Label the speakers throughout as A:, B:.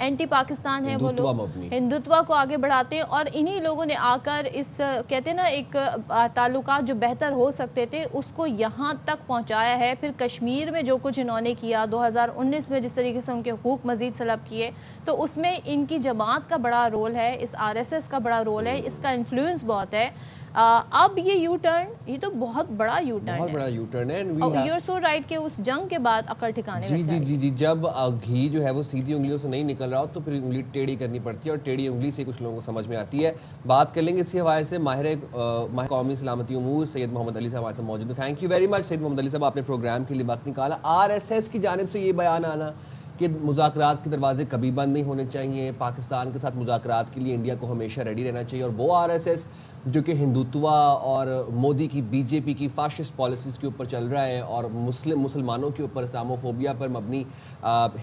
A: Anti Pakistan ہیں وہ لوگ،
B: مبنی
A: ہندوتوا کو آگے بڑھاتے ہیں، اور انہی لوگوں نے آ کر اس کہتے ہیں نا ایک تعلقات جو بہتر ہو سکتے تھے اس کو یہاں تک پہنچایا ہے۔ پھر کشمیر میں جو کچھ انہوں نے کیا 2019 میں، جس طریقے سے ان کے حقوق مزید سلب کیے، تو اس میں ان کی جماعت کا بڑا رول ہے، اس RSS کا بڑا رول ہے، اس کا انفلوئنس بہت ہے۔ اب یہ یو ٹرن، یہ تو بہت بڑا یو ٹرن ہے،
B: بہت بڑا یو ٹرن ہے۔
A: یو آر سو رائٹ کہ اس جنگ کے بعد عقل ٹھکانے
B: جی
A: ویسے
B: جی
A: آئی۔
B: جی جی جب گھی جو ہے وہ سیدھی انگلیوں سے نہیں نکل رہا ہو تو پھر انگلی ٹیڑھی کرنی پڑتی ہے، اور ٹیڑھی انگلی سے کچھ لوگوں کو سمجھ میں آتی ہے۔ بات کر لیں گے اسی حوالے سے ماہر قومی سلامتی امور سید محمد علی صاحب ہمارے ساتھ موجود ہیں۔ Thank you very much Syed Muhammad Ali sahib, آپ نے پروگرام کے لیے وقت نکالا۔ RSS کی جانب سے یہ بیان آنا کہ مذاکرات کے دروازے کبھی بند نہیں ہونے چاہیے، پاکستان کے ساتھ مذاکرات کے لیے انڈیا کو ہمیشہ ریڈی رہنا چاہیے، اور وہ RSS جو کہ ہندوتوا اور مودی کی BJP کی فاشسٹ پالیسیز کے اوپر چل رہا ہے، اور مسلمانوں کے اوپر اسلاموفوبیا پر مبنی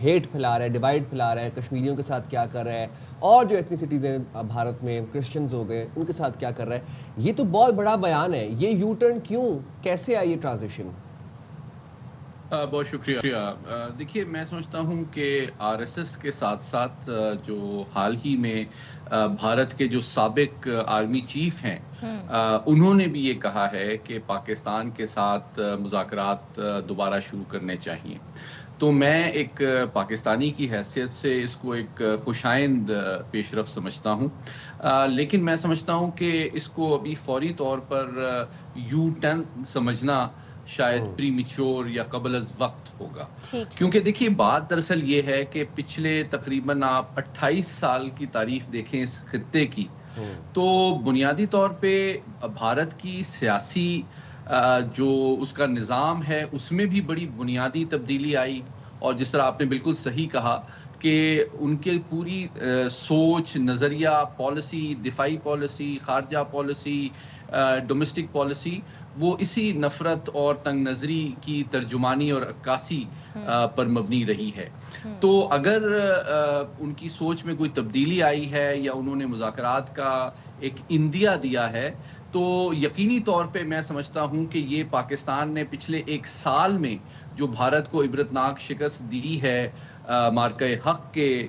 B: ہیٹ پھیلا رہا ہے، ڈیوائڈ پھیلا رہا ہے، کشمیریوں کے ساتھ کیا کر رہا ہے، اور جو ایتھنیسٹیز ہیں بھارت میں کرسچنز ہو گئے ان کے ساتھ کیا کر رہا ہے، یہ تو بہت بڑا بیان ہے۔ یہ یو ٹرن کیوں، کیسے آئی یہ ٹرانزیشن؟
C: بہت شکریہ۔ دیکھیے میں سمجھتا ہوں کہ RSS کے ساتھ ساتھ جو حال ہی میں بھارت کے جو سابق آرمی چیف ہیں انہوں نے بھی یہ کہا ہے کہ پاکستان کے ساتھ مذاکرات دوبارہ شروع کرنے چاہیے، تو میں ایک پاکستانی کی حیثیت سے اس کو ایک خوشائند پیش رفت سمجھتا ہوں، لیکن میں سمجھتا ہوں کہ اس کو ابھی فوری طور پر یو ٹرن سمجھنا شاید پری میچور یا قبل از وقت ہوگا، کیونکہ دیکھیے بات دراصل یہ ہے کہ پچھلے تقریباً آپ 28 سال کی تاریخ دیکھیں اس خطے کی، تو بنیادی طور پہ بھارت کی سیاسی جو اس کا نظام ہے اس میں بھی بڑی بنیادی تبدیلی آئی، اور جس طرح آپ نے بالکل صحیح کہا کہ ان کے پوری سوچ، نظریہ، پالیسی، دفاعی پالیسی، خارجہ پالیسی، ڈومیسٹک پالیسی، وہ اسی نفرت اور تنگ نظری کی ترجمانی اور عکاسی پر مبنی رہی ہے۔ تو اگر ان کی سوچ میں کوئی تبدیلی آئی ہے یا انہوں نے مذاکرات کا ایک اندیا دیا ہے، تو یقینی طور پہ میں سمجھتا ہوں کہ یہ پاکستان نے پچھلے ایک سال میں جو بھارت کو عبرتناک شکست دی ہے معرکہ حق کے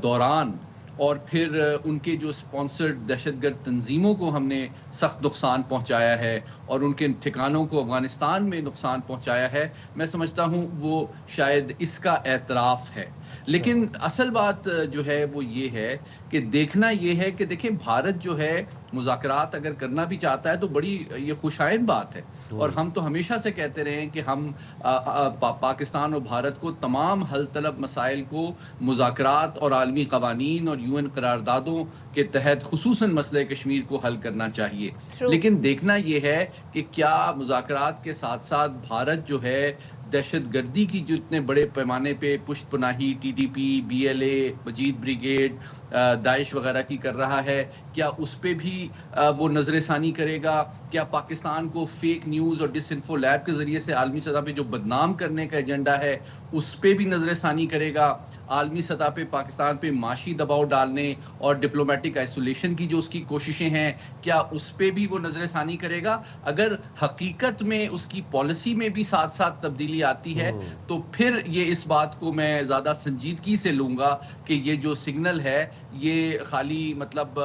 C: دوران، اور پھر ان کے جو سپانسرڈ دہشت گرد تنظیموں کو ہم نے سخت نقصان پہنچایا ہے، اور ان کے ٹھکانوں کو افغانستان میں نقصان پہنچایا ہے، میں سمجھتا ہوں وہ شاید اس کا اعتراف ہے۔ لیکن اصل بات جو ہے وہ یہ ہے کہ دیکھنا یہ ہے کہ دیکھیں بھارت جو ہے مذاکرات اگر کرنا بھی چاہتا ہے تو بڑی یہ خوشائند بات ہے، اور ہم تو ہمیشہ سے کہتے رہے ہیں کہ ہم پاکستان اور بھارت کو تمام حل طلب مسائل کو مذاکرات اور عالمی قوانین اور UN قراردادوں کے تحت خصوصاً مسئلہ کشمیر کو حل کرنا چاہیے، لیکن دیکھنا یہ ہے کہ کیا مذاکرات کے ساتھ ساتھ بھارت جو ہے دہشت گردی کی جو اتنے بڑے پیمانے پہ پشت پناہی TTP، BLA، مجید بریگیڈ، داعش وغیرہ کی کر رہا ہے، کیا اس پہ بھی وہ نظر ثانی کرے گا؟ کیا پاکستان کو فیک نیوز اور ڈس انفو لیب کے ذریعے سے عالمی سطح پہ جو بدنام کرنے کا ایجنڈا ہے اس پہ بھی نظر ثانی کرے گا؟ عالمی سطح پہ پاکستان پہ معاشی دباؤ ڈالنے اور ڈپلومیٹک آئسولیشن کی جو اس کی کوششیں ہیں کیا اس پہ بھی وہ نظر ثانی کرے گا؟ اگر حقیقت میں اس کی پالیسی میں بھی ساتھ ساتھ تبدیلی آتی ہے تو پھر یہ اس بات کو میں زیادہ سنجیدگی سے لوں گا کہ یہ جو سگنل ہے یہ خالی مطلب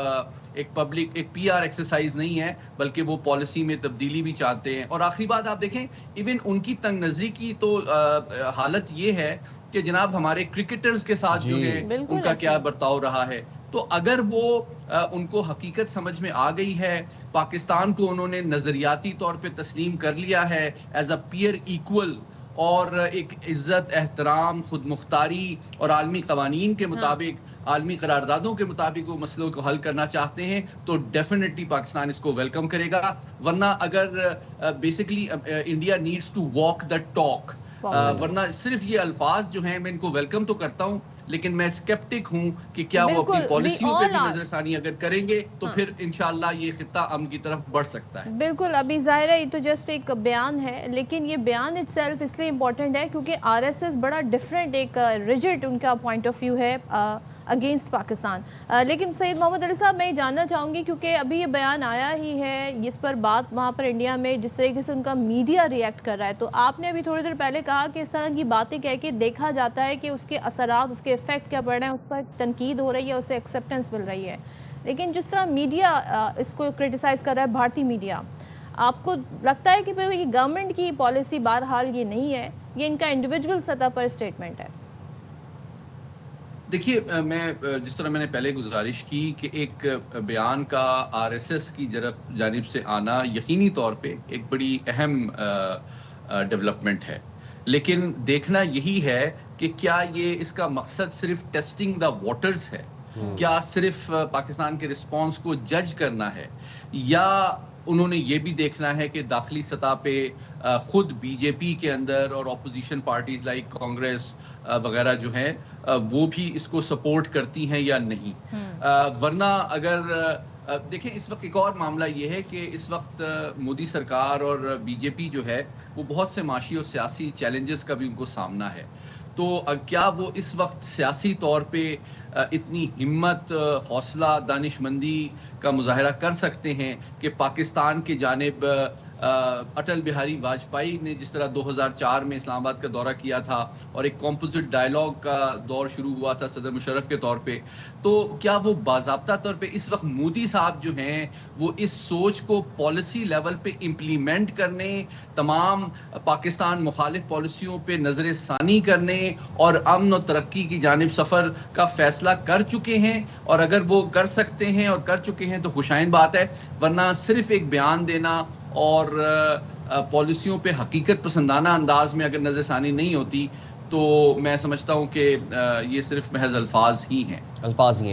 C: ایک پبلک ایک PR ایکسرسائز نہیں ہے، بلکہ وہ پالیسی میں تبدیلی بھی چاہتے ہیں۔ اور آخری بات آپ دیکھیں ایون ان کی تنگ نظری کی تو حالت یہ ہے کہ جناب ہمارے کرکٹرز کے ساتھ جو ہے ان کا کیا برتاؤ رہا ہے، تو اگر وہ ان کو حقیقت سمجھ میں آ گئی ہے، پاکستان کو انہوں نے نظریاتی طور پہ تسلیم کر لیا ہے ایز اے پیئر ایکول، اور ایک عزت، احترام، خود مختاری اور عالمی قوانین کے مطابق، عالمی قراردادوں کے مطابق وہ مسئلوں کو حل کرنا چاہتے ہیں، تو ڈیفینیٹلی پاکستان اس کو ویلکم کرے گا۔ ورنہ اگر basically India needs to walk the talk, ورنہ صرف یہ الفاظ جو ہیں میں ان کو ویلکم تو کرتا ہوں، لیکن میں اسکیپٹک ہوں کہ کیا وہ اپنی پالیسیوں پہ بھی نظر ثانی اگر کریں گے تو پھر انشاءاللہ یہ خطہ امن کی طرف بڑھ سکتا ہے۔
A: بالکل، ابھی ظاہر ہے یہ تو جسٹ ایک بیان ہے، لیکن یہ بیان اٹ سیلف اس لیے امپورٹنٹ ہے کیونکہ RSS بڑا ڈفرینٹ ایک ریجڈ ان کا پوائنٹ آف ویو ہے اگینسٹ پاکستان. لیکن سید محمد علی صاحب میں یہ جاننا چاہوں گی کیونکہ ابھی یہ بیان آیا ہی ہے اس پر بات وہاں پر انڈیا میں جس طریقے سے ان کا میڈیا ریئیکٹ کر رہا ہے, تو آپ نے ابھی تھوڑی دیر پہلے کہا کہ اس طرح کی باتیں کہہ کے دیکھا جاتا ہے کہ اس کے اثرات, اس کے افیکٹ کیا پڑ رہے ہیں, اس پر تنقید ہو رہی ہے, اسے ایکسیپٹنس مل رہی ہے. لیکن جس طرح میڈیا اس کو کرٹیسائز کر رہا ہے, بھارتی میڈیا, آپ کو لگتا ہے کہ یہ گورنمنٹ کی پالیسی بہرحال یہ نہیں ہے, یہ ان کا انڈیویجول سطح پر اسٹیٹمنٹ ہے؟
C: دیکھیے, میں جس طرح میں نے پہلے گزارش کی کہ ایک بیان کا آر ایس ایس کی جانب سے آنا یقینی طور پہ ایک بڑی اہم ڈیولپمنٹ ہے, لیکن دیکھنا یہی ہے کہ کیا یہ اس کا مقصد صرف ٹیسٹنگ دا واٹرز ہے, کیا صرف پاکستان کے رسپانس کو جج کرنا ہے, یا انہوں نے یہ بھی دیکھنا ہے کہ داخلی سطح پہ خود بی جے پی کے اندر اور اپوزیشن پارٹیز لائک کانگریس وغیرہ جو ہیں وہ بھی اس کو سپورٹ کرتی ہیں یا نہیں. ورنہ اگر دیکھیں, اس وقت ایک اور معاملہ یہ ہے کہ اس وقت مودی سرکار اور بی جے پی جو ہے وہ بہت سے معاشی اور سیاسی چیلنجز کا بھی ان کو سامنا ہے. تو کیا وہ اس وقت سیاسی طور پہ اتنی ہمت, حوصلہ, دانش مندی کا مظاہرہ کر سکتے ہیں کہ پاکستان کی جانب اٹل بہاری واجپئی نے جس طرح 2004 میں اسلام آباد کا دورہ کیا تھا اور ایک کمپوزٹ ڈائلاگ کا دور شروع ہوا تھا صدر مشرف کے طور پہ, تو کیا وہ باضابطہ طور پہ اس وقت مودی صاحب جو ہیں وہ اس سوچ کو پالیسی لیول پہ امپلیمنٹ کرنے, تمام پاکستان مخالف پالیسیوں پہ نظر ثانی کرنے اور امن و ترقی کی جانب سفر کا فیصلہ کر چکے ہیں؟ اور اگر وہ کر سکتے ہیں اور کر چکے ہیں تو خوشائند بات ہے, ورنہ صرف ایک بیان دینا اور پالیسیوں پہ حقیقت پسندانہ انداز میں اگر نظر ثانی نہیں ہوتی تو میں سمجھتا ہوں کہ یہ صرف محض الفاظ ہی ہیں.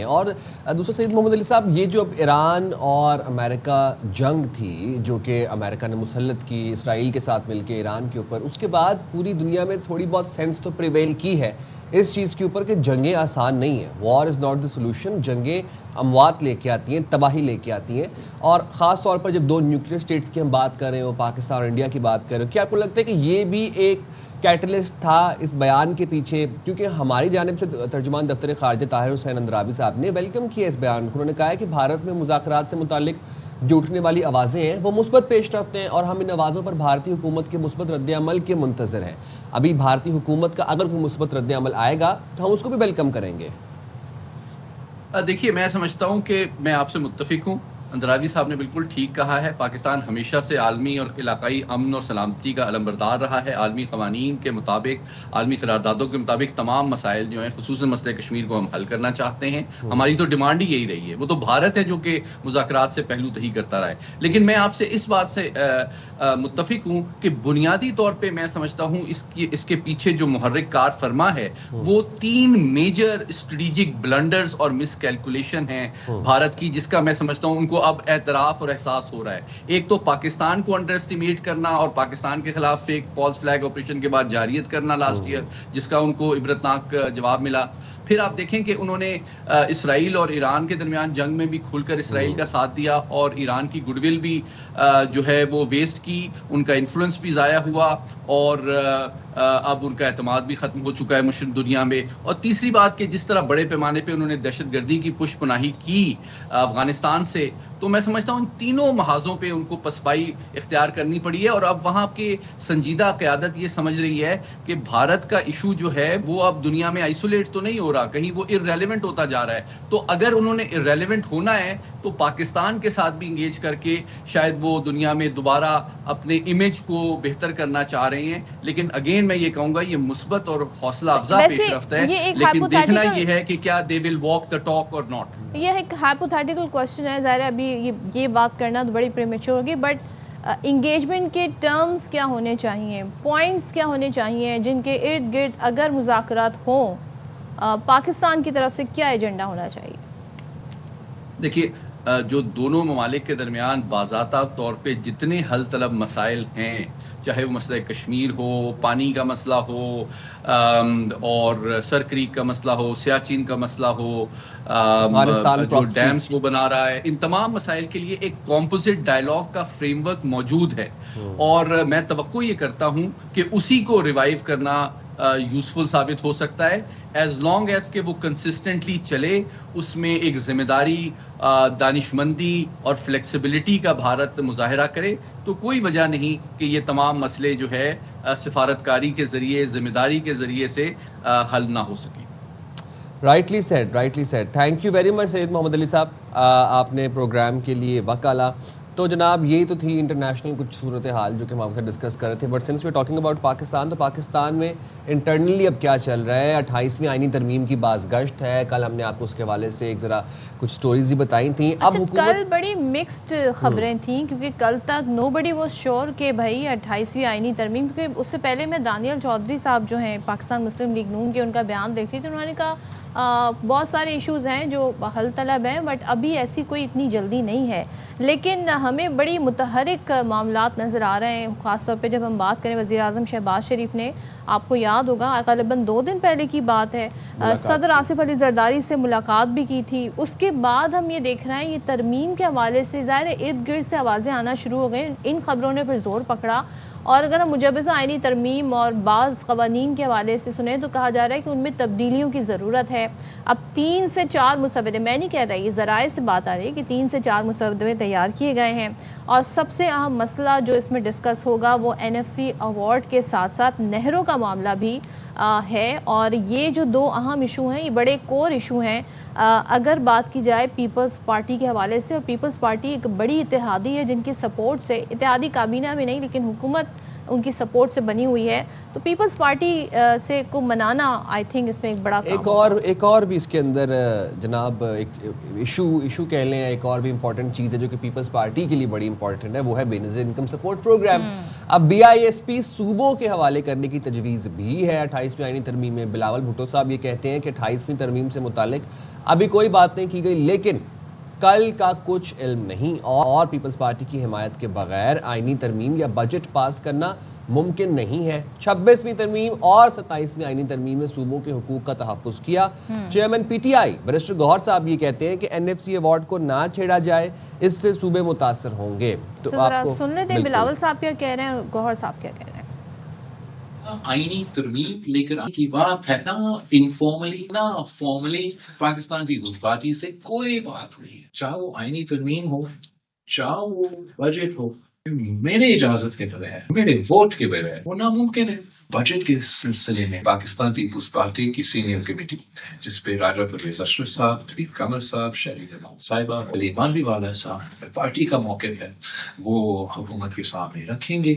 B: اور دوسرا سید محمد علی صاحب, یہ جو اب ایران اور امریکہ جنگ تھی جو کہ امریکہ نے مسلط کی اسرائیل کے ساتھ مل کے ایران کے اوپر, اس کے بعد پوری دنیا میں تھوڑی بہت سینس تو پریویل کی ہے اس چیز کے اوپر کہ جنگیں آسان نہیں ہیں. وار از ناٹ دی سولوشن. جنگیں اموات لے کے آتی ہیں, تباہی لے کے آتی ہیں, اور خاص طور پر جب دو نیوکلیئر اسٹیٹس کی ہم بات کر رہے ہوں, پاکستان اور انڈیا کی بات کر رہے ہوں, کیا آپ کو لگتا ہے کہ یہ بھی ایک کیٹلسٹ تھا اس بیان کے پیچھے؟ کیونکہ ہماری جانب سے ترجمان دفتر خارجہ طاہر حسین اندرابی صاحب نے ویلکم کیا اس بیان کو. انہوں نے کہا ہے کہ بھارت میں مذاکرات سے متعلق جو اٹھنے والی آوازیں ہیں وہ مثبت پیش رفت ہیں اور ہم ان آوازوں پر بھارتی حکومت کے مثبت رد عمل کے منتظر ہیں. ابھی بھارتی حکومت کا اگر کوئی مثبت رد عمل آئے گا تو ہم اس کو بھی ویلکم کریں گے.
C: دیکھیے, میں سمجھتا ہوں کہ میں آپ سے متفق ہوں. اندرابی صاحب نے بالکل ٹھیک کہا ہے, پاکستان ہمیشہ سے عالمی اور علاقائی امن اور سلامتی کا علمبردار رہا ہے. عالمی قوانین کے مطابق, عالمی قراردادوں کے مطابق تمام مسائل جو ہیں خصوصاً مسئلہ کشمیر کو ہم حل کرنا چاہتے ہیں. ہماری تو ڈیمانڈ ہی یہی رہی ہے. وہ تو بھارت ہے جو کہ مذاکرات سے پہلو تہی کرتا رہا ہے. لیکن میں آپ سے اس بات سے متفق ہوں کہ بنیادی طور پہ میں سمجھتا ہوں اس کے پیچھے جو محرک کار فرما ہے وہ 3 میجر اسٹریٹجک بلنڈرز اور مس کیلکولیشن ہیں بھارت کی, جس کا میں سمجھتا ہوں ان کو اب اعتراف اور احساس ہو رہا ہے. ایک تو پاکستان کو انڈر اسٹیمیٹ کرنا اور پاکستان کے خلاف فیک فالس فلیگ آپریشن کے بعد جارحیت کرنا لاسٹ ایئر, جس کا ان کو عبرتناک جواب ملا. پھر آپ دیکھیں کہ انہوں نے اسرائیل اور ایران کے درمیان جنگ میں بھی کھل کر اسرائیل کا ساتھ دیا اور ایران کی گڈ ول بھی جو ہے وہ ویسٹ کی, ان کا انفلوئنس بھی ضائع ہوا اور اب ان کا اعتماد بھی ختم ہو چکا ہے مشرق دنیا میں. اور تیسری بات کہ جس طرح بڑے پیمانے پہ انہوں نے دہشت گردی کی پشت پناہی کی افغانستان سے, تو میں سمجھتا ہوں ان تینوں محاذوں پہ ان کو پسپائی اختیار کرنی پڑی ہے. اور اب وہاں کی سنجیدہ قیادت یہ سمجھ رہی ہے کہ بھارت کا ایشو جو ہے وہ اب دنیا میں آئسولیٹ تو نہیں ہو رہا, کہیں وہ ارریلیونٹ ہوتا جا رہا ہے. تو اگر انہوں نے ارریلیونٹ ہونا ہے تو پاکستان کے ساتھ بھی انگیج کر کے شاید وہ دنیا میں دوبارہ اپنے امیج کو بہتر کرنا چاہ رہے ہیں. لیکن اگین میں یہ کہوں گا یہ مثبت اور حوصلہ افزا پیش رفت ہے, لیکن دیکھنا یہ ہے کہ کیا دے ول واک دا ٹاک اور ناٹ.
A: یہ ایک ہائپوتھیٹیکل کوشچن ہے, ظاہر ہے ابھی یہ بات کرنا تو بڑی پریمیچور ہوگی, بٹ انگیجمنٹ کے ٹرمز کیا ہونے چاہیے, پوائنٹس کیا ہونے چاہیے جن کے ارد گرد اگر مذاکرات ہوں, پاکستان کی طرف سے کیا ایجنڈا ہونا چاہیے؟
C: دیکھیے, جو دونوں ممالک کے درمیان باضابطہ طور پہ جتنے حل طلب مسائل ہیں, چاہے وہ مسئلہ کشمیر ہو, پانی کا مسئلہ ہو, اور سر کریک کا مسئلہ ہو, سیاچین کا مسئلہ ہو, جو ڈیمز وہ بنا رہا ہے, ان تمام مسائل کے لیے ایک کمپوزٹ ڈائلاگ کا فریم ورک موجود ہے. اور میں توقع یہ کرتا ہوں کہ اسی کو ریوائیو کرنا یوزفل ثابت ہو سکتا ہے ایز لانگ ایز کہ وہ کنسسٹنٹلی چلے، اس میں ایک ذمہ داری، دانشمندی اور فلیکسیبلٹی کا بھارت مظاہرہ کرے، تو کوئی وجہ نہیں کہ یہ تمام مسئلے جو ہے سفارتکاری کے ذریعے، ذمہ داری کے ذریعے سے حل نہ ہو سکیں۔
B: Rightly said. Thank you very much Syed Muhammad Ali sahib, آپ نے پروگرام کے لیے وقت آلا. تو جناب یہی تو تھی انٹرنیشنل کچھ صورتحال جو کہ ہم آپ کے ڈسکس کر رہے تھے. But since we talking about Pakistan, تو پاکستان میں انٹرنلی اب کیا چل رہا ہے؟ 28ویں آئینی ترمیم کی بازگشت ہے. کل ہم نے آپ کو اس کے حوالے سے ایک ذرا کچھ سٹوریز ہی بتائی تھیں. اب
A: کل بڑی مکسڈ خبریں تھیں، کیونکہ کل تک نو بڈی واز شیور کہ بھائی 28ویں آئینی ترمیم، کیونکہ اس سے پہلے میں دانیال چودھری صاحب جو ہیں پاکستان مسلم لیگ نون کے، ان کا بیان دیکھ رہی تھی. انہوں نے کہا بہت سارے ایشوز ہیں جو حل طلب ہیں، بٹ ابھی ایسی کوئی اتنی جلدی نہیں ہے. لیکن ہمیں بڑی متحرک معاملات نظر آ رہے ہیں، خاص طور پہ جب ہم بات کریں وزیر اعظم شہباز شریف نے، آپ کو یاد ہوگا غالباً 2 دن پہلے کی بات ہے، صدر آصف علی زرداری سے ملاقات بھی کی تھی. اس کے بعد ہم یہ دیکھ رہے ہیں یہ ترمیم کے حوالے سے ظاہر ارد گرد سے آوازیں آنا شروع ہو گئیں. ان خبروں نے پھر زور پکڑا، اور اگر ہم مجوزہ آئینی ترمیم اور بعض قوانین کے حوالے سے سنیں تو کہا جا رہا ہے کہ ان میں تبدیلیوں کی ضرورت ہے. اب 3 سے 4 مسودے، میں نہیں کہہ رہی، یہ ذرائع سے بات آ رہی ہے کہ 3 سے 4 مسودے تیار کیے گئے ہیں. اور سب سے اہم مسئلہ جو اس میں ڈسکس ہوگا وہ NFC ایوارڈ کے ساتھ ساتھ نہروں کا معاملہ بھی ہے. اور یہ جو 2 اہم ایشو ہیں، یہ بڑے کور ایشو ہیں. اگر بات کی جائے پیپلز پارٹی کے حوالے سے، اور پیپلز پارٹی ایک بڑی اتحادی ہے جن کی سپورٹ سے، اتحادی کابینہ میں نہیں لیکن حکومت ان کی سپورٹ سے بنی ہوئی ہے، تو پیپلز پارٹی سے کو منانا آئی تھنک اس میں ایک بڑا کام
B: ایک اور بھی اس کے اندر جناب ایک ایشو کہہ لیں، ایک اور بھی امپورٹنٹ چیز ہے جو کہ پیپلز پارٹی کے لیے بڑی امپورٹنٹ ہے، وہ ہے بے نظیر انکم سپورٹ پروگرام. اب BISP صوبوں کے حوالے کرنے کی تجویز بھی ہے 28ویں آئینی ترمیم میں. بلاول بھٹو صاحب یہ کہتے ہیں کہ 28ویں ترمیم سے متعلق ابھی کوئی بات نہیں کی گئی، لیکن کل کا کچھ علم نہیں، اور پیپلز پارٹی کی حمایت کے بغیر آئینی ترمیم یا بجٹ پاس کرنا ممکن نہیں ہے. 26ویں ترمیم اور 27ویں آئینی ترمیم میں صوبوں کے حقوق کا تحفظ کیا. چیئرمین PTI بیرسٹر گوہر صاحب یہ کہتے ہیں کہ NFC ایوارڈ کو نہ چھیڑا جائے، اس سے صوبے متاثر ہوں گے.
A: تو آپ کو سن لیتے ہیں بلاول صاحب کیا کہہ رہے ہیں، گوہر صاحب کیا کہہ رہے ہیں.
D: آئینی ترمیم لے کر کی بات ہے، نہ انفارملی نہ فارملی پاکستان پیپلز پارٹی سے کوئی بات نہیں ہے. چاہے وہ آئینی ترمیم ہو، چاہے وہ بجٹ ہو، میرے اجازت کے بغیر، میرے ووٹ کے بغیر وہ ناممکن ہے. بجٹ کے سلسلے میں پاکستان پیپلز پارٹی کی سینئر کمیٹی جس پہ راجہ پرویز اشرف صاحب، طریق قمر صاحب، شہری جمال صاحبہ، علی مانوی والا صاحب، پارٹی کا موقف ہے وہ حکومت کے سامنے رکھیں گے.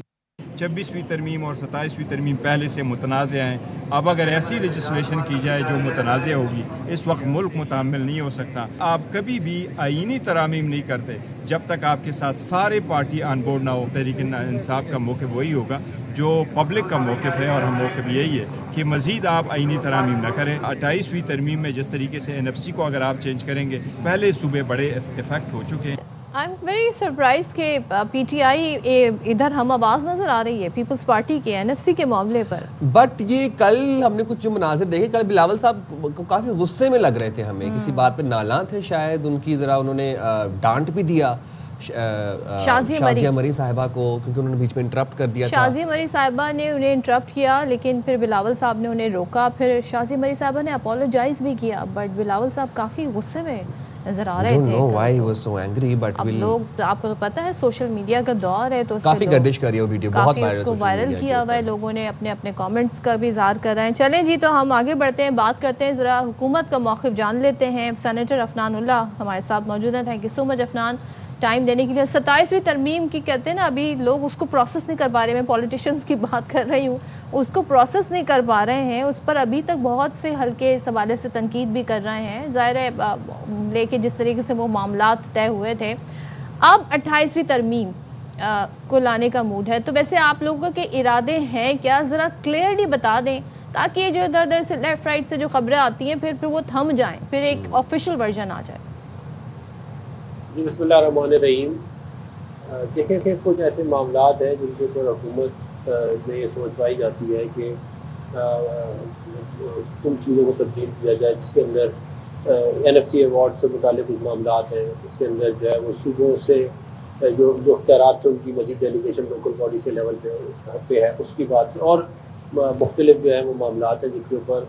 E: 26ویں ترمیم اور 27ویں ترمیم پہلے سے متنازع ہیں. اب اگر ایسی لیجسلیشن کی جائے جو متنازع ہوگی، اس وقت ملک متحمل نہیں ہو سکتا. آپ کبھی بھی آئینی ترامیم نہیں کرتے جب تک آپ کے ساتھ سارے پارٹی آن بورڈ نہ ہو. تحریک انصاف کا موقف وہی ہوگا جو پبلک کا موقف ہے، اور ہم موقف یہی ہے کہ مزید آپ آئینی ترامیم نہ کریں. 28ویں ترمیم میں جس طریقے سے NFC کو اگر آپ چینج کریں گے، پہلے صوبے بڑے افیکٹ ہو چکے ہیں.
A: آئی ایم ویری سرپرائز کہ PTI ادھر ہم آواز نظر آ رہی ہے پیپلز پارٹی کے NFC کے معاملے پر.
B: بٹ یہ کل ہم نے کچھ جو مناظر دیکھے، کل بلاول صاحب کو کافی غصے میں لگ رہے تھے، ہمیں کسی بات پہ نالاں تھے شاید، ان کی ذرا انہوں نے ڈانٹ بھی دیا شازیہ مری صاحبہ کو، کیونکہ انہوں نے بیچ میں انٹرپٹ کر دیا تھا.
A: شازیہ مری صاحبہ نے انہیں انٹرپٹ کیا، لیکن پھر بلاول صاحب نے انہیں روکا. پھر شازیہ مری صاحبہ نے اپولوجائز بھی کیا، بٹ بلاول صاحب کافی غصے میں نظر آ رہے تھے. اب لوگ، آپ کو تو پتہ ہے سوشل میڈیا کا دور ہے، تو
B: کافی گردش کر رہی ہے وہ ویڈیو، بہت
A: اس کو وائرل کیا ہوا ہے، لوگوں نے اپنے اپنے کامنٹس کا بھی اظہار کر رہے ہیں. چلیں جی، تو ہم آگے بڑھتے ہیں، بات کرتے ہیں، ذرا حکومت کا موقف جان لیتے ہیں. سینیٹر عفنان اللہ ہمارے ساتھ موجود ہیں. Thank you so much Afnan time دینے کے لیے. 27ویں ترمیم کی کہتے ہیں نا، ابھی لوگ اس کو پروسیس نہیں کر پا رہے. میں پولیٹیشنز کی بات کر رہی ہوں، اس کو پروسیس نہیں کر پا رہے ہیں. اس پر ابھی تک بہت سے ہلکے اس حوالے سے تنقید بھی کر رہے ہیں، ظاہر ہے لے کے جس طریقے سے وہ معاملات طے ہوئے تھے. اب 28ویں ترمیم کو لانے کا موڈ ہے، تو ویسے آپ لوگوں کے ارادے ہیں کیا؟ ذرا کلیئرلی بتا دیں تاکہ یہ جو ادھر ادھر سے لیفٹ رائٹ سے جو خبریں آتی ہیں پھر وہ تھم جائیں، پھر ایک آفیشیل ورژن آ جائے.
F: جی بسم اللہ الرحمن الرحیم. دیکھیں کہ کچھ ایسے معاملات ہیں جن کے اوپر حکومت میں یہ سوچ پائی جاتی ہے کہ ان چیزوں کو تبدیل کیا جائے، جس کے اندر NFC ایوارڈ سے متعلق کچھ معاملات ہیں. اس کے اندر جو ہے وہ صوبوں سے جو اختیارات ہیں ان کی مزید ڈیلیگیشن لوکل باڈی کے لیول پہ ہے، اس کی بات. اور مختلف جو ہے وہ معاملات ہیں جن کے اوپر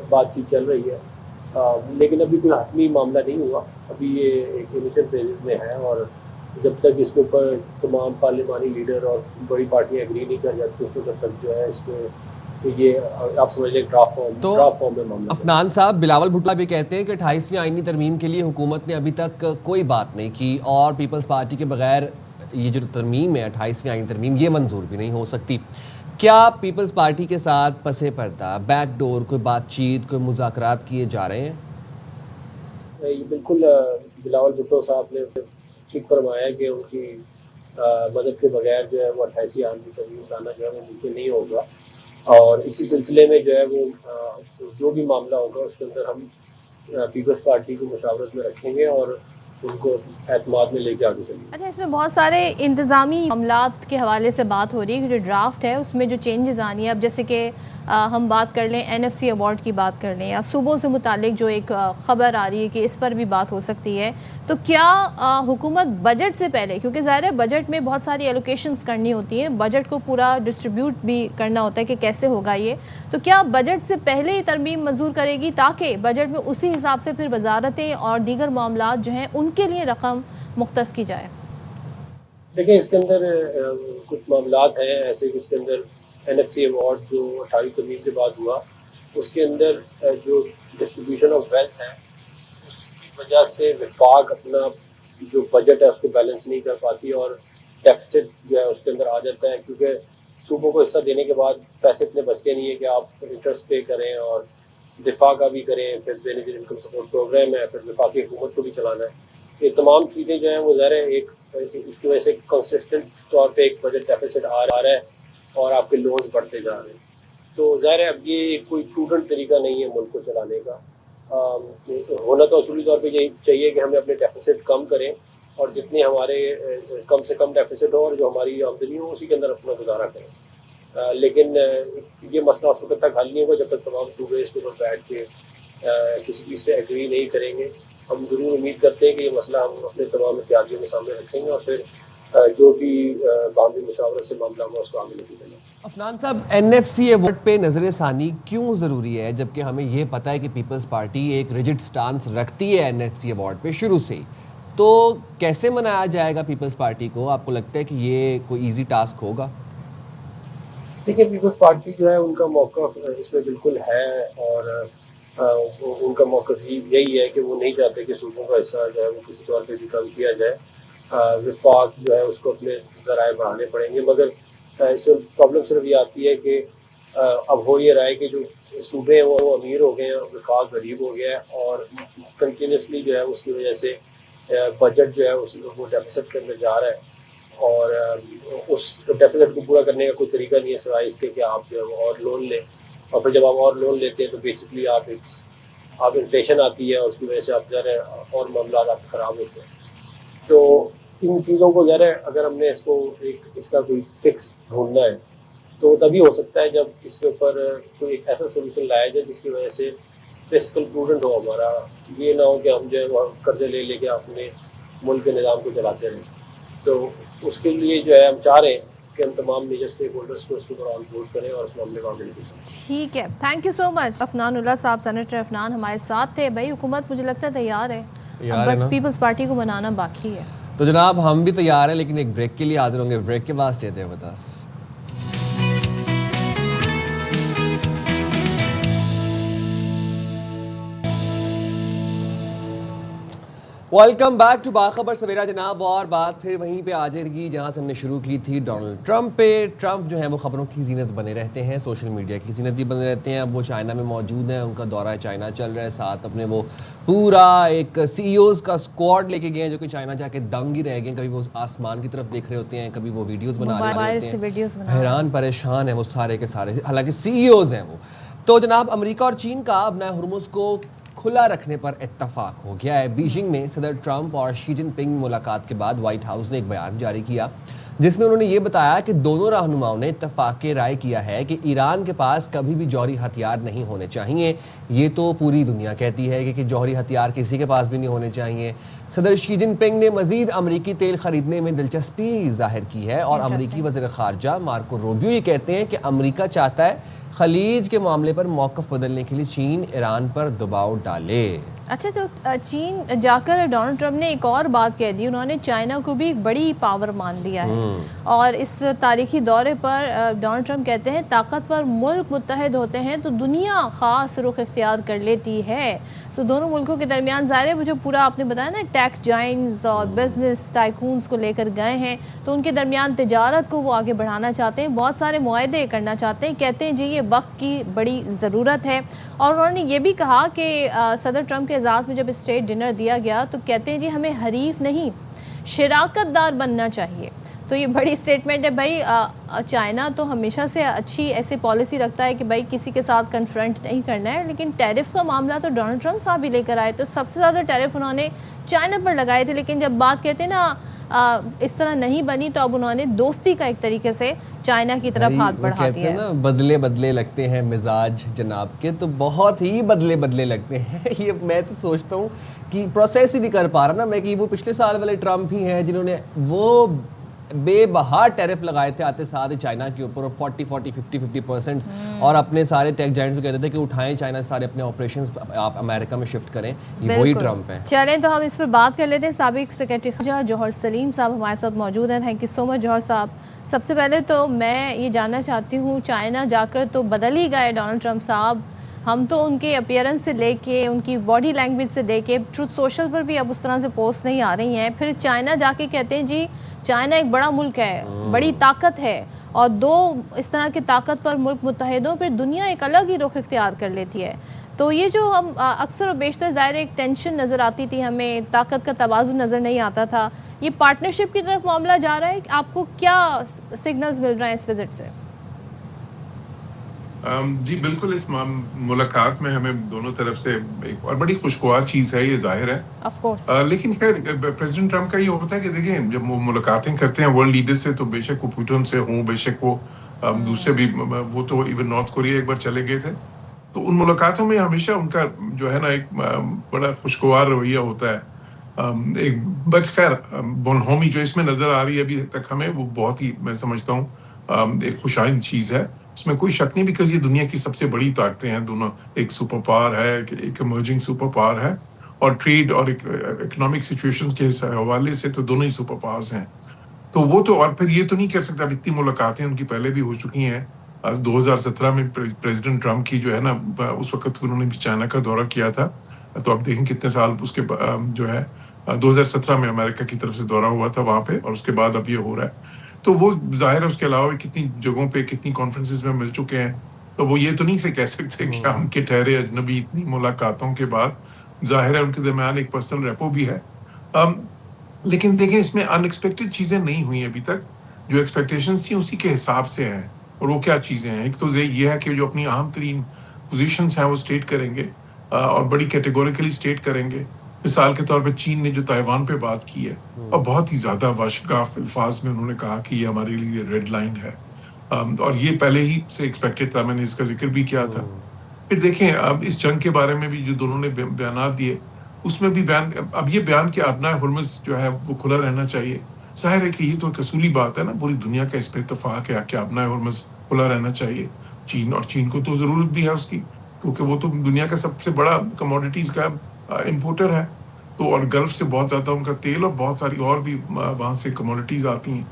F: بات چیت چل رہی ہے، لیکن ابھی کوئی حتمی معاملہ نہیں ہوا. ابھی یہ ایک انیشل فیزز میں ہے، اور جب تک اس کے اوپر تمام پارلیمانی لیڈر اور بڑی پارٹیاں ایگری نہیں کر جاتی اس وقت تک جو ہے اس کو یہ آپ سمجھ لیں ڈرافٹ فارم میں معاملہ.
B: افنان صاحب، بلاول بھٹو بھی کہتے ہیں کہ 28ویں آئینی ترمیم کے لیے حکومت نے ابھی تک کوئی بات نہیں کی، اور پیپلز پارٹی کے بغیر یہ جو ترمیم ہے 28ویں آئینی ترمیم یہ منظور بھی نہیں ہو سکتی. کیا پیپلز پارٹی کے ساتھ پسے پردہ بیک ڈور کوئی بات چیت، کوئی مذاکرات کیے جا رہے ہیں؟
F: یہ بالکل بلاول بھٹو صاحب نے ٹھیک فرمایا کہ ان کی مدد کے بغیر جو ہے وہ 28ویں آئینی ترمیم لانا جو ہے وہ ممکن نہیں ہوگا، اور اسی سلسلے میں جو ہے وہ جو بھی معاملہ ہوگا اس کے اندر ہم پیپلز پارٹی کو مشاورت میں رکھیں گے اور ان کو اعتماد میں لے کے آگے چلیں گے.
A: اچھا، اس میں بہت سارے انتظامی معاملات کے حوالے سے بات ہو رہی ہے کہ جو ڈرافٹ ہے اس میں جو چینجز آنی ہے، اب جیسے کہ ہم بات کر لیں NFC ایوارڈ کی بات کر لیں، یا صوبوں سے متعلق جو ایک خبر آ رہی ہے کہ اس پر بھی بات ہو سکتی ہے، تو کیا حکومت بجٹ سے پہلے، کیونکہ ظاہر ہے بجٹ میں بہت ساری ایلوکیشنز کرنی ہوتی ہیں، بجٹ کو پورا ڈسٹریبیوٹ بھی کرنا ہوتا ہے کہ کیسے ہوگا یہ، تو کیا بجٹ سے پہلے ہی ترمیم منظور کرے گی تاکہ بجٹ میں اسی حساب سے پھر وزارتیں اور دیگر معاملات جو ہیں ان کے لیے رقم مختص کی جائے؟
F: دیکھیں، اس کے اندر کچھ معاملات ہیں ایسے کہ اس کے اندر NFC ایوارڈ جو 28 ترمیم کے بعد ہوا، اس کے اندر جو ڈسٹریبیوشن آف ویلتھ ہے اس کی وجہ سے وفاق اپنا جو بجٹ ہے اس کو بیلنس نہیں کر پاتی، اور ڈیفیسٹ جو ہے اس کے اندر آ جاتا ہے، کیونکہ صوبوں کو حصہ دینے کے بعد پیسے اتنے بچتے نہیں ہیں کہ آپ انٹرسٹ پے کریں اور دفاع کا بھی کریں، پھر بے نظیر انکم سپورٹ پروگرام ہے، پھر وفاقی حکومت کو بھی چلانا ہے. یہ تمام چیزیں جو ہیں وہ ظاہر ہے ایک اس کی وجہ سے کنسسٹنٹ طور پہ ایک بجٹ ڈیفیسٹ آ رہا ہے اور آپ کے لونز بڑھتے جا رہے ہیں. تو ظاہر ہے اب یہ کوئی پروڈنٹ طریقہ نہیں ہے ملک کو چلانے کا. ہونا تو اصولی طور پہ یہی چاہیے کہ ہمیں اپنے ڈیفیسٹ کم کریں، اور جتنے ہمارے کم سے کم ڈیفیسٹ ہو اور جو ہماری آمدنی ہو اسی کے اندر اپنا گزارا کریں. لیکن یہ مسئلہ اس وقت تک حل نہیں ہوگا جب تک تمام صوبے اس کے اوپر بیٹھ کے کسی چیز پہ ایگری نہیں کریں گے. ہم ضرور امید کرتے ہیں کہ یہ مسئلہ ہم اپنے تمام اتحادیوں کے سامنے رکھیں گے، اور پھر جو بھی باہمی مشاورت سے معاملہ ہوا اس کو آگے لے کے چلیں گے.
B: افنان صاحب، NFC ایوارڈ پہ نظر ثانی کیوں ضروری ہے، جبکہ ہمیں یہ پتہ ہے کہ پیپلز پارٹی ایک ریجڈ سٹانس رکھتی ہے NFC ایوارڈ پہ شروع سے ہی، تو کیسے منایا جائے گا پیپلز پارٹی کو؟ آپ کو لگتا ہے کہ یہ کوئی ایزی ٹاسک ہوگا؟
F: دیکھیے، پیپلز پارٹی جو ہے ان کا موقف اس میں بالکل ہے، اور ان کا موقف یہی ہے کہ وہ نہیں چاہتے کہ صوبوں کا حصہ جو ہے وہ کسی طور پہ بھی کم کیا جائے. وفاق جو ہے اس کو اپنے ذرائع بڑھانے پڑیں گے، مگر اس میں پرابلم صرف یہ آتی ہے کہ اب ہو یہ رہا ہے کہ جو صوبے ہیں وہ امیر ہو گئے ہیں، وفاق غریب ہو گیا ہے، اور کنٹینیوسلی جو ہے اس کی وجہ سے بجٹ جو ہے وہ ڈیفیسٹ کے اندر جا رہا ہے، اور اس ڈیفیسٹ کو پورا کرنے کا کوئی طریقہ نہیں ہے سوائے اس کے کہ آپ جو ہے وہ اور لون لیں، اور پھر جب آپ اور لون لیتے ہیں تو بیسکلی آپ انفلیشن آتی ہے، اور اس کی وجہ سے آپ ذرا اور معاملات آپ خراب ہوتے ہیں. تو ان چیزوں کو ذرا اگر ہم نے اس کا کوئی فکس ڈھونڈنا ہے تو تبھی ہو سکتا ہے جب اس کے اوپر کوئی ایک ایسا سولوشن لایا جائے جس کی وجہ سے فسکل پروڈنٹ ہو ہمارا. یہ نہ ہو کہ ہم جو ہے وہ قرضے لے لے کے اپنے ملک کے نظام کو چلاتے رہیں. تو اس کے لیے جو ہے ہم چاہ رہے ہیں کہ ہم تمام میجر اسٹیک ہولڈرس کو اس کے اوپر آن بورڈ کریں اور اس معاملے کو آگے لے کے چلیں.
A: ٹھیک ہے، تھینک یو سو مچ افنان اللہ صاحب. سینیٹر افنان ہمارے ساتھ تھے. بھائی حکومت مجھے لگتا ہے تیار ہے، بس پیپلز پارٹی کو بنانا باقی ہے.
B: تو جناب ہم بھی تیار ہیں، لیکن ایک بریک کے لیے حاضر ہوں گے. بریک کے بعد stay there with us. Welcome back to Bakhabar Savera جناب. اور بات پھر وہیں پہ آ جائے گی جہاں سے ہم نے شروع کی تھی، ڈونلڈ ٹرمپ پہ. ٹرمپ جو ہے وہ خبروں کی زینت بنے رہتے ہیں، سوشل میڈیا کی زینت بھی بنے رہتے ہیں. اب وہ چائنا میں موجود ہیں، ان کا دورہ چائنا چل رہا ہے، ساتھ اپنے وہ پورا ایک CEOs کا اسکواڈ لے کے گئے ہیں جو کہ چائنا جا کے دنگ ہی رہ گئے ہیں. کبھی وہ آسمان کی طرف دیکھ رہے ہوتے ہیں، کبھی وہ ویڈیوز بنا رہے ہوتے ہیں، حیران پریشان ہیں وہ سارے کے سارے، حالانکہ CEOs ہیں وہ. تو جناب امریکہ اور چین کا اب نئے ہرمز کو کھلا رکھنے پر اتفاق ہو گیا ہے. بیجنگ میں صدر ٹرمپ اور شی جن پنگ ملاقات کے بعد وائٹ ہاؤس نے ایک بیان جاری کیا جس میں انہوں نے یہ بتایا کہ دونوں رہنماؤں نے اتفاق رائے کیا ہے کہ ایران کے پاس کبھی بھی جوہری ہتھیار نہیں ہونے چاہیے. یہ تو پوری دنیا کہتی ہے کہ جوہری ہتھیار کسی کے پاس بھی نہیں ہونے چاہیے. صدر شی جن پنگ نے مزید امریکی تیل خریدنے میں دلچسپی ظاہر کی ہے اور امریکی وزیر خارجہ مارکو روبیو یہ کہتے ہیں کہ امریکہ چاہتا ہے خلیج کے معاملے پر موقف بدلنے کے لیے چین ایران پر دباؤ ڈالے.
A: اچھا، تو چین جا کر ڈونلڈ ٹرمپ نے ایک اور بات کہہ دی، انہوں نے چائنا کو بھی ایک بڑی پاور مان لیا ہے اور اس تاریخی دورے پر ڈونلڈ ٹرمپ کہتے ہیں طاقتور ملک متحد ہوتے ہیں تو دنیا خاص رخ اختیار کر لیتی ہے. سو دونوں ملکوں کے درمیان ظاہر ہے وہ جو پورا آپ نے بتایا نا ٹیک جائنٹس اور بزنس ٹائکونز کو لے کر گئے ہیں تو ان کے درمیان تجارت کو وہ آگے بڑھانا چاہتے ہیں، بہت سارے معاہدے کرنا چاہتے ہیں. کہتے ہیں جی یہ وقت کی بڑی ضرورت ہے. اور انہوں نے یہ بھی کہا کہ صدر ٹرمپ کے اعزاز میں جب اسٹیٹ ڈنر دیا گیا تو کہتے ہیں جی ہمیں حریف نہیں شراکت دار بننا چاہیے. تو یہ بڑی اسٹیٹمنٹ ہے. بھائی چائنا تو ہمیشہ سے اچھی ایسی پالیسی رکھتا ہے کہ بھائی کسی کے ساتھ کنفرنٹ نہیں کرنا ہے، لیکن ٹیرف کا معاملہ تو ڈونلڈ ٹرمپ صاحب بھی لے کر آئے تو سب سے زیادہ ٹیرف انہوں نے چائنا پر لگائے تھے. لیکن جب بات کہتے ہیں نا اس طرح نہیں بنی تو اب انہوں نے دوستی کا ایک طریقے سے چائنا کی طرف ہاتھ بڑھا دیا ہے.
B: بدلے بدلے لگتے ہیں مزاج جناب کے، تو بہت ہی بدلے بدلے لگتے ہیں. یہ میں تو سوچتا ہوں کہ پروسیس ہی نہیں کر پا رہا نا میں کہ وہ پچھلے سال والے ٹرمپ ہی ہیں جنہوں نے وہ بے بہا ٹیرف لگائے تھے آتے ساتھ چائنا کے اوپر 40-50% اور اپنے سارے ٹیک جائنٹس کو کہتے تھے کہ اٹھائیں چائنا سارے اپنے آپریشنز آپ امریکہ میں شفٹ کریں. یہ وہی ٹرمپ ہیں.
A: چلیں تو ہم اس پر بات کر لیتے ہیں. سابق سیکرٹری خارجہ جوہر سلیم صاحب ہمارے ساتھ موجود ہیں. تھینک یو سو مچ جوہر صاحب. سب سے پہلے تو میں یہ جاننا چاہتی ہوں چائنا جا کر تو بدل ہی گئے ڈونلڈ ٹرمپ صاحب. ہم تو ان کے اپیئرنس سے لے کے ان کی باڈی لینگویج سے لے کے ٹروتھ سوشل پر بھی اب اس طرح سے پوسٹ نہیں آ رہی ہیں. پھر چائنا جا کے کہتے ہیں جی چائنا ایک بڑا ملک ہے، بڑی طاقت ہے اور دو اس طرح کے طاقتور ملک متحد ہوں پھر دنیا ایک الگ ہی رخ اختیار کر لیتی ہے. تو یہ جو ہم اکثر و بیشتر ظاہر ایک ٹینشن نظر آتی تھی، ہمیں طاقت کا توازن نظر نہیں آتا تھا، یہ پارٹنرشپ کی طرف معاملہ جا رہا ہے. آپ کو کیا سگنلز مل رہے ہیں اس وزٹ سے؟
G: جی بالکل، اس ملاقات میں ہمیں دونوں طرف سے ایک اور بڑی خوشگوار چیز ہے، یہ ظاہر ہے. لیکن خیر پریزیڈنٹ ٹرمپ کا یہ ہوتا ہے کہ دیکھیں جب وہ ملاقاتیں کرتے ہیں ورلڈ لیڈر سے تو بے شک وہ پوٹن سے ہوں، بے شک وہ دوسرے بھی، وہ تو ایون نارتھ کوریا ایک بار چلے گئے تھے، تو ان ملاقاتوں میں ہمیشہ ان کا جو ہے نا ایک بڑا خوشگوار رویہ ہوتا ہے. ایک بٹ خیر بونہومی جو اس میں نظر آ رہی ہے ابھی تک ہمیں، وہ بہت ہی میں سمجھتا ہوں ایک خوشائند چیز ہے. اس میں کوئی شک نہیں، بیکاز یہ دنیا کی سب سے بڑی طاقتیں ہیں دونوں. ایک سپر پاور ہے، ایک ایمرجنگ سپر پاور ہے، اور ٹریڈ اور اکنامک سچویشن کے حوالے سے تو دونوں ہی سپر پاورز ہیں. تو وہ تو، اور پھر یہ تو نہیں کر سکتا. اب اتنی ملاقاتیں ان کی پہلے بھی ہو چکی ہیں. 2017 میں پریزیڈنٹ ٹرمپ کی جو ہے نا، اس وقت انہوں نے بھی چائنا کا دورہ کیا تھا، تو اب دیکھیں کتنے سال اس کے جو ہے 2017 میں امریکہ کی طرف سے دورہ ہوا تھا وہاں پہ، اور اس کے بعد اب یہ ہو رہا ہے. تو وہ ظاہر ہے اس کے علاوہ کتنی جگہوں پہ کتنی کانفرنسز میں مل چکے ہیں، تو وہ یہ تو نہیں سے کہہ سکتے کہ ہم کے ٹھہرے اجنبی اتنی ملاقاتوں کے بعد. ظاہر ہے ان کے درمیان ایک پرسنل ریپو بھی ہے. لیکن دیکھیں اس میں ان ایکسپیکٹڈ چیزیں نہیں ہوئی ابھی تک. جو ایکسپیکٹیشنز تھیں اسی کے حساب سے ہیں. اور وہ کیا چیزیں ہیں؟ ایک تو یہ ہے کہ جو اپنی اہم ترین پوزیشنز ہیں وہ اسٹیٹ کریں گے، اور بڑی کیٹیگوریکلی اسٹیٹ کریں گے. مثال کے طور پہ چین نے جو تائیوان پہ بات کی ہے، اور بہت ہی زیادہ واشگاف الفاظ میں انہوں نے کہا کہ یہ ہمارے لیے ریڈ لائن ہے، اور یہ پہلے ہی سے ایکسپیکٹڈ تھا، میں نے اس کا ذکر بھی کیا تھا. پھر دیکھیں اب اس جنگ کے بارے میں بھی جو دونوں نے بیانات دیے، اس میں بھی اب یہ بیان کہ ابنائے ہرمز جو ہے وہ کھلا رہنا چاہیے. ظاہر ہے کہ یہ تو ایک اصولی بات ہے نا، پوری دنیا کا اس پہ اتفاق ہے کہ ابنائے ہرمز کھلا رہنا چاہیے. چین کو تو ضرورت بھی ہے اس کی، کیونکہ وہ تو دنیا کا سب سے بڑا کموڈیٹیز کا امپورٹر ہے. تو اور گلف سے بہت زیادہ ان کا تیل اور بہت ساری اور بھی وہاں سے کموڈیٹیز آتی ہیں،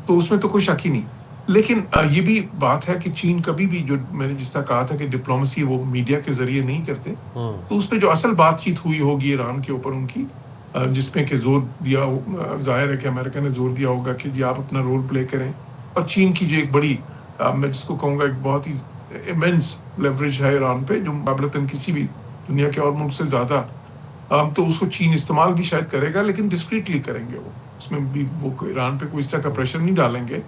G: تو اس میں تو کوئی شک ہی نہیں. لیکن یہ بھی بات ہے کہ چین کبھی بھی، جو میں نے جس طرح کہا تھا کہ ڈپلومیسی وہ میڈیا کے ذریعے نہیں کرتے، تو اس پہ جو اصل بات چیت ہوئی ہوگی ایران کے اوپر ان کی، جس میں کہ زور دیا، ظاہر ہے کہ امریکہ نے زور دیا ہوگا کہ جی آپ اپنا رول پلے کریں. اور چین کی جو ایک بڑی، میں جس کو کہوں گا ایک بہت ہی ایمنس لیوریج ہے ایران پہ، جو مقابلتاً کسی بھی دنیا کے اور ملک سے زیادہ، تو اس کو چین استعمال بھی شاید کرے گا، لیکن ڈسکریٹلی کریں گے. وہ اس میں بھی وہ ایران پہ کوئی اس طرح کا پریشر نہیں ڈالیں گے.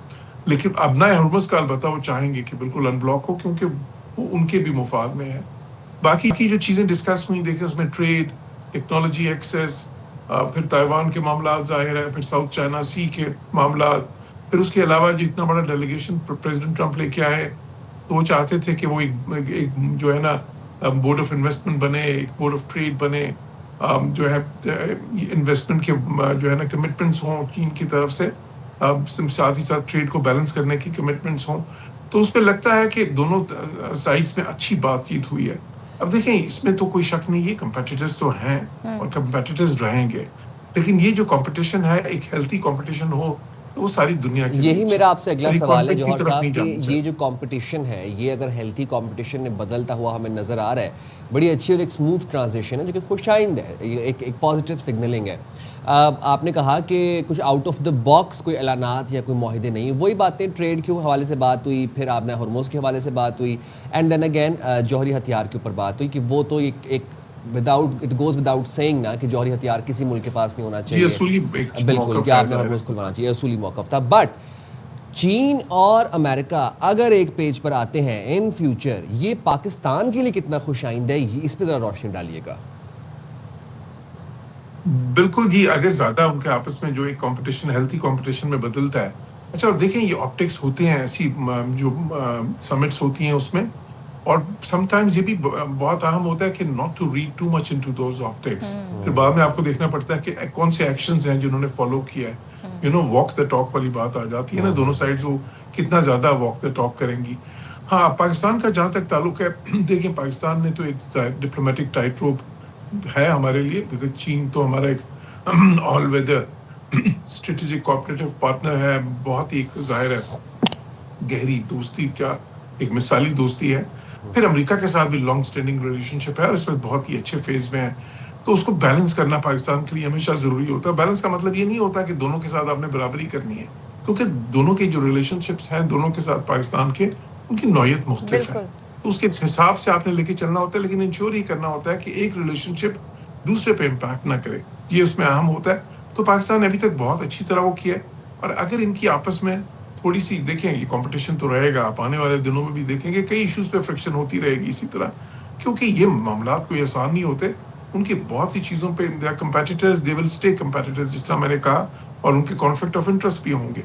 G: لیکن ابنائے ہرمز کا البتہ وہ چاہیں گے کہ بالکل ان بلاک ہو، کیونکہ وہ ان کے بھی مفاد میں ہے. باقی کی جو چیزیں ڈسکس ہوئی دیکھیں اس میں ٹریڈ، ٹیکنالوجی ایکسیس، پھر تائیوان کے معاملات ظاہر ہے، پھر ساؤتھ چائنا سی کے معاملات، پھر اس کے علاوہ جو اتنا بڑا ڈیلیگیشن پریزیڈنٹ ٹرمپ لے کے آئے تو وہ چاہتے تھے کہ وہ ایک جو ہے نا بورڈ آف انویسٹمنٹ بنے, ایک بورڈ آف ٹریڈ بنے, جو ہے انویسٹمنٹ کے جو ہے نا کمٹمنٹس ہوں چین کی طرف سے, ساتھ ہی ساتھ ٹریڈ کو بیلنس کرنے کی کمٹمنٹس ہوں. تو اس پہ لگتا ہے کہ دونوں سائڈز میں اچھی بات چیت ہوئی ہے. اب دیکھیں اس میں تو کوئی شک نہیں ہے, کمپیٹیٹرز تو ہیں اور کمپیٹیٹرز رہیں گے, لیکن یہ جو کمپٹیشن ہے ایک ہیلتھی کمپٹیشن ہو تو وہ ساری دنیا کے
B: یہی میرا آپ سے اگلا سوال ہے جوہر صاحب کہ
G: کہ
B: یہ جو کمپٹیشن ہے یہ اگر ہیلتھی کمپٹیشن میں بدلتا ہوا ہمیں نظر آ رہا ہے, بڑی اچھی اور ایک اسموتھ ٹرانزیشن ہے جو کہ خوش آئند ہے, ایک پازیٹیو سگنلنگ ہے. آپ نے کہا کہ کچھ آؤٹ آف دا باکس کوئی اعلانات یا کوئی معاہدے نہیں, وہی باتیں ٹریڈ کے حوالے سے بات ہوئی, پھر آپ نے ہرموز کے حوالے سے بات ہوئی, اینڈ دین اگین جوہری ہتھیار کے اوپر بات ہوئی کہ وہ تو ایک without it goes without seeing نا کہ جوہری ہتھیار کسی ملک کے پاس نہیں ہونا چاہیے, بالکل کہ آپ نے ہرموز کھلوانا چاہیے, اصولی موقف تھا. بٹ چین اور امریکہ اگر ایک پیج پر آتے ہیں ان فیوچر, یہ پاکستان کے لیے کتنا خوش آئند ہے, اس پہ ذرا روشنی ڈالیے گا.
G: بالکل جی, اگر زیادہ ان کے آپس میں جو ایک کمپٹیشن ہیلتھی کمپٹیشن میں بدلتا ہے. اچھا اور دیکھیں یہ آپٹکس ہوتے ہیں ایسی جو سمٹس ہوتی ہیں اس میں, اور سم ٹائمز یہ بھی بہت اہم ہوتا ہے کہ not to read too much into those optics. پھر بعد میں آپ کو دیکھنا پڑتا ہے کہ کون سے ایکشنز ہیں جنہوں نے فالو کیا ہے. You know walk the talk والی بات آ جاتی ہے نا, دونوں سائڈز وہ کتنا زیادہ واک دا ٹاک کریں گی. ہاں پاکستان کا جہاں تک تعلق ہے, دیکھیں پاکستان نے تو ایک ڈپلومیٹک ٹائٹ روپ ہے ہمارے لیے, بیکاز چین تو ہمارا ایک آل ویدر اسٹریٹجک کوآپریٹو پارٹنر ہے, بہت ہی ظاہر ہے گہری دوستی کا ایک مثالی دوستی ہے. پھر امریکہ کے ساتھ بھی لانگ اسٹینڈنگ ریلیشن شپ ہے اور اس میں بہت ہی اچھے فیز میں ہے, تو اس کو بیلنس کرنا پاکستان کے لیے ہمیشہ ضروری ہوتا ہے. بیلنس کا مطلب یہ نہیں ہوتا کہ دونوں کے ساتھ آپ نے برابری کرنی ہے, کیونکہ دونوں کے جو ریلیشن شپس ہیں دونوں کے ساتھ پاکستان کے, ان کی نوعیت مختلف ہے, تو اس کے حساب سے آپ نے لے کے چلنا ہوتا ہے, لیکن انشور یہ کرنا ہوتا ہے کہ ایک ریلیشن شپ دوسرے پہ امپیکٹ نہ کرے, یہ اس میں اہم ہوتا ہے. تو پاکستان نے ابھی تک بہت اچھی طرح وہ کیا ہے, اور اگر ان کی آپس میں تھوڑی سی دیکھیں, یہ کمپٹیشن تو رہے گا, آپ آنے والے دنوں میں بھی دیکھیں گے کئی ایشوز پہ فرکشن ہوتی رہے گی اسی طرح, کیونکہ یہ معاملات کوئی آسان نہیں ہوتے. ان کی بہت سی چیزوں پہ they are competitors, they will stay competitors جس طرح میں نے کہا, اور ان کے کانفلکٹ آف انٹرسٹ بھی ہوں گے.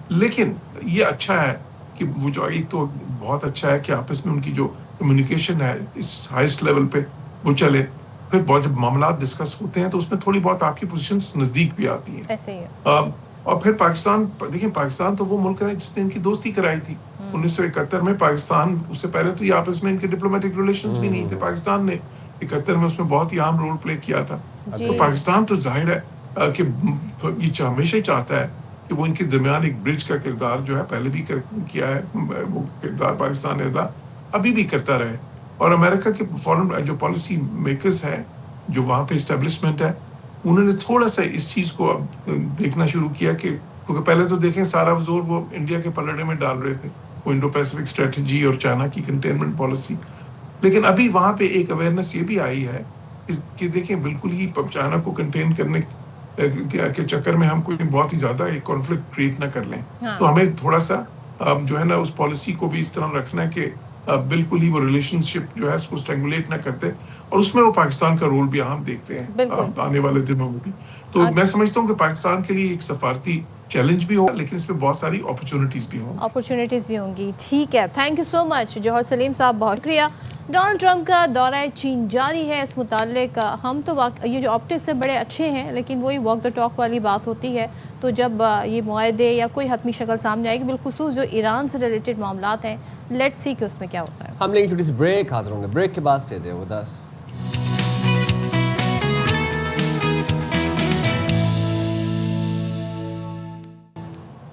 G: لیکن یہ اچھا ہے کہ وہ جو ایک تو بہت اچھا ہے کہ آپس میں ان کی جو کمیونیکیشن ہے اس ہائیسٹ لیول پہ وہ چلے. پھر بہت جب معاملات ڈسکس ہوتے ہیں تو اس میں تھوڑی بہت آپ کی پوزیشنز نزدیک بھی آتی ہیں.
A: ایسے ہی ہے.
G: اور پھر پاکستان دیکھیں, پاکستان تو وہ ملک ہے جس نے ان کی دوستی کرائی تھی 1971 میں. پاکستان اس سے پہلے تو یہ آپس میں ان کے ڈپلومیٹک ریلیشنز بھی نہیں تھے. پاکستان نے 71 میں اس میں بہت ہی اہم رول پلے کیا تھا. تو پاکستان تو ظاہر ہے کہ یہ ہمیشہ ہی چاہتا ہے کہ وہ ان کے درمیان ایک برج کا کردار جو ہے پہلے بھی کیا ہے, وہ کردار پاکستان نے ادا ابھی بھی کرتا رہے. اور امریکہ کے فورن جو پالیسی میکرز ہیں جو وہاں پہ اسٹیبلشمنٹ ہے, انہوں نے تھوڑا سا اس چیز کو اب دیکھنا شروع کیا کہ, کیونکہ پہلے تو دیکھیں سارا زور وہ انڈیا کے پلڑے میں ڈال رہے تھے, وہ انڈو پیسفک اسٹریٹجی اور چائنا کی کنٹینمنٹ پالیسی. لیکن ابھی وہاں پہ ایک اویئرنیس یہ بھی آئی ہے کہ دیکھیں بالکل ہی چائنا کو کنٹین کرنے کے چکر میں ہم کوئی بہت ہی زیادہ ایک کانفلکٹ کریٹ نہ کر لیں. تو ہمیں تھوڑا سا جو ہے نا اس پالیسی کو بھی اس طرح رکھنا ہے کہ بالکل ہی وہ ریلیشن شپ جو ہے اس کو اسٹرینگولیٹ نہ کرتے, اور اس میں وہ پاکستان کا رول بھی اہم دیکھتے ہیں آنے والے دنوں میں بھی. تو میں سمجھتا ہوں کہ پاکستان کے لیے ایک سفارتی چیلنج بھی ہوگا, لیکن اس میں بہت ساری اپرچونٹیز بھی ہوں
A: گی. ٹھیک ہے, تھینک یو سو مچ جوہر سلیم صاحب, بہت شکریہ. ڈونلڈ ٹرمپ کا دورہ چین جاری ہے, اس متعلق ہم تو یہ جو آپٹکس ہیں بڑے اچھے ہیں, لیکن وہی واک دا ٹاک والی بات ہوتی ہے. تو جب یہ معاہدے یا کوئی حتمی شکل سامنے آئے گی, بالخصوص جو ایران سے ریلیٹڈ معاملات ہیں, لیٹس سی کہ اس میں کیا ہوتا ہے.
B: ہم لیں گے چھوٹی سی بریک, حاضر ہوں گے بریک کے بعد. Stay there with us.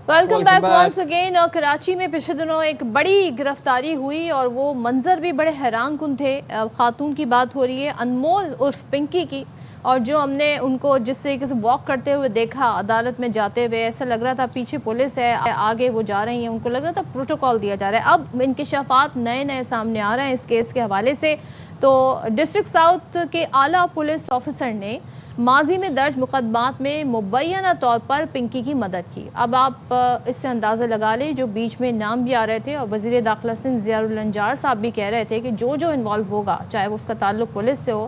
A: Welcome back once again. Karachi میں پچھلے دنوں ایک بڑی گرفتاری ہوئی اور وہ منظر بھی بڑے حیران کن تھے. خاتون کی بات ہو رہی ہے, انمول عرف پنکی کی, اور جو ہم نے ان کو جس طریقے سے واک کرتے ہوئے دیکھا عدالت میں جاتے ہوئے, ایسا لگ رہا تھا پیچھے پولیس ہے, آگے وہ جا رہی ہیں, ان کو لگ رہا تھا پروٹوکول دیا جا رہا ہے. اب انکشافات نئے سامنے آ رہے ہیں اس کیس کے حوالے سے. تو ڈسٹرکٹ ساؤتھ کے اعلیٰ پولیس آفیسر نے ماضی میں درج مقدمات میں مبینہ طور پر پنکی کی مدد کی۔ اب آپ اس سے اندازہ لگا لیں، جو بیچ میں نام بھی آ رہے تھے اور وزیر داخلہ سندھ ضیاء الانجار صاحب بھی کہہ رہے تھے کہ جو انوالو ہوگا، چاہے وہ اس کا تعلق پولیس سے ہو،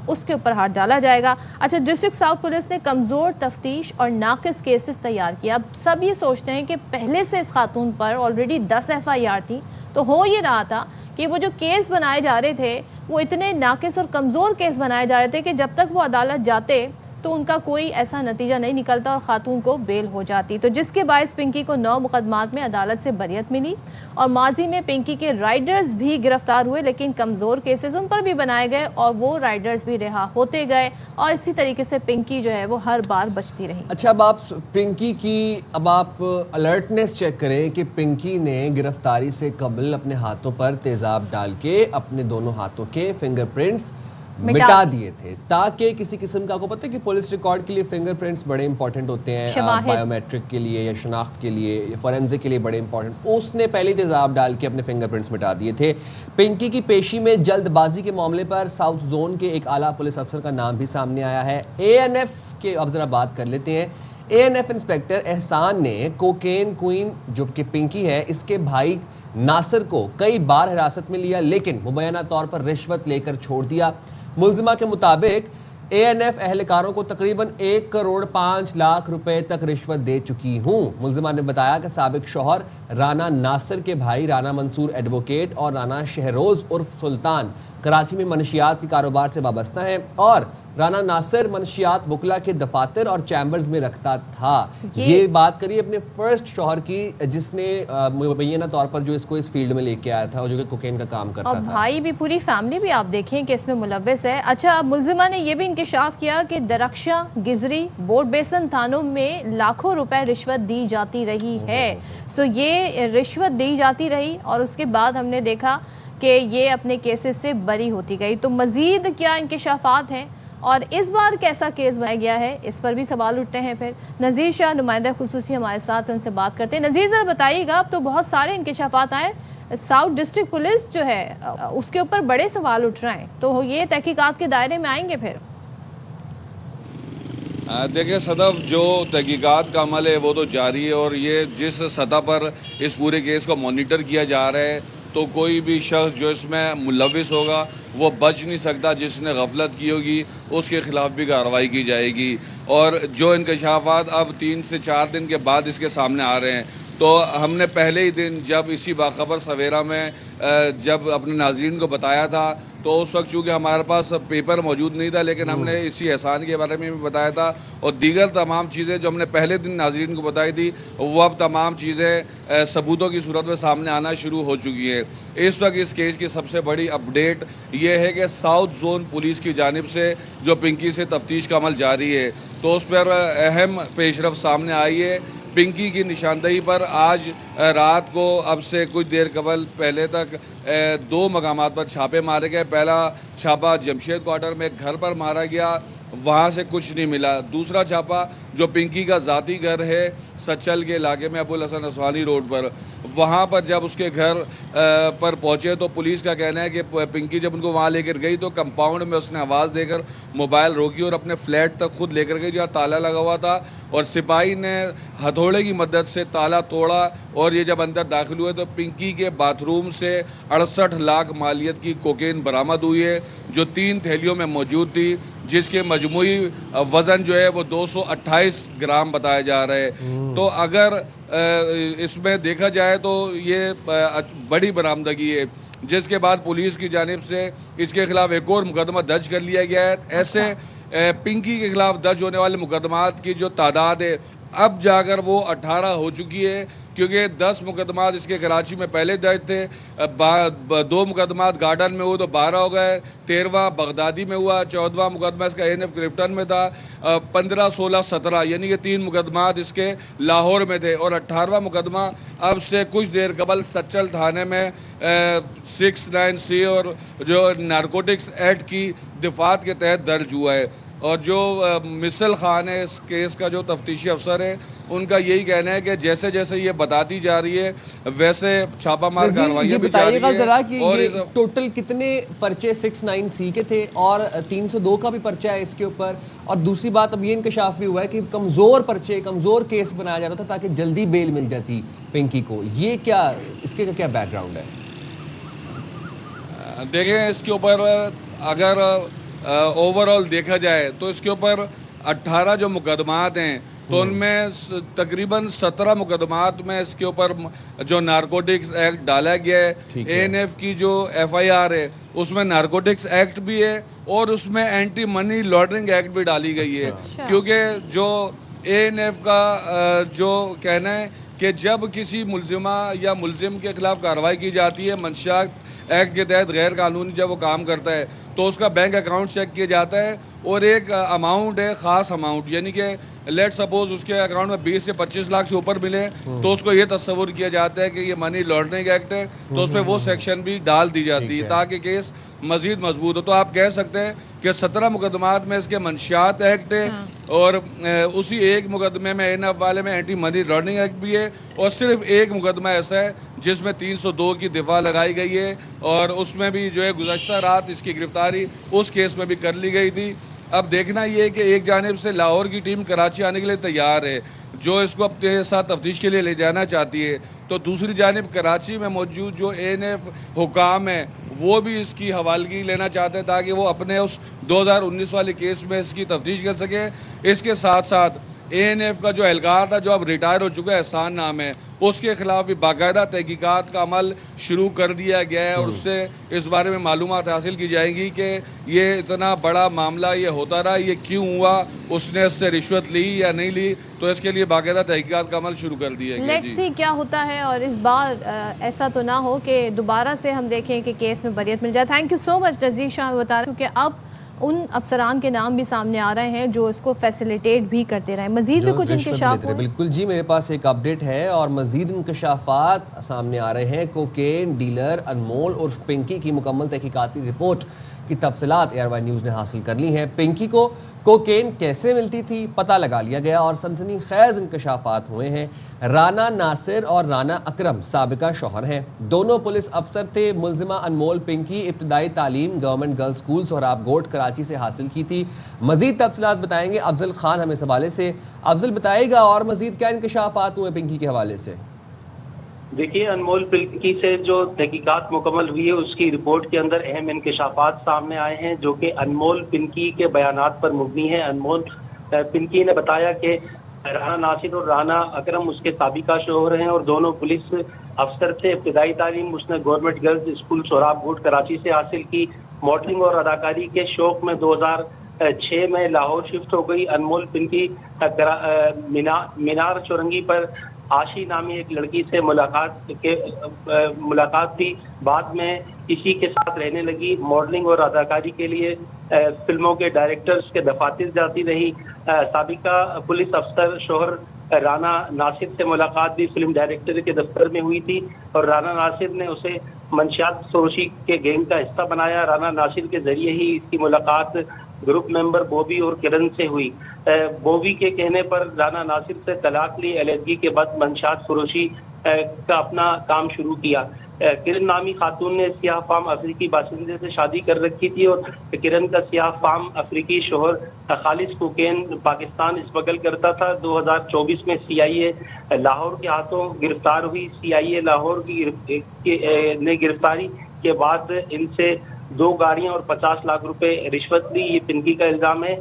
A: اس کے اوپر ہاتھ ڈالا جائے گا۔ اچھا، ڈسٹرکٹ ساؤتھ پولیس نے کمزور تفتیش اور ناقص کیسز تیار کیا۔ اب سب یہ سوچتے ہیں کہ پہلے سے اس خاتون پر آلریڈی 10 FIR تھی، تو ہو یہ رہا تھا کہ وہ جو کیس بنائے جا رہے تھے وہ اتنے ناقص اور کمزور کیس بنائے جا رہے تھے کہ جب تک وہ عدالت جاتے تو ان کا کوئی ایسا نتیجہ نہیں نکلتا اور خاتون کو بیل ہو جاتی، تو جس کے باعث پنکی کو 9 مقدمات میں عدالت سے بریت ملی۔ اور ماضی میں پنکی کے رائڈرز بھی گرفتار ہوئے، لیکن کمزور کیسز ان پر بھی بنائے گئے اور وہ رائڈرز بھی رہا ہوتے گئے، اور اسی طریقے سے پنکی جو ہے وہ ہر بار بچتی رہی۔
B: اچھا، اب آپ پنکی کی الرٹنس چیک کریں کہ پنکی نے گرفتاری سے قبل اپنے ہاتھوں پر تیزاب ڈال کے اپنے دونوں ہاتھوں کے فنگر پرنٹس مٹا دیے تھے، تاکہ کسی قسم کا، آپ کو پتہ ہے کہ پولیس ریکارڈ کے لیے فنگر پرنٹس بڑے امپورٹنٹ ہوتے ہیں، بائیو میٹرک کے لیے یا شناخت کے لیے یا فورینزک کے لیے بڑے امپورٹنٹ۔ اس نے پہلے تیزاب ڈال کے اپنے فنگر پرنٹس مٹا دیے تھے۔ پنکی کی پیشی میں جلد بازی کے معاملے پر ساؤتھ زون کے ایک اعلیٰ پولیس افسر کا نام بھی سامنے آیا ہے۔ ANF کے اب ذرا بات کر لیتے ہیں۔ ANF انسپیکٹر احسان نے کوکین کوئن جو کہ پنکی ہے، اس کے بھائی ناصر کو کئی بار حراست میں لیا، لیکن مبینہ طور پر رشوت لے کر چھوڑ دیا۔ ملزمہ کے مطابق ANF اہلکاروں کو تقریباً 1 کروڑ 5 لاکھ روپے تک رشوت دے چکی ہوں۔ ملزمہ نے بتایا کہ سابق شوہر رانا ناصر کے بھائی رانا منصور ایڈوکیٹ اور رانا شہروز عرف سلطان کراچی میں منشیات کے کاروبار سے وابستہ ہیں، اور رانا ناصر منشیات وکلا کے دفاتر اور چیمبرز میں رکھتا تھا۔ یہ بات کریے اپنے فرسٹ شوہر کی، جس نے مبینہ طور پر جو اس کو اس فیلڈ میں لے کے آیا تھا اور جو کہ کوکین کا کام کرتا تھا، اور
A: بھائی بھی، پوری فیملی بھی آپ دیکھیں کہ اس میں ملوث ہے۔ اچھا، ملزمہ نے یہ بھی انکشاف کیا کہ درخشاں، گزری، بورڈ بیسن تھانوں میں لاکھوں روپے رشوت دی جاتی رہی ہے۔ سو یہ رشوت دی جاتی رہی اور اس کے بعد ہم نے دیکھا کہ یہ اپنے کیسز سے بری ہوتی گئی۔ تو مزید کیا انکشافات ہیں اور اس بار کیسا کیس بنایا گیا ہے، اس پر بھی سوال اٹھتے ہیں۔ پھر نذیر شاہ نمائندہ خصوصی ہمارے ساتھ، ان سے بات کرتے ہیں۔ نذیر، ذرا بتائیے گا، اب تو بہت سارے انکشافات آئے، ساؤتھ ڈسٹرکٹ پولیس جو ہے اس کے اوپر بڑے سوال اٹھ رہے ہیں، تو یہ تحقیقات کے دائرے میں آئیں گے پھر؟
H: دیکھیں صدف، جو تحقیقات کا عمل ہے وہ تو جاری ہے، اور یہ جس سطح پر اس پورے کیس کو مانیٹر کیا جا رہا ہے، تو کوئی بھی شخص جو اس میں ملوث ہوگا وہ بچ نہیں سکتا۔ جس نے غفلت کی ہوگی اس کے خلاف بھی کارروائی کی جائے گی، اور جو انکشافات اب 3 سے 4 دن کے بعد اس کے سامنے آ رہے ہیں، تو ہم نے پہلے ہی دن جب اسی باخبر سویرا میں جب اپنے ناظرین کو بتایا تھا، تو اس وقت چونکہ ہمارے پاس پیپر موجود نہیں تھا، لیکن ہم نے اسی احسان کے بارے میں بھی بتایا تھا، اور دیگر تمام چیزیں جو ہم نے پہلے دن ناظرین کو بتائی تھی، وہ اب تمام چیزیں ثبوتوں کی صورت میں سامنے آنا شروع ہو چکی ہیں۔ اس وقت اس کیس کی سب سے بڑی اپڈیٹ یہ ہے کہ ساؤتھ زون پولیس کی جانب سے جو پنکی سے تفتیش کا عمل جاری ہے، تو اس پر اہم پیش رفت سامنے آئی ہے۔ پنکی کی نشاندہی پر آج رات کو اب سے کچھ دیر قبل پہلے تک 2 مقامات پر چھاپے مارے گئے۔ پہلا چھاپا جمشید کوارٹر میں ایک گھر پر مارا گیا، وہاں سے کچھ نہیں ملا۔ دوسرا چھاپا جو پنکی کا ذاتی گھر ہے سچل کے علاقے میں ابوالحسن اسوانی روڈ پر، وہاں پر جب اس کے گھر پر پہنچے تو پولیس کا کہنا ہے کہ پنکی جب ان کو وہاں لے کر گئی تو کمپاؤنڈ میں اس نے آواز دے کر موبائل روکی اور اپنے فلیٹ تک خود لے کر گئی جہاں تالا لگا ہوا تھا، اور سپاہی نے ہتھوڑے کی مدد سے تالا توڑا، اور یہ جب اندر داخل ہوئے تو پنکی کے باتھ روم سے 68 لاکھ مالیت کی کوکین برآمد ہوئی ہے، جو 3 تھیلیوں میں موجود تھی، جس کے مجموعی وزن جو ہے وہ 228 گرام بتایا جا رہا ہے۔ تو اگر اس میں دیکھا جائے تو یہ بڑی برآمدگی ہے، جس کے بعد پولیس کی جانب سے اس کے خلاف ایک اور مقدمہ درج کر لیا گیا ہے۔ ایسے پنکی کے خلاف درج ہونے والے مقدمات کی جو تعداد ہے اب جا کر وہ 18 ہو چکی ہے، کیونکہ 10 مقدمات اس کے کراچی میں پہلے درج تھے، 2 مقدمات گارڈن میں ہوئے تو 12 ہو گئے، 13واں بغدادی میں ہوا، 14واں مقدمہ اس کا ANF کلفٹن میں تھا، 15، 16، 17 یعنی کہ 3 مقدمات اس کے لاہور میں تھے، اور 18واں مقدمہ اب سے کچھ دیر قبل سچل تھانے میں 69C اور جو نارکوٹکس ایکٹ کی دفعات کے تحت درج ہوا ہے۔ اور جو مسل خان ہے اس کیس کا جو تفتیشی افسر ہے ان کا یہی کہنا ہے کہ جیسے جیسے یہ بتاتی جا رہی ہے ویسے چھاپہ مار کارروائیاں بھی جاری ہیں.
B: ذرا کہ یہ ٹوٹل کتنے پرچے 6(9)C کے تھے اور 302 کا بھی پرچہ ہے اس کے اوپر, اور دوسری بات اب یہ انکشاف بھی ہوا ہے کہ کمزور پرچے کمزور کیس بنایا جا رہا تھا تاکہ جلدی بیل مل جاتی پنکی کو. یہ کیا اس کے کیا بیک گراؤنڈ ہے؟
H: دیکھیں اس کے اوپر اگر اوور آل دیکھا جائے تو اس کے اوپر 18 جو مقدمات ہیں تو ان میں تقریباً 17 مقدمات میں اس کے اوپر جو نارکوٹکس ایکٹ ڈالا گیا ہے. ANF کی جو FIR ہے اس میں نارکوٹکس ایکٹ بھی ہے اور اس میں اینٹی منی لانڈرنگ ایکٹ بھی ڈالی گئی ہے. کیونکہ جو ANF کا جو کہنا ہے کہ جب کسی ملزمہ یا ملزم کے خلاف کارروائی کی جاتی ہے منشیات ایکٹ کے تحت غیر قانونی جب وہ کام کرتا ہے تو اس کا بینک اکاؤنٹ چیک کیا جاتا ہے اور ایک اماؤنٹ ہے خاص اماؤنٹ, یعنی کہ لیٹ سپوز اس کے اکاؤنٹ میں 20 سے 25 لاکھ سے اوپر ملے تو اس کو یہ تصور کیا جاتا ہے کہ یہ منی لانڈرنگ ایکٹ ہے تو اس میں وہ سیکشن بھی ڈال دی جاتی ہے تاکہ کیس مزید مضبوط ہو. تو آپ کہہ سکتے ہیں کہ 17 مقدمات میں اس کے منشیات ایکٹ ہے اور اسی ایک مقدمے میں ANF والے میں اینٹی منی لانڈرنگ ایکٹ بھی ہے اور صرف ایک مقدمہ ایسا ہے جس میں 302 کی دفعہ لگائی گئی ہے اور اس میں بھی جو ہے گزشتہ رات اس کی گرفتاری اس کیس میں بھی کر لی گئی تھی. اب دیکھنا یہ ہے کہ ایک جانب سے لاہور کی ٹیم کراچی آنے کے لیے تیار ہے جو اس کو اپنے ساتھ تفتیش کے لیے لے جانا چاہتی ہے, تو دوسری جانب کراچی میں موجود جو ANF حکام ہیں وہ بھی اس کی حوالگی لینا چاہتے ہیں تاکہ وہ اپنے اس 2019 والے کیس میں اس کی تفتیش کر سکیں. اس کے ساتھ ساتھ ANF کا جو اہلکار تھا جو اب ریٹائر ہو چکا ہے احسان نام ہے اس کے خلاف بھی باقاعدہ تحقیقات کا عمل شروع کر دیا گیا ہے اور اس سے اس بارے میں معلومات حاصل کی جائیں گی کہ یہ اتنا بڑا معاملہ یہ ہوتا رہا, یہ کیوں ہوا, اس نے اس سے رشوت لی یا نہیں لی, تو اس کے لیے باقاعدہ تحقیقات کا عمل شروع کر دیا گیا.
A: لیٹس سی کیا ہوتا ہے اور اس بار ایسا تو نہ ہو کہ دوبارہ سے ہم دیکھیں کہ کیس میں بریت مل جائے. تھینک یو سو مچ رزیق شاہ بتا رہے ہیں کیونکہ اب ان افسران کے نام بھی سامنے آ رہے ہیں جو اس کو فیسیلیٹیٹ بھی کرتے رہے. مزید بھی کچھ انکشاف ہوئے؟
B: بالکل جی, میرے پاس ایک اپڈیٹ ہے اور مزید انکشافات سامنے آ رہے ہیں. کوکین ڈیلر انمول عرف پنکی کی مکمل تحقیقاتی رپورٹ کی تفصیلات ARY نیوز نے حاصل کر لی ہیں. پنکی کو کوکین کیسے ملتی تھی پتہ لگا لیا گیا اور سنسنی خیز انکشافات ہوئے ہیں. رانا ناصر اور رانا اکرم سابقہ شوہر ہیں, دونوں پولیس افسر تھے. ملزمہ انمول پنکی ابتدائی تعلیم گورنمنٹ گرلز اسکول سہراب گوٹ کراچی سے حاصل کی تھی. مزید تفصیلات بتائیں گے افضل خان ہمیں اس حوالے سے. افضل بتائے گا اور مزید کیا انکشافات ہوئے پنکی کے حوالے سے؟
I: دیکھیے انمول پنکی سے جو تحقیقات مکمل ہوئی ہے اس کی رپورٹ کے اندر اہم انکشافات سامنے آئے ہیں جو کہ انمول پنکی کے بیانات پر مبنی ہے. انمول پنکی نے بتایا کہ رانا ناصر اور رانا اکرم اس کے سابقہ شوہر ہیں اور دونوں پولیس افسر تھے. ابتدائی تعلیم اس نے گورنمنٹ گرلز اسکول سہراب گوٹ کراچی سے حاصل کی. ماڈلنگ اور اداکاری کے شوق میں 2006 میں لاہور شفٹ ہو گئی. انمول پنکی مینار چورنگی پر آشی نامی ایک لڑکی سے ملاقات تھی. بعد میں اسی کے ساتھ رہنے لگی. ماڈلنگ اور اداکاری کے لیے فلموں کے ڈائریکٹرز کے دفاتر جاتی رہی. سابقہ پولیس افسر شوہر رانا ناصر سے ملاقات بھی فلم ڈائریکٹر کے دفتر میں ہوئی تھی اور رانا ناصر نے اسے منشیات فروشی کے گینگ کا حصہ بنایا. رانا ناصر کے ذریعے ہی اس کی ملاقات گروپ ممبر بوبی اور کرن سے ہوئی. بوبی کے کہنے پر رانا ناصر سے طلاق لی. علیحدگی کے بعد منشیات فروشی کا اپنا کام شروع کیا. کرن نامی خاتون نے سیاہ فام افریقی باشندے سے شادی کر رکھی تھی اور کرن کا سیاہ فام افریقی شوہر خالص کوکین پاکستان اسمگل کرتا تھا. 2024 میں CIA لاہور کے ہاتھوں گرفتار ہوئی. CIA لاہور نے گرفتاری کے بعد ان سے 2 گاڑیاں اور 50 لاکھ روپے رشوت لی. یہ پنکی کا الزام ہے.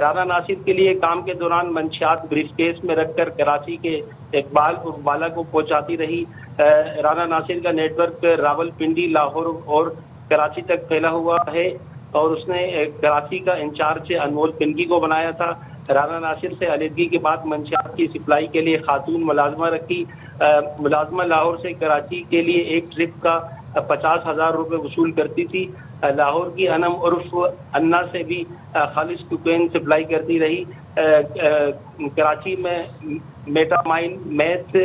I: رانا ناصر کے لیے کام کے دوران منشیات بریف کیس میں رکھ کر کراچی کے اقبال والا کو پہنچاتی رہی. رانا ناصر کا نیٹ ورک راول پنڈی لاہور اور کراچی تک پھیلا ہوا ہے اور اس نے کراچی کا انچارج انمول پنکی کو بنایا تھا. رانا ناصر سے علیحدگی کے بعد منشیات کی سپلائی کے لیے خاتون ملازمہ رکھی. ملازمہ لاہور سے کراچی کے لیے ایک ٹرپ کا 50,000 روپے وصول کرتی تھی. لاہور کی انم عرف انا سے بھی خالص کوکین سپلائی کرتی رہی. کراچی میں میٹامائن میتھ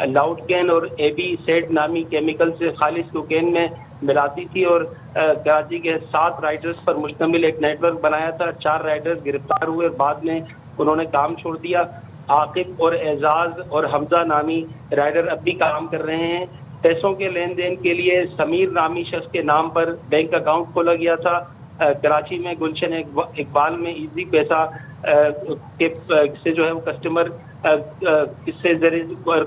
I: لاؤڈ کین اور AB سیڈ نامی کیمیکل سے خالص کوکین میں ملاتی تھی اور کراچی کے 7 رائڈرز پر مشتمل ایک نیٹ ورک بنایا تھا. 4 رائڈرز گرفتار ہوئے اور بعد میں انہوں نے کام چھوڑ دیا. عاقب اور اعزاز اور حمزہ نامی رائڈر اب بھی کام کر رہے ہیں. پیسوں کے لین دین کے لیے سمیر نامی شخص کے نام پر بینک اکاؤنٹ کھولا گیا تھا. کراچی میں گلشن اقبال میں ایزی پیسہ سے جو ہے وہ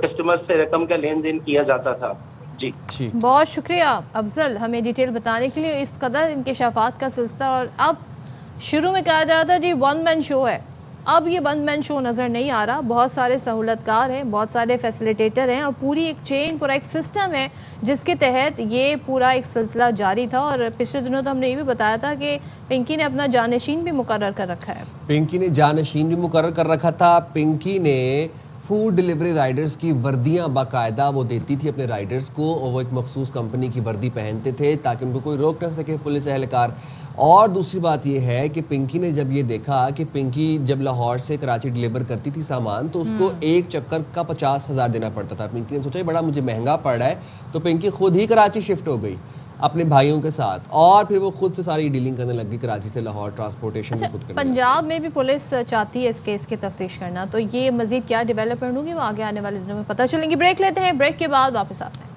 I: کسٹمر سے رقم کا لین دین کیا جاتا تھا. جی
A: بہت شکریہ افضل ہمیں ڈیٹیل بتانے کے لیے. اس قدر انکشافات کا سلسلہ. اور اب شروع میں کہا جا رہا تھا جی 1 مین شو ہے, اب یہ 1 مین شو نظر نہیں آ رہا. بہت سارے سہولت کار ہیں, بہت سارے فیسیلیٹیٹر ہیں اور پوری ایک چین, پورا ایک سسٹم ہے جس کے تحت یہ پورا ایک سلسلہ جاری تھا. اور پچھلے دنوں تو ہم نے یہ بھی بتایا تھا کہ پنکی نے اپنا جانشین بھی مقرر کر رکھا ہے.
B: پنکی نے جانشین بھی مقرر کر رکھا تھا. پنکی نے فوڈ ڈیلیوری رائڈرز کی وردیاں باقاعدہ وہ دیتی تھی اپنے رائڈرز کو, اور وہ ایک مخصوص کمپنی کی وردی پہنتے تھے تاکہ ان کو کوئی روک نہ سکے پولیس اہلکار. اور دوسری بات یہ ہے کہ پنکی نے جب یہ دیکھا کہ پنکی جب لاہور سے کراچی ڈیلیور کرتی تھی سامان تو اس کو ایک چکر کا 50,000 دینا پڑتا تھا. پنکی نے سوچا بڑا مجھے مہنگا پڑ رہا ہے, تو پنکی خود ہی کراچی شفٹ ہو گئی اپنے بھائیوں کے ساتھ, اور پھر وہ خود سے ساری ڈیلنگ کرنے لگ گئی کراچی سے لاہور, ٹرانسپورٹیشن بھی خود کرنے لگی.
A: پنجاب میں بھی پولیس چاہتی ہے اس کیس کی تفتیش کرنا, تو یہ مزید کیا ڈیولپمنٹ ہوگی وہ آگے آنے والے دنوں میں پتہ چلیں گی. بریک لیتے ہیں, بریک کے بعد واپس آتے ہیں.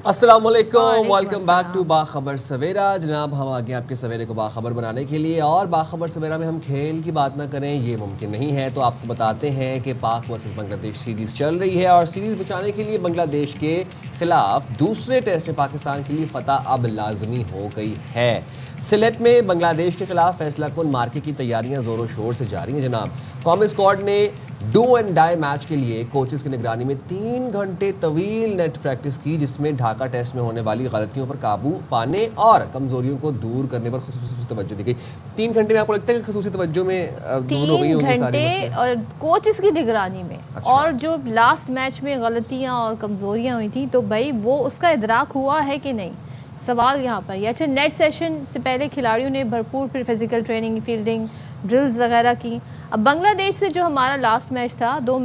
B: السلام علیکم, welcome back to Bakhabar Savera. جناب ہم آگے آپ کے سویرے کو باخبر بنانے کے لیے, اور باخبر سویرا میں ہم کھیل کی بات نہ کریں یہ ممکن نہیں ہے, تو آپ کو بتاتے ہیں کہ پاک ورسز بنگلہ دیش سیریز چل رہی ہے, اور سیریز بچانے کے لیے بنگلہ دیش کے خلاف دوسرے ٹیسٹ میں پاکستان کے لیے فتح اب لازمی ہو گئی ہے. سلیٹ میں بنگلہ دیش کے خلاف فیصلہ کن مارکے کی تیاریاں زور و شور سے جاری ہیں. جناب قومی اسکواڈ نے ڈو اینڈ ڈائی میچ کے لیے کوچز کی نگرانی میں 3 گھنٹے طویل نیٹ پریکٹس کی, جس میں ڈھاکہ ٹیسٹ میں ہونے والی غلطیوں پر قابو پانے اور کمزوریوں کو دور کرنے پر خصوصی توجہ دی گئی. 3 گھنٹے میں آپ کو لگتا ہے کہ خصوصی توجہ میں دور ہو گئی ہوں گی ساری مسئلے
A: اور کوچز کی نگرانی میں. اور جو لاسٹ میچ میں غلطیاں اور کمزوریاں ہوئی تھیں تو بھائی وہ اس کا ادراک ہوا ہے کہ نہیں, سوال یہاں پر یہ. اچھا, نیٹ سیشن سے پہلے کھلاڑیوں نے بھرپور پھر فزیکل ٹریننگ, فیلڈنگ, ڈرلز وغیرہ کی. اب بنگلہ دیش سے جو ہمارا لاسٹ میچ تھا 2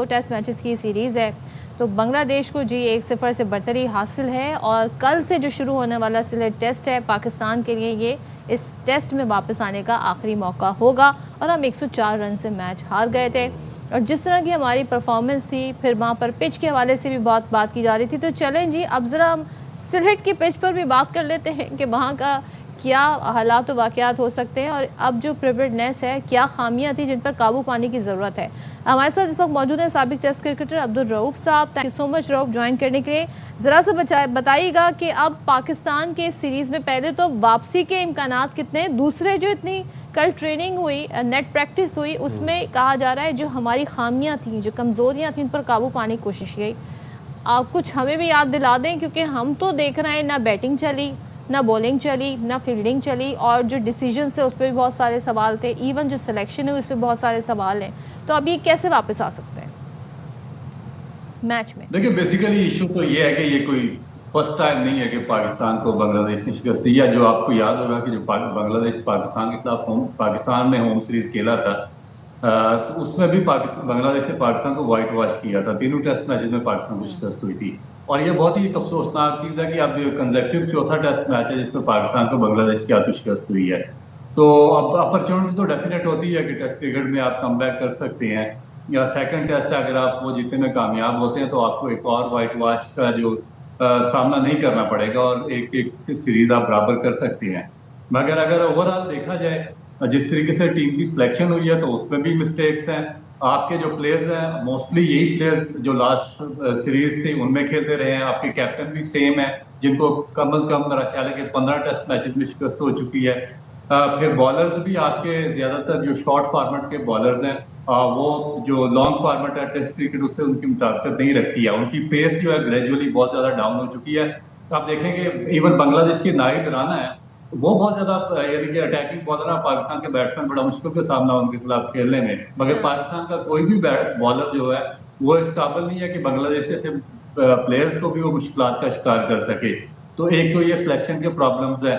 A: ٹیسٹ میچز کی سیریز ہے, تو بنگلہ دیش کو جی 1-0 سے برتری حاصل ہے. اور کل سے جو شروع ہونے والا سلیٹ ٹیسٹ ہے پاکستان کے لیے, یہ اس ٹیسٹ میں واپس آنے کا آخری موقع ہوگا. اور ہم 104 رن سے میچ ہار گئے تھے, اور جس طرح کی ہماری پرفارمنس تھی, پھر وہاں پر پچ کے حوالے سے بھی بہت بات کی جا رہی تھی. تو چلیں جی اب ذرا ہم سلہٹ کی پچ پر بھی بات کر لیتے ہیں کہ وہاں کا کیا حالات و واقعات ہو سکتے ہیں, اور اب جو پریپیئرڈنیس ہے, کیا خامیاں تھیں جن پر قابو پانے کی ضرورت ہے. ہمارے ساتھ اس وقت موجود ہیں سابق ٹیسٹ کرکٹر عبدالرؤف صاحب. Thank you so much Rauf join کرنے کے لیے. ذرا سا بتائیے گا کہ اب پاکستان کے سیریز میں پہلے تو واپسی کے امکانات کتنے ہیں, دوسرے جو اتنی کل ٹریننگ ہوئی, نیٹ پریکٹس ہوئی, اس میں کہا جا رہا ہے جو ہماری خامیاں تھیں, جو کمزوریاں تھیں, ان پر قابو پانے کی کوشش کی. آپ کچھ ہمیں بھی یاد دلا دیں, کیونکہ ہم تو دیکھ رہے ہیں نہ بیٹنگ چلی, نہ بولنگ چلی, نہ فیلڈنگ چلی, اور جو ڈیسیجنس ہے اس پہ بھی بہت سارے سوال تھے, ایون جو سلیکشن ہے اس پہ بہت سارے سوال ہیں. تو اب یہ کیسے واپس آ سکتے ہیں میچ میں؟
J: دیکھیں بیسیکلی ایشو تو یہ ہے کہ یہ کوئی فرسٹ ٹائم نہیں ہے کہ پاکستان کو بنگلہ دیش نے شکست دی. یا جو آپ کو یاد ہوگا کہ جو بنگلہ دیش پاکستان کے خلاف پاکستان میں ہوم سیریز کھیلا تھا, تو اس میں بھی بنگلہ دیش نے پاکستان کو وائٹ واش کیا تھا. 3 ٹیسٹ میچز میں پاکستان کو شکست ہوئی تھی, اور یہ بہت ہی افسوسناک چیز ہے کہ اب کنزیکٹیو چوتھا ٹیسٹ میچ ہے جس میں پاکستان کو بنگلہ دیش کی ہاتھوں شکست ہوئی ہے. تو اب اپرچونٹی تو ڈیفینیٹ ہوتی ہے کہ ٹیسٹ کرکٹ میں آپ کم بیک کر سکتے ہیں, یا سیکنڈ ٹیسٹ اگر آپ وہ جیتنے میں کامیاب ہوتے ہیں تو آپ کو ایک اور وائٹ واش کا جو سامنا نہیں کرنا پڑے گا, اور ایک سیریز آپ برابر کر سکتے ہیں. مگر اگر اوور آل دیکھا جائے جس طریقے سے ٹیم کی سلیکشن ہوئی ہے تو اس میں بھی مسٹیکس ہیں. آپ کے جو پلیئرز ہیں موسٹلی یہی پلیئرز جو لاسٹ سیریز تھی ان میں کھیلتے رہے ہیں. آپ کے کیپٹن بھی سیم ہیں جن کو کم از کم میرا خیال ہے کہ 15 ٹیسٹ میچز میں شکست ہو چکی ہے. پھر بالرز بھی آپ کے زیادہ تر جو شارٹ فارمیٹ کے بالرز ہیں وہ جو لانگ فارمیٹ ہے ٹیسٹ کرکٹ اس سے ان کی مطابقت نہیں رکھتی ہے. ان کی پیس جو ہے گریجولی بہت زیادہ ڈاؤن ہو چکی ہے. آپ دیکھیں کہ ایون بنگلہ دیش کی ناہید رانا ہے, وہ بہت زیادہ یعنی کہ اٹیکنگ بالر ہے. پاکستان کے بیٹسمین بڑا مشکل کا سامنا ان کے خلاف کھیلنے میں, مگر پاکستان کا کوئی بھی بالر جو ہے وہ اس قابل نہیں ہے کہ بنگلہ دیش جیسے پلیئرز کو بھی وہ مشکلات کا شکار کر سکے. تو ایک تو یہ سلیکشن کے پرابلمز ہیں.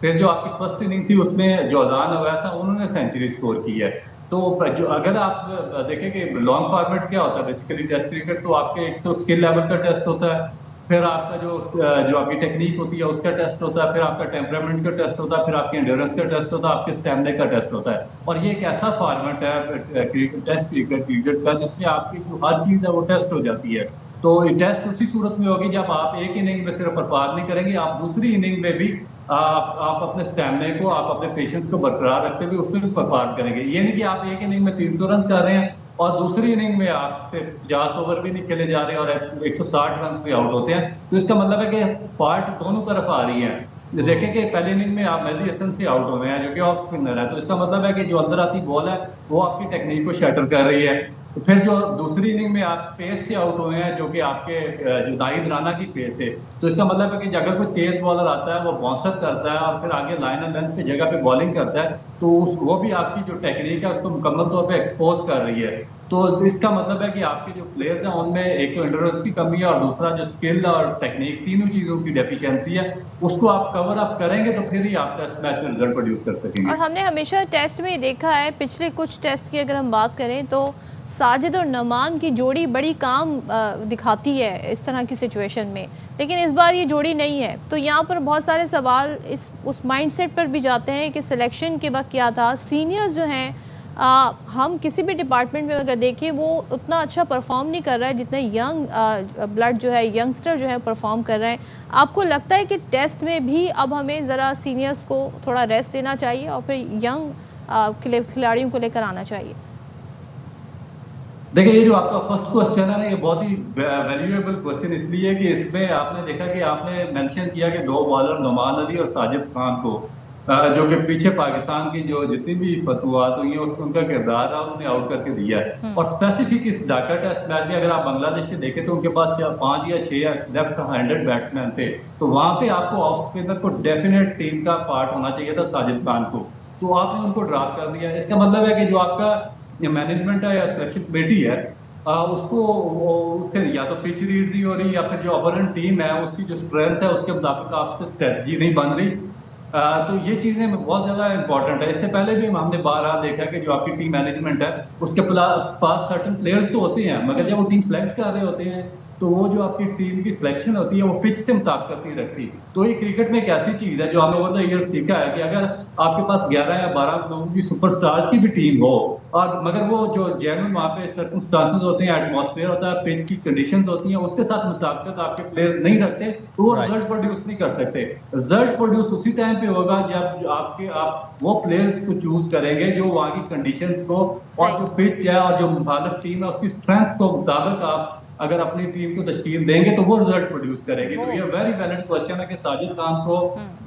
J: پھر جو آپ کی فرسٹ اننگ تھی اس میں جو اذان اویس ہے انہوں نے سینچری سکور کی ہے. تو جو اگر آپ دیکھیں کہ لانگ فارمیٹ کیا ہوتا ہے بیسیکلی ٹیسٹ کرکٹ، تو آپ کے ایک تو اسکل لیول کا ٹیسٹ ہوتا ہے، پھر آپ کا جو آپ کی ٹیکنیک ہوتی ہے اس کا ٹیسٹ ہوتا ہے، پھر آپ کا ٹیمپرامنٹ کا ٹیسٹ ہوتا ہے، پھر آپ کے انڈیورنس کا ٹیسٹ ہوتا ہے، آپ کے اسٹیمنا کا ٹیسٹ ہوتا ہے. اور یہ ایک ایسا فارمیٹ ہے ٹیسٹ کرکٹ کا جس میں آپ کی جو ہر چیز ہے وہ ٹیسٹ ہو جاتی ہے. تو ٹیسٹ اسی صورت میں ہوگی جب آپ ایک اننگ میں صرف پرفارم نہیں کریں گے، آپ دوسری اننگ میں بھی آپ اپنے اسٹیمنا کو، آپ اپنے پیشنس کو برقرار رکھتے ہوئے اس میں بھی پرفارم کریں گے. یہ نہیں کہ آپ ایک اننگ میں 300 رنز کر رہے ہیں اور دوسری اننگ میں آپ سے 50 اوور بھی نہیں کھیلے جا رہے ہیں اور 160 رنز پہ آؤٹ ہوتے ہیں. تو اس کا مطلب ہے کہ فالٹ دونوں طرف آ رہی ہیں. دیکھیں کہ پہلی اننگ میں آپ مہدی حسن سے آؤٹ ہوئے ہیں جو کہ آف اسپنر ہے، تو اس کا مطلب ہے کہ جو اندر آتی بال ہے وہ آپ کی ٹیکنیک کو شیٹر کر رہی ہے. پھر جو دوسری اننگ میں آپ پیس سے آؤٹ ہوئے ہیں جو کہ آپ کے جو ناہید رانا کی پیس ہے، تو اس کا مطلب ہے کہ اگر کوئی تیز بالر آتا ہے وہ باؤنسر کرتا ہے اور پھر آگے لائن اینڈ لینتھ کی جگہ پہ بالنگ کرتا ہے تو وہ بھی آپ کی جو ٹیکنیک ہے اس کو مکمل طور پہ ایکسپوز کر رہی ہے. تو اس کا مطلب ہے کہ آپ کے جو پلیئرز ہیں ان میں ایک تو انڈورنس کی کمی ہے اور دوسرا جو اسکل اور ٹیکنیک، تینوں چیزوں کی ڈیفیشنسی ہے، اس کو آپ کور اپ کریں گے تو پھر ہی آپ ٹیسٹ میچ میں رزلٹ پروڈیوس کر سکیں گے.
A: اور ہم نے ہمیشہ ٹیسٹ میں دیکھا ہے، پچھلے کچھ ٹیسٹ کی اگر ہم بات کریں تو ساجد اور نعمان کی جوڑی بڑی کام دکھاتی ہے اس طرح کی سچویشن میں، لیکن اس بار یہ جوڑی نہیں ہے. تو یہاں پر بہت سارے سوال اس مائنڈ سیٹ پر بھی جاتے ہیں کہ سلیکشن کے وقت کیا تھا. سینئرز جو ہیں ہم کسی بھی ڈپارٹمنٹ میں اگر دیکھیں وہ اتنا اچھا پرفارم نہیں کر رہا ہے جتنا ینگ بلڈ جو ہے، ینگسٹر جو ہے پرفارم کر رہے ہیں. آپ کو لگتا ہے کہ ٹیسٹ میں بھی اب ہمیں ذرا سینئرز کو تھوڑا ریسٹ دینا چاہیے اور پھر ینگ کھلاڑیوں کو لے کر آنا چاہیے؟
J: دیکھیں یہ جو آپ کا فرسٹ کوسچن ہے نا، یہ بہت ہی ویلیویبل کوسچن اس لیے کہ اس میں آپ نے دیکھا کہ آپ نے مینشن کیا کہ 2 بالر نعمان علی اور ساجد خان کو جو کہ پیچھے پاکستان کی جو جتنی بھی فتوحات ہوئی ہیں اس میں ان کا کردار ہے، انہوں نے آؤٹ کر کے دیا ہے. اور اسپیسیفک اس ڈھاکہ ٹیسٹ میچ میں اگر آپ بنگلہ دیش کے دیکھیں تو ان کے پاس 5 یا 6 لیفٹ ہینڈڈ بیٹس مین تھے، تو وہاں پہ آپ کو آف اسپنر کو ڈیفینیٹ ٹیم کا پارٹ ہونا چاہیے تھا ساجد خان کو، تو آپ نے ان کو ڈراپ کر دیا. اس کا مطلب ہے کہ جو آپ کا مینجمنٹ ہے یا سلیکشن کمیٹی ہے اس کو اس سے یا تو پچ ریڈ نہیں ہو رہی یا پھر جو اپوننٹ ٹیم ہے اس کی جو اسٹرینتھ ہے اس کے مطابق آپ سے اسٹریٹجی نہیں بن رہی. تو یہ چیزیں بہت زیادہ امپورٹنٹ ہے. اس سے پہلے بھی ہم نے بارہا دیکھا کہ جو آپ کی ٹیم مینجمنٹ ہے اس کے پاس سرٹن پلیئرز تو ہوتے ہیں، مگر جب وہ ٹیم سلیکٹ کر رہے ہوتے ہیں تو وہ جو آپ کی ٹیم کی سلیکشن ہوتی ہے وہ پچ سے مطابقت نہیں رکھتی. تو یہ کرکٹ میں ایک ایسی چیز ہے جو ہم نے اوور دا ایئر سیکھا ہے کہ اگر آپ کے پاس 11 یا 12 لوگوں کی سپر سٹارز کی بھی ٹیم ہو اور مگر وہ جو جینوئن وہاں پہ سرکمسٹانسز ہوتے ہیں، ایٹماسفیئر ہوتا ہے، پچ کی کنڈیشنز ہوتی ہیں، اس کے ساتھ مطابقت آپ کے پلیئرز نہیں رکھتے تو وہ رزلٹ پروڈیوس نہیں کر سکتے. رزلٹ پروڈیوس اسی ٹائم پہ ہوگا جب آپ وہ پلیئرز کو چوز کریں گے جو وہاں کی کنڈیشنز کو اور جو پچ ہے اور جو مخالف ٹیم ہے اس کی اسٹرینتھ کو مطابق آپ اگر اپنی ٹیم کو تشکیل دیں گے تو وہ رزلٹ پروڈیوس کرے گی. تو یہ ویری ویلڈ کوسچن ہے کہ ساجد خان کو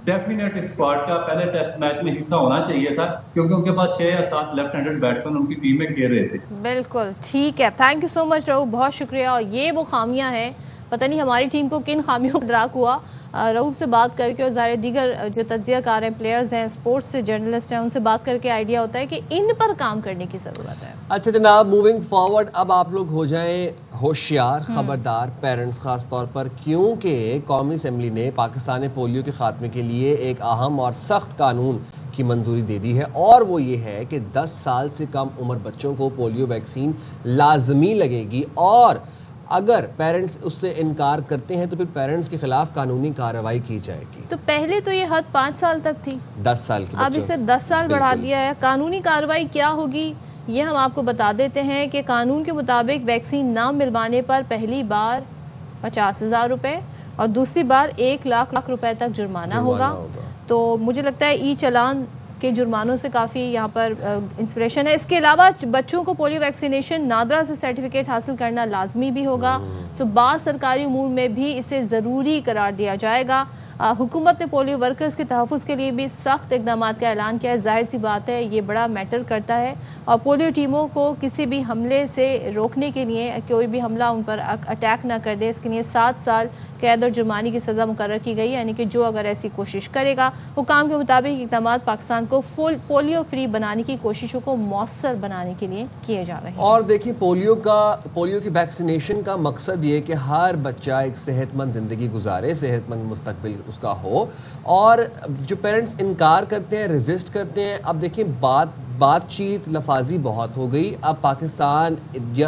J: ڈیفینیٹ اسکواڈ کا پہلے ٹیسٹ میچ میں حصہ ہونا چاہیے تھا کیونکہ ان کے پاس 6 یا 7 لیفٹ ہینڈڈ بیٹسمین ان کی ٹیم میں گھیر رہے تھے.
A: بالکل ٹھیک ہے، تھینک یو سو مچ رؤف، بہت شکریہ. اور یہ وہ خامیاں ہیں، پتہ نہیں ہماری ٹیم کو کن خامیوں کا ادراک ہوا. رؤف سے بات کر کے اور ظاہر دیگر جو تجزیہ کار ہیں، پلیئرز ہیں، سپورٹس سے جرنلسٹ ہیں، ان سے بات کر کے آئیڈیا ہوتا ہے کہ ان پر کام کرنے کی ضرورت ہے.
B: اچھا جناب، موونگ فارورڈ اب آپ لوگ ہو جائیں ہوشیار، خبردار پیرنٹس خاص طور پر، کیونکہ قومی اسمبلی نے پاکستان میں پولیو کے خاتمے کے لیے ایک اہم اور سخت قانون کی منظوری دے دی ہے، اور وہ یہ ہے کہ 10 سال سے کم عمر بچوں کو پولیو ویکسین لازمی لگے گی، اور اگر پیرنٹس اس سے انکار کرتے ہیں تو پھر پیرنٹس کے خلاف قانونی کارروائی کی جائے گی.
A: تو پہلے تو یہ حد 5 سال تک تھی،
B: 10 سال کی،
A: اب اسے 10 سال بڑھا دیا ہے. قانونی کارروائی کیا ہوگی یہ ہم آپ کو بتا دیتے ہیں کہ قانون کے مطابق ویکسین نہ ملوانے پر پہلی بار 50,000 روپے اور دوسری بار 1,00,000 روپے تک جرمانہ ہوگا. تو مجھے لگتا ہے ای چلان کے جرمانوں سے کافی یہاں پر انسپریشن ہے. اس کے علاوہ بچوں کو پولیو ویکسینیشن نادرا سے سرٹیفکیٹ حاصل کرنا لازمی بھی ہوگا. تو بعض سرکاری امور میں بھی اسے ضروری قرار دیا جائے گا. حکومت نے پولیو ورکرز کے تحفظ کے لیے بھی سخت اقدامات کا اعلان کیا ہے. ظاہر سی بات ہے یہ بڑا میٹر کرتا ہے، اور پولیو ٹیموں کو کسی بھی حملے سے روکنے کے لیے کوئی بھی حملہ ان پر اٹیک نہ کر دے، اس کے لیے 7 سال قید اور جرمانے کی سزا مقرر کی گئی ہے. یعنی کہ جو اگر ایسی کوشش کرے گا، حکام کے مطابق اقدامات پاکستان کو فل پولیو فری بنانے کی کوششوں کو مؤثر بنانے کے لیے کیے جا رہے ہیں.
B: اور دیکھیں پولیو کی ویکسینیشن کا مقصد یہ کہ ہر بچہ ایک صحت مند زندگی گزارے، صحت مند مستقبل اس کا ہو. اور جو پیرنٹس انکار کرتے ہیں, ریزسٹ کرتے ہیں, اب دیکھیں بات چیت لفاظی بہت ہو گئی. اب پاکستان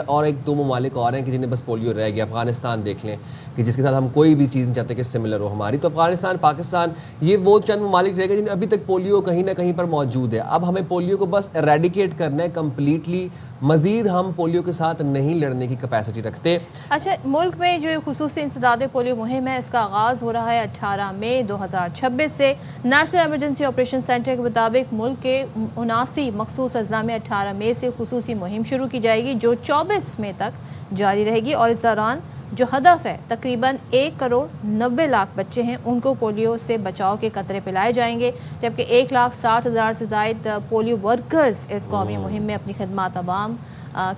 B: اور ایک دو ممالک اور ہیں کہ جنہیں بس پولیو رہ گیا. افغانستان دیکھ لیں کہ جس کے ساتھ ہم کوئی بھی چیز نہیں چاہتے کہ سملر ہو ہماری, تو افغانستان, پاکستان, یہ وہ چند ممالک رہ گئے جنہیں ابھی تک پولیو کہیں نہ کہیں پر موجود ہے. اب ہمیں پولیو کو بس ایریڈیکیٹ کرنا ہے کمپلیٹلی, مزید ہم پولیو کے ساتھ نہیں لڑنے کی کیپیسٹی رکھتے.
A: اچھا, ملک میں جو خصوصی انسداد پولیو مہم ہے اس کا آغاز ہو رہا ہے 18 مئی 2026 سے. نیشنل ایمرجنسی آپریشن سینٹر کے مطابق ملک کے 79 مخصوص اضلاع میں 18 مئی سے خصوصی مہم شروع کی جائے گی جو 24 مئی تک جاری رہے گی, اور اس دوران جو ہدف ہے تقریباً 1,90,00,000 بچے ہیں ان کو پولیو سے بچاؤ کے قطرے پلائے جائیں گے, جبکہ 1,60,000 سے زائد پولیو ورکرز اس قومی مہم میں اپنی خدمات عوام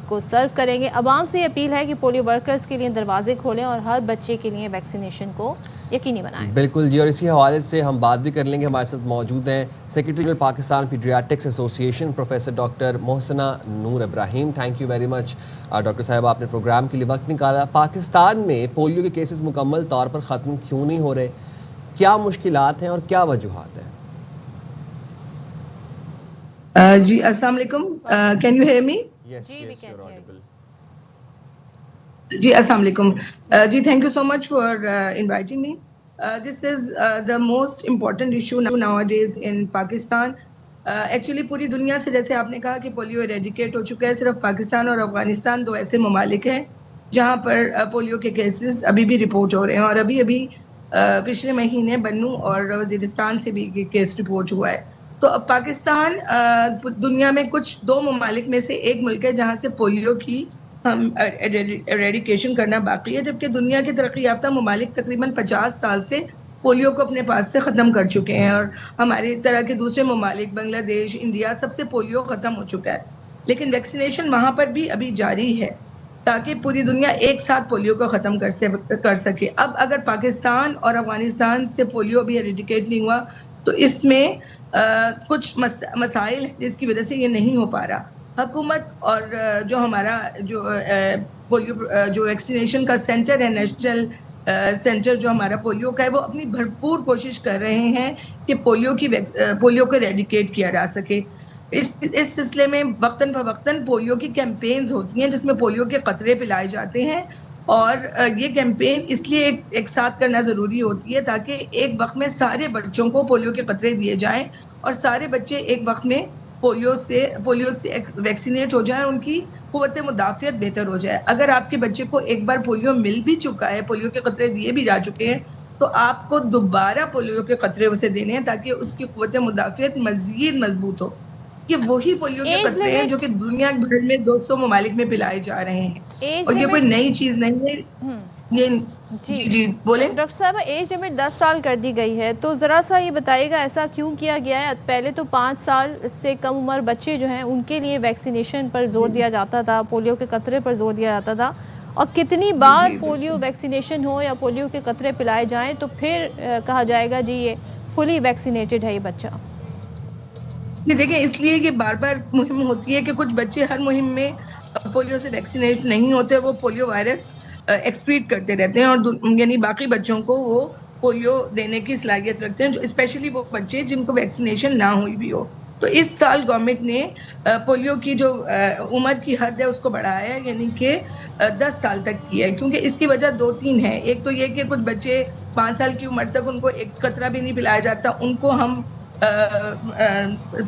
A: کو سرو کریں گے. عوام سے یہ اپیل ہے کہ پولیو ورکرز کے لیے دروازے کھولیں اور ہر بچے کے لیے ویکسینیشن کو یقینی بنائیں.
B: بالکل جی, اور اسی حوالے سے ہم بات بھی کر لیں گے. ہمارے ساتھ موجود ہیں secretary general Pakistan paediatrics association professor doctor Mohsina Noor Ibrahim. Thank you very much doctor sahib, آپ نے پروگرام کے لیے وقت نکالا. پاکستان میں پولیو کے کیسز مکمل طور پر ختم کیوں نہیں ہو رہے, کیا مشکلات ہیں اور کیا وجوہات ہیں؟
K: جی السلام علیکم, کین یو ہیئر می؟ جی السلام علیکم جی, thank you so much for inviting me. This is the most important issue nowadays in Pakistan. Actually پوری دنیا سے, جیسے آپ نے کہا کہ پولیو ایریڈیکیٹ ہو چکا ہے, صرف پاکستان اور افغانستان دو ایسے ممالک ہیں جہاں پر پولیو کے کیسز ابھی بھی رپورٹ ہو رہے ہیں, اور ابھی پچھلے مہینے بنو اور وزیرستان سے بھی کیس رپورٹ ہوا ہے. تو اب پاکستان دنیا میں کچھ دو ممالک میں سے ایک ملک ہے جہاں سے پولیو کی ہم ایریڈیکیشن کرنا باقی ہے, جبکہ دنیا کے ترقی یافتہ ممالک تقریباً 50 سال سے پولیو کو اپنے پاس سے ختم کر چکے ہیں, اور ہماری طرح کے دوسرے ممالک بنگلہ دیش, انڈیا, سب سے پولیو ختم ہو چکا ہے. لیکن ویکسینیشن وہاں پر بھی ابھی جاری ہے تاکہ پوری دنیا ایک ساتھ پولیو کو ختم کر سکے. اب اگر پاکستان اور افغانستان سے پولیو ابھی ایریڈیکیٹ نہیں ہوا تو اس میں کچھ مسائل ہیں جس کی وجہ سے یہ نہیں ہو پا رہا. حکومت اور جو ہمارا جو ویکسینیشن کا سینٹر ہے, نیشنل سینٹر جو ہمارا پولیو کا ہے, وہ اپنی بھرپور کوشش کر رہے ہیں کہ پولیو کو ایریڈیکیٹ کیا جا سکے. اس سلسلے میں وقتاً فوقتاً پولیو کی کیمپینز ہوتی ہیں جس میں پولیو کے قطرے پلائے جاتے ہیں, اور یہ کیمپین اس لیے ایک ساتھ کرنا ضروری ہوتی ہے تاکہ ایک وقت میں سارے بچوں کو پولیو کے قطرے دیے جائیں اور سارے بچے ایک وقت میں پولیو سے ویکسینیٹ ہو جائیں, ان کی قوت مدافعت بہتر ہو جائے. اگر آپ کے بچے کو ایک بار پولیو مل بھی چکا ہے, پولیو کے قطرے دیے بھی جا چکے ہیں, تو آپ کو دوبارہ پولیو کے قطرے اسے دینے ہیں تاکہ اس کی قوت مدافعت مزید مضبوط ہو. کہ وہی پولیو کے قطرے ہیں جو کہ دنیا بھر میں 200 ممالک میں پلائے جا رہے ہیں, اور یہ کوئی نئی چیز نہیں ہے. جی بولیں
A: ڈاکٹر صاحب, ایج لمٹ 10 سال کر دی گئی ہے, تو ذرا سا یہ بتائیے گا ایسا کیوں کیا گیا ہے؟ پہلے تو 5 سال سے کم عمر بچے جو ہیں ان کے لیے ویکسینیشن پر زور دیا جاتا تھا, پولیو کے قطرے پر زور دیا جاتا تھا, اور کتنی بار پولیو ویکسینیشن ہو یا پولیو کے قطرے پلائے جائیں تو پھر کہا جائے گا جی یہ فلی ویکسینیٹڈ ہے یہ بچہ؟
K: دیکھیں, اس لیے یہ بار بار مہم ہوتی ہے کہ کچھ بچے ہر مہم میں پولیو سے ویکسینیٹ نہیں ہوتے, وہ پولیو وائرس ایکسپریٹ کرتے رہتے ہیں, اور یعنی باقی بچوں کو وہ پولیو دینے کی صلاحیت رکھتے ہیں, جو اسپیشلی وہ بچے جن کو ویکسینیشن نہ ہوئی بھی ہو. تو اس سال گورنمنٹ نے پولیو کی جو عمر کی حد ہے اس کو بڑھایا ہے, یعنی کہ 10 سال تک کیا ہے, کیونکہ اس کی وجہ 2-3 ہیں. ایک تو یہ کہ کچھ بچے 5 سال کی عمر تک ان کو ایک قطرہ بھی نہیں پلایا جاتا, ان کو ہم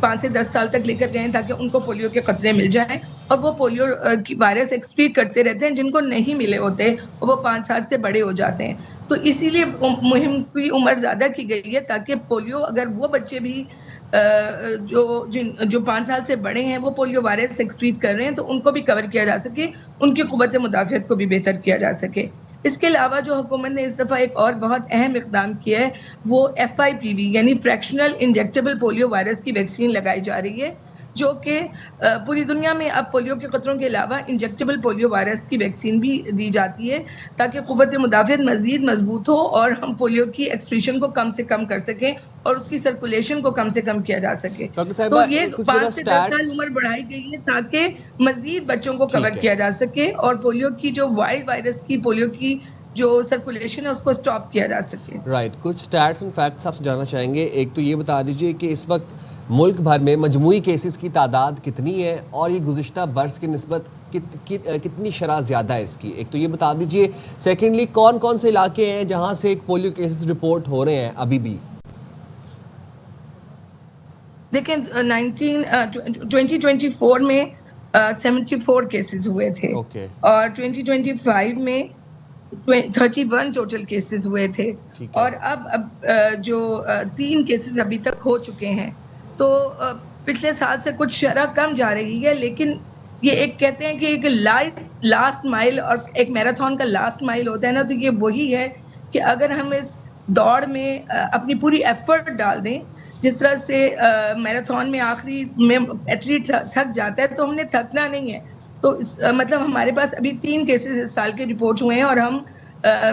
K: 5 سے 10 سال تک لے کر گئے تاکہ ان کو پولیو کے قطرے مل جائیں, اور وہ پولیو کی وائرس ایکسپریٹ کرتے رہتے ہیں. جن کو نہیں ملے ہوتے وہ 5 سال سے بڑے ہو جاتے ہیں. تو اسی لیے مہم کی عمر زیادہ کی گئی ہے تاکہ پولیو, اگر وہ بچے بھی جو 5 سال سے بڑے ہیں وہ پولیو وائرس ایکسپریٹ کر رہے ہیں تو ان کو بھی کور کیا جا سکے, ان کی قوت مدافعت کو بھی بہتر کیا جا سکے. اس کے علاوہ جو حکومت نے اس دفعہ ایک اور بہت اہم اقدام کیا ہے وہ FIPV یعنی فریکشنل انجیکٹیبل پولیو وائرس کی ویکسین لگائی جا رہی ہے, جو کہ پوری دنیا میں اب پولیو کے قطروں کے علاوہ انجیکٹیبل پولیو وائرس کی ویکسین بھی دی جاتی ہے تاکہ قوت مدافعت مزید مضبوط ہو اور ہم پولیو کی ایکسپریشن کو کم سے کم کر سکیں اور اس کی سرکولیشن کو کم سے کم کیا جا سکے. تو یہ 5 سے 10 سال عمر بڑھائی گئی ہے تاکہ مزید بچوں کو کور کیا جا سکے, اور پولیو کی جو وائلڈ وائرس کی پولیو کی جو سرکولیشن ہے اس کو سٹاپ کیا جا سکے.
B: رائٹ, کچھ سٹیٹس اینڈ فیکٹس آپ سے جاننا چاہیں گے. ایک تو یہ بتا دیجئے کہ اس وقت ملک بھر میں مجموعی کیسز کی تعداد کتنی ہے اور یہ گزشتہ برس کی نسبت کتنی شرح زیادہ ہے اس کی, ایک تو یہ بتا دیجئے. سیکنڈلی, کون کون سے علاقے ہیں جہاں سے پولیو کیسز رپورٹ ہو رہے ہیں ابھی بھی؟
K: دیکھیں 2024 میں 74 کیسز ہوئے تھے اور 2025 میں 31 ٹوٹل کیسز ہوئے تھے, اور اب جو 3 کیسز ابھی تک ہو چکے ہیں. تو پچھلے سال سے کچھ شرح کم جا رہی ہے, لیکن یہ ایک کہتے ہیں کہ ایک لاسٹ مائل اور ایک میراتھن کا لاسٹ مائل ہوتا ہے نا, تو یہ وہی ہے کہ اگر ہم اس دوڑ میں اپنی پوری ایفرٹ ڈال دیں, جس طرح سے میراتھن میں آخری میں ایتھلیٹ تھک جاتا ہے, تو ہم نے تھکنا نہیں ہے. تو مطلب ہمارے پاس ابھی 3 کیسز اس سال کے رپورٹ ہوئے ہیں اور ہم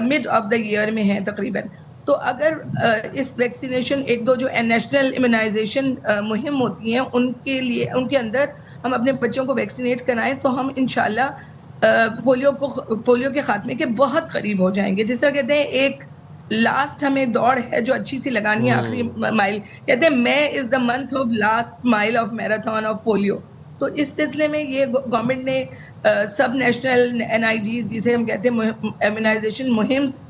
K: مڈ آف دا ایئر میں ہیں تقریباً. تو اگر اس ویکسینیشن 1-2 جو نیشنل امیونائزیشن مہم ہوتی ہیں ان کے لیے, ان کے اندر ہم اپنے بچوں کو ویکسینیٹ کرائیں, تو ہم انشاءاللہ پولیو کے خاتمے کے بہت قریب ہو جائیں گے. جس طرح کہتے ہیں ایک لاسٹ ہمیں دوڑ ہے جو اچھی سی لگانی ہے, آخری مائل کہتے ہیں May is the month of last mile of marathon of polio. تو اس سلسلے میں یہ گورنمنٹ نے سب نیشنل NIGs جسے ہم کہتے ہیں امیونائزیشن مہمس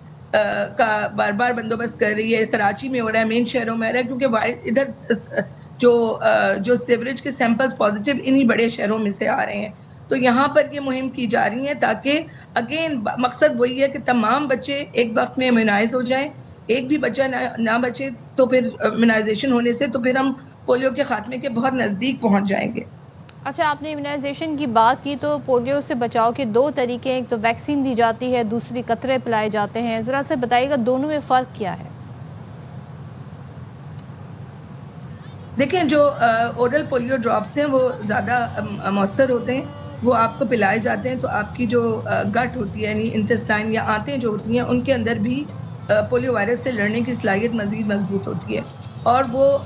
K: کا بار بار بندوبست کر رہی ہے. کراچی میں ہو رہا ہے, مین شہروں میں ہو رہا ہے, کیونکہ ادھر جو سیوریج کے سیمپلز پازیٹیو انہی بڑے شہروں میں سے آ رہے ہیں. تو یہاں پر یہ مہم کی جا رہی ہے تاکہ اگین مقصد وہی ہے کہ تمام بچے ایک وقت میں امیونائز ہو جائیں, ایک بھی بچہ نہ بچے, تو پھر امیونائزیشن ہونے سے تو پھر ہم پولیو کے خاتمے کے بہت نزدیک پہنچ جائیں گے.
A: اچھا, آپ نے امیونائزیشن کی بات کی, تو پولیو سے بچاؤ کے 2 طریقے ہیں, ایک تو ویکسین دی جاتی ہے, دوسری قطرے پلائے جاتے ہیں. ذرا سے بتائیے گا دونوں میں فرق کیا ہے؟
K: دیکھیں, جو اورل پولیو ڈراپس ہیں وہ زیادہ مؤثر ہوتے ہیں, وہ آپ کو پلائے جاتے ہیں, تو آپ کی جو گٹ ہوتی ہے یعنی انٹسٹائن یا آنتیں جو ہوتی ہیں ان کے اندر بھی پولیو وائرس سے لڑنے کی صلاحیت مزید مضبوط ہوتی ہے, اور وہ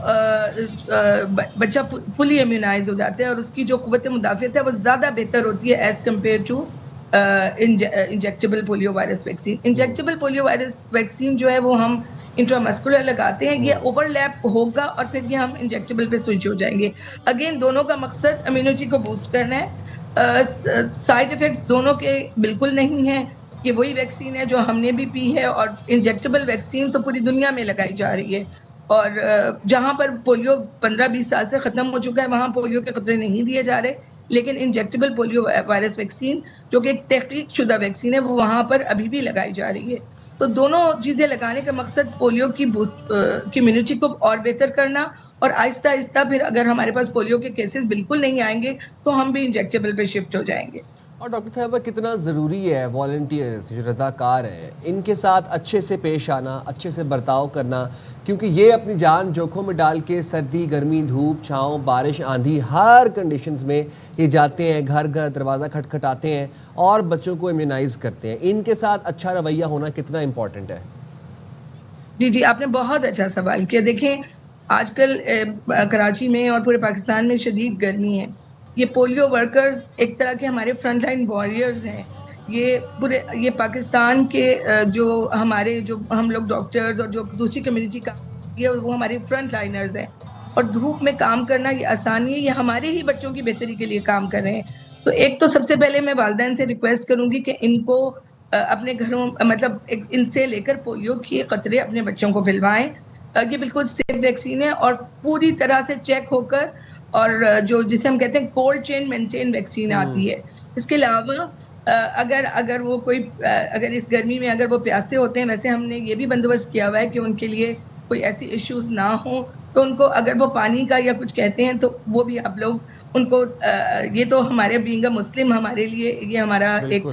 K: بچہ فلی امیونائز ہو جاتا ہے, اور اس کی جو قوت مدافعت ہے وہ زیادہ بہتر ہوتی ہے as compare to injectable polio virus vaccine. Injectable polio virus vaccine جو ہے وہ ہم انٹرامسکولر لگاتے ہیں, یہ اوور لیپ ہوگا اور پھر یہ ہم انجیکٹیبل پہ سوئچ ہو جائیں گے. اگین دونوں کا مقصد امیونٹی کو بوسٹ کرنا ہے. سائیڈ ایفیکٹس دونوں کے بالکل نہیں ہیں, کہ وہی ویکسین ہے جو ہم نے بھی پی ہے, اور انجیکٹیبل ویکسین تو پوری دنیا میں لگائی جا رہی ہے, اور جہاں پر پولیو 15-20 سال سے ختم ہو چکا ہے وہاں پولیو کے خطرے نہیں دیے جا رہے, لیکن انجیکٹیبل پولیو وائرس ویکسین جو کہ ایک تحقیق شدہ ویکسین ہے وہ وہاں پر ابھی بھی لگائی جا رہی ہے. تو دونوں چیزیں لگانے کا مقصد پولیو کی امیونٹی کو اور بہتر کرنا, اور آہستہ آہستہ پھر اگر ہمارے پاس پولیو کے کیسز بالکل نہیں آئیں گے تو ہم بھی انجیکٹیبل پہ شفٹ ہو جائیں گے.
B: اور ڈاکٹر صاحبہ, کتنا ضروری ہے والنٹیئرز جو رضاکار ہیں ان کے ساتھ اچھے سے پیش آنا, اچھے سے برتاؤ کرنا, کیونکہ یہ اپنی جان جوکھوں میں ڈال کے سردی, گرمی, دھوپ, چھاؤں, بارش, آندھی, ہر کنڈیشنز میں یہ جاتے ہیں, گھر گھر دروازہ کھٹکھٹاتے ہیں اور بچوں کو امیونائز کرتے ہیں. ان کے ساتھ اچھا رویہ ہونا کتنا امپورٹنٹ ہے؟
K: جی, آپ نے بہت اچھا سوال کیا. دیکھیں, آج کل کراچی میں اور پورے پاکستان میں شدید گرمی ہے. یہ پولیو ورکرز ایک طرح کے ہمارے فرنٹ لائن وارئرز ہیں. یہ پاکستان کے جو ہم لوگ ڈاکٹرز اور جو دوسری کمیونٹی کا وہ ہمارے فرنٹ لائنرز ہیں, اور دھوپ میں کام کرنا یہ آسان نہیں ہے, یہ ہمارے ہی بچوں کی بہتری کے لیے کام کر رہے ہیں. تو ایک تو سب سے پہلے میں والدین سے ریکویسٹ کروں گی کہ ان کو اپنے گھروں مطلب ان سے لے کر پولیو کے قطرے اپنے بچوں کو پلوائیں. یہ بالکل سیف ویکسین ہے اور پوری طرح سے چیک ہو کر, اور جو جسے ہم کہتے ہیں کولڈ چین مینٹین ویکسین آتی ہے. اس کے علاوہ اگر وہ کوئی اگر اس گرمی میں اگر وہ پیاسے ہوتے ہیں, ویسے ہم نے یہ بھی بندوبست کیا ہوا ہے کہ ان کے لیے کوئی ایسی ایشوز نہ ہوں, تو ان کو اگر وہ پانی کا یا کچھ کہتے ہیں تو وہ بھی آپ لوگ ان کو یہ تو ہمارے بینگ اے مسلم ہمارے لیے یہ ہمارا ایک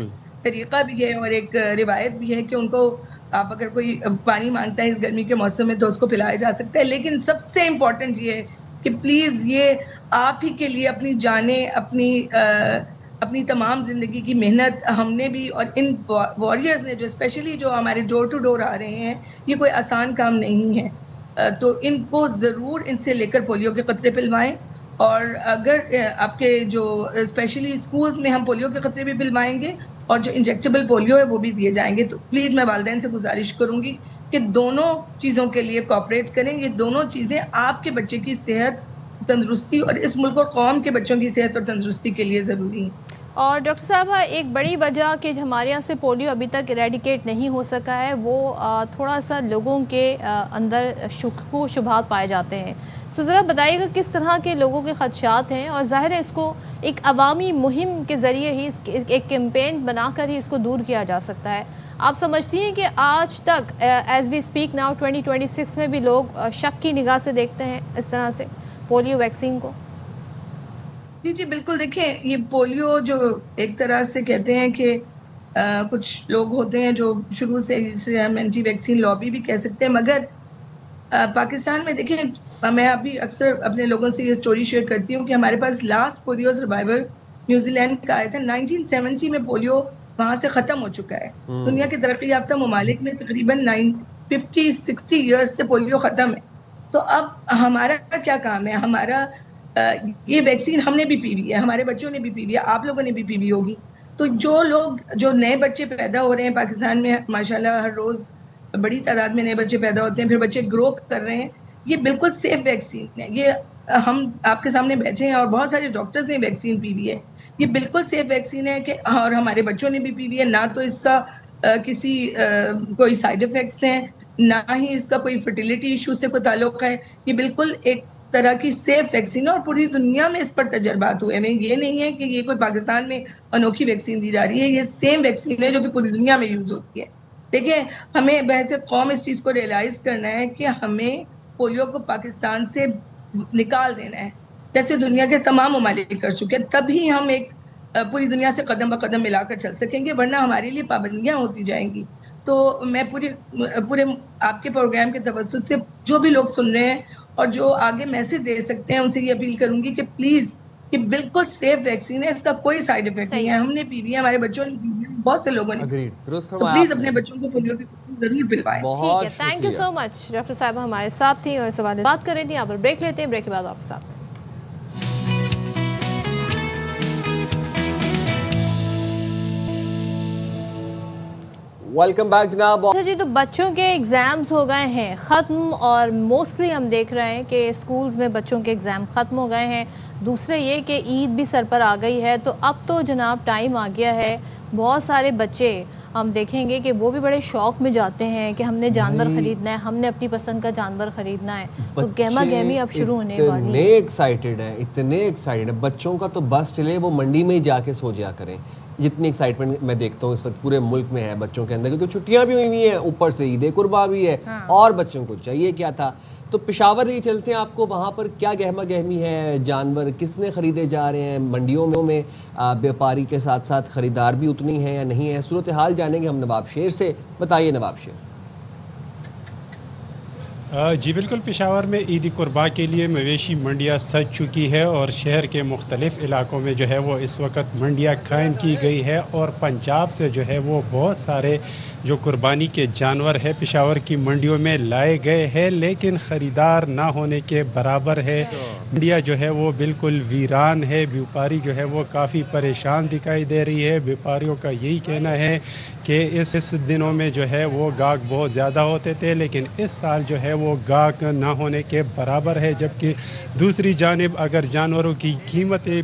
K: طریقہ بھی ہے اور ایک روایت بھی ہے کہ ان کو آپ اگر کوئی پانی مانگتا ہے اس گرمی کے موسم میں تو اس کو پلایا جا سکتا ہے. لیکن سب سے امپورٹنٹ یہ ہے کہ پلیز یہ آپ ہی کے لیے اپنی جانیں, اپنی تمام زندگی کی محنت ہم نے بھی اور ان وارئرز نے جو اسپیشلی جو ہمارے ڈور ٹو ڈور آ رہے ہیں, یہ کوئی آسان کام نہیں ہے. تو ان کو ضرور ان سے لے کر پولیو کے قطرے پلوائیں. اور اگر آپ کے جو اسپیشلی اسکولز میں ہم پولیو کے قطرے بھی پلوائیں گے, اور جو انجیکٹیبل پولیو ہے وہ بھی دیے جائیں گے. تو پلیز میں والدین سے گزارش کروں گی کہ دونوں چیزوں کے لیے کوآپریٹ کریں. یہ دونوں چیزیں آپ کے بچے کی صحت, تندرستی اور اس ملک اور قوم کے بچوں کی صحت اور تندرستی کے لیے ضروری ہیں.
A: اور ڈاکٹر صاحب ایک بڑی وجہ کہ ہمارے یہاں سے پولیو ابھی تک ایریڈیکیٹ نہیں ہو سکا ہے وہ تھوڑا سا لوگوں کے اندر شک و شبہات پائے جاتے ہیں. تو ذرا بتائیے گا کس طرح کے لوگوں کے خدشات ہیں, اور ظاہر ہے اس کو ایک عوامی مہم کے ذریعے ہی ایک کیمپین بنا کر ہی اس کو دور کیا جا سکتا ہے. آپ سمجھتی ہیں کہ آج تک ایز وی اسپیک ناؤ 2026 میں بھی لوگ شک کی نگاہ سے دیکھتے ہیں اس طرح سے پولیو ویکسین کو؟
K: جی بالکل. دیکھیں یہ پولیو جو ایک طرح سے کہتے ہیں کہ کچھ لوگ ہوتے ہیں جو شروع سے جسے ہم اینٹی ویکسین لابی بھی کہہ سکتے ہیں, مگر پاکستان میں دیکھیں میں ابھی اکثر اپنے لوگوں سے یہ سٹوری شیئر کرتی ہوں کہ ہمارے پاس last polio survivor New Zealand کا آیا تھا 1970 میں. پولیو وہاں سے ختم ہو چکا ہے. دنیا کے ترقی یافتہ ممالک میں تقریباً 50-60 ایئرس سے پولیو ختم ہے. تو اب ہمارا کیا کام ہے؟ ہمارا یہ ویکسین ہم نے بھی پی ہوئی ہے, ہمارے بچوں نے بھی پی ہوئی ہے, آپ لوگوں نے بھی پی ہوئی ہوگی. تو جو نئے بچے پیدا ہو رہے ہیں پاکستان میں ماشاءاللہ ہر روز بڑی تعداد میں نئے بچے پیدا ہوتے ہیں, پھر بچے گرو کر رہے ہیں, یہ بالکل سیف ویکسین ہے. یہ ہم آپ کے سامنے بیٹھے ہیں اور بہت سارے ڈاکٹرز نے ویکسین پی ہوئی ہے. یہ بالکل سیف ویکسین ہے کہ اور ہمارے بچوں نے بھی پی ہوئی ہے. نہ تو اس کا کسی کوئی سائیڈ افیکٹس ہیں, نہ ہی اس کا کوئی فرٹیلیٹی ایشو سے کوئی تعلق ہے. یہ بالکل ایک طرح کی سیف ویکسین ہے اور پوری دنیا میں اس پر تجربات ہوئے ہیں. یہ نہیں ہے کہ یہ کوئی پاکستان میں انوکھی ویکسین دی جا رہی ہے, یہ سیم ویکسین ہے جو کہ پوری دنیا میں یوز ہوتی ہے. دیکھیں ہمیں بحیثیت قوم اس چیز کو ریئلائز کرنا ہے کہ ہمیں پولیو کو پاکستان سے نکال دینا ہے جیسے دنیا کے تمام ممالک کر چکے ہیں. تبھی ہم ایک پوری دنیا سے قدم بقدم ملا کر چل سکیں گے, ورنہ ہمارے لیے پابندیاں ہوتی جائیں گی. تو میں پورے آپ کے پروگرام کے توسط سے جو بھی لوگ سن رہے ہیں اور جو آگے میسج دے سکتے ہیں ان سے یہ اپیل کروں گی کہ پلیز یہ بالکل سیف ویکسین ہے, اس کا کوئی سائیڈ افیکٹ نہیں ہے. ہم نے پی لی ہے, ہمارے بچوں نے پی لی ہے, بہت سے لوگوں نے. تو پلیز اپنے بچوں کو پولیو کی ضرور پلوائیں.
A: ٹھیک ہے, thank you so much. Doctor صاحبہ ہمارے ساتھ تھیں اور اس حوالے بات کر رہی تھیں. یہاں پر بریک لیتے ہیں, بریک کے بعد آپ کے ساتھ.
B: ویلکم بیک جناب.
A: اچھا جی, تو بچوں کے ایگزامز ہو گئے ہیں ختم, اور موسٹلی ہم دیکھ رہے ہیں کہ اسکولز میں بچوں کے ایگزام ختم ہو گئے ہیں. دوسرے یہ کہ عید بھی سر پر آ گئی ہے, تو اب تو جناب ٹائم آ گیا ہے. بہت سارے بچے ہم دیکھیں گے کہ وہ بھی بڑے شوق میں جاتے ہیں کہ ہم نے جانور خریدنا ہے, ہم نے اپنی پسند کا جانور خریدنا ہے. تو گہما گہمی اب شروع ہونے والی ہے.
B: اتنے ایکسائٹیڈ ہیں بچوں کا تو بس چلے وہ منڈی میں ہی جا کے سو جا کریں. جتنی ایکسائٹمنٹ میں دیکھتا ہوں اس وقت پورے ملک میں ہے بچوں کے اندر, کیونکہ چھٹیاں بھی ہوئی ہوئی ہیں, اوپر سے عید قربا بھی ہے, اور بچوں کو چاہیے کیا تھا. تو پشاور ہی چلتے ہیں, آپ کو وہاں پر کیا گہما گہمی ہے, جانور کس نے خریدے جا رہے ہیں, منڈیوں میں بیوپاری کے ساتھ ساتھ خریدار بھی اتنی ہیں یا نہیں ہے, صورتحال جانیں گے ہم نواب شیر سے. بتائیے نواب شیر.
L: جی بالکل, پشاور میں عید قربا کے لیے مویشی منڈیاں سج چکی ہے اور شہر کے مختلف علاقوں میں جو ہے وہ اس وقت منڈیاں قائم کی گئی ہے, اور پنجاب سے جو ہے وہ بہت سارے جو قربانی کے جانور ہے پشاور کی منڈیوں میں لائے گئے ہیں, لیکن خریدار نہ ہونے کے برابر ہے. منڈیا جو ہے وہ بالکل ویران ہے, بیوپاری جو ہے وہ کافی پریشان دکھائی دے رہی ہے. بیوپاریوں کا یہی کہنا ہے کہ اس دنوں میں جو ہے وہ گاہک بہت زیادہ ہوتے تھے, لیکن اس سال جو ہے وہ گاہک نہ ہونے کے برابر ہے. جبکہ دوسری جانب اگر جانوروں کی قیمتیں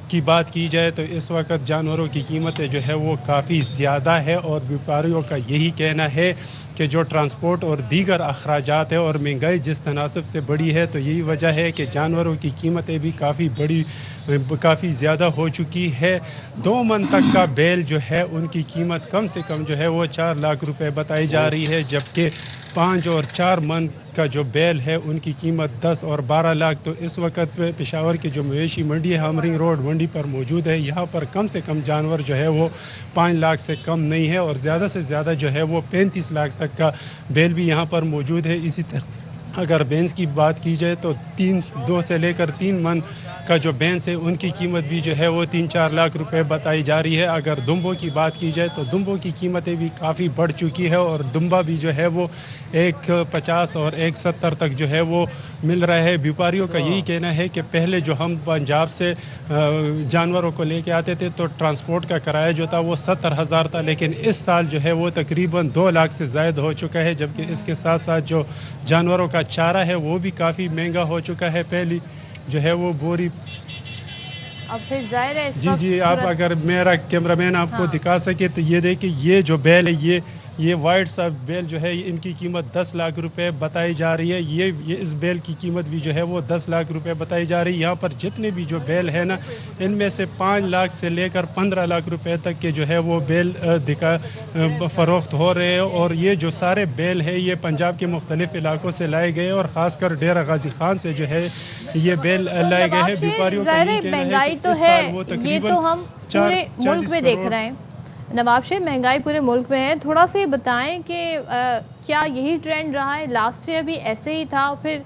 L: کی بات کی جائے تو اس وقت جانوروں کی قیمتیں جو ہے وہ کافی زیادہ ہے, اور بیوپاریوں کا یہی کہنا ہے کہ جو ٹرانسپورٹ اور دیگر اخراجات ہے اور مہنگائی جس تناسب سے بڑھی ہے, تو یہی وجہ ہے کہ جانوروں کی قیمتیں بھی کافی زیادہ ہو چکی ہے. 2 من تک کا بیل جو ہے ان کی قیمت کم سے کم جو ہے وہ 4 لاکھ روپے بتائی جا رہی ہے, جبکہ 5 اور 4 من کا جو بیل ہے ان کی قیمت 10 اور 12 لاکھ. تو اس وقت پشاور کی جو مویشی منڈی ہے ہمرنگ روڈ منڈی پر موجود ہے, یہاں پر کم سے کم جانور جو ہے وہ 5 لاکھ سے کم نہیں ہے, اور زیادہ سے زیادہ جو ہے وہ 35 لاکھ تک کا بیل بھی یہاں پر موجود ہے. اگر بینس کی بات کی جائے تو 2 سے لے کر 3 من کا جو بینس ہے ان کی قیمت بھی جو ہے وہ 3-4 لاکھ روپے بتائی جا رہی ہے. اگر دمبوں کی بات کی جائے تو دمبوں کی قیمتیں بھی کافی بڑھ چکی ہے اور دمبا بھی جو ہے وہ 150 اور 170 تک جو ہے وہ مل رہا ہے. بیوپاریوں کا یہی کہنا ہے کہ پہلے جو ہم پنجاب سے جانوروں کو لے کے آتے تھے تو ٹرانسپورٹ کا کرایہ جو تھا وہ 70,000 تھا, لیکن اس سال جو ہے وہ تقریباً 2 لاکھ سے زائد ہو چکا ہے, جبکہ اس کے ساتھ ساتھ جو جانوروں کا چارہ ہے وہ بھی کافی مہنگا ہو چکا ہے. پہلی جو ہے وہ بوری
A: اب پھر ظاہر ہے
L: جی آپ اگر میرا کیمرہ مین آپ کو دکھا سکے تو یہ دیکھیں, یہ جو بیل ہے یہ وائٹ سا بیل جو ہے ان کی قیمت 10 لاکھ روپے بتائی جا رہی ہے. یہ اس بیل کی قیمت بھی جو ہے وہ 10 لاکھ روپے بتائی جا رہی ہے. یہاں پر جتنے بھی جو بیل ہے نا ان میں سے 5 لاکھ سے لے کر 15 لاکھ روپے تک کے جو ہے وہ بیل فروخت ہو رہے ہیں. اور یہ جو سارے بیل ہے یہ پنجاب کے مختلف علاقوں سے لائے گئے اور خاص کر ڈیرہ غازی خان سے جو ہے یہ بیل لائے گئے ہیں. بیوپاریوں کا یہ کہنا ہے کہ اس سال وہ
A: یہ تو ہم پورے ملک میں دیکھ رہے ہیں. نواب شیخ, مہنگائی پورے ملک میں ہے, تھوڑا سا بتائیں کہ کیا یہی ٹرینڈ رہا ہے؟ لاسٹ ایئر بھی ایسے ہی تھا, پھر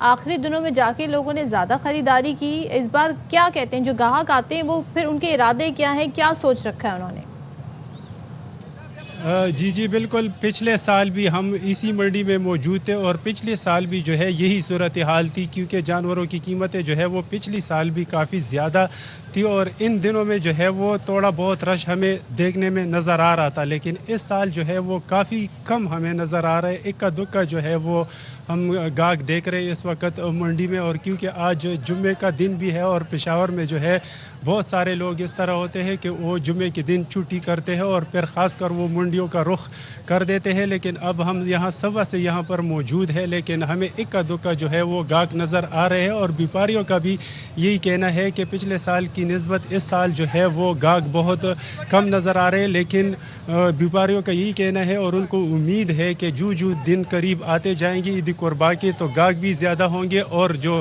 A: آخری دنوں میں جا کے لوگوں نے زیادہ خریداری کی, اس بار کیا کہتے ہیں جو گاہک آتے ہیں وہ پھر ان کے ارادے کیا ہیں, کیا سوچ رکھا ہے انہوں نے؟
L: جی بالکل, پچھلے سال بھی ہم اسی منڈی میں موجود تھے اور پچھلے سال بھی جو ہے یہی صورتحال تھی, کیونکہ جانوروں کی قیمتیں جو ہے وہ پچھلی سال بھی کافی زیادہ تھی اور ان دنوں میں جو ہے وہ تھوڑا بہت رش ہمیں دیکھنے میں نظر آ رہا تھا, لیکن اس سال جو ہے وہ کافی کم ہمیں نظر آ رہا ہے. اکا دکا جو ہے وہ ہم گاہک دیکھ رہے ہیں اس وقت منڈی میں, اور کیونکہ آج جمعے کا دن بھی ہے اور پشاور میں جو ہے بہت سارے لوگ اس طرح ہوتے ہیں کہ وہ جمعے کے دن چھٹی کرتے ہیں اور پھر خاص کر وہ منڈیوں کا رخ کر دیتے ہیں. لیکن اب ہم یہاں صبح سے یہاں پر موجود ہے, لیکن ہمیں اکا دکا جو ہے وہ گاہک نظر آ رہے ہیں اور بیوپاریوں کا بھی یہی کہنا ہے کہ پچھلے سال کی نسبت اس سال جو ہے وہ گاہک بہت کم نظر آ رہے ہیں. لیکن بیوپاریوں کا یہی کہنا ہے اور ان کو امید ہے کہ جو دن قریب آتے جائیں گے عید قربا کے تو گاہک بھی زیادہ ہوں گے اور جو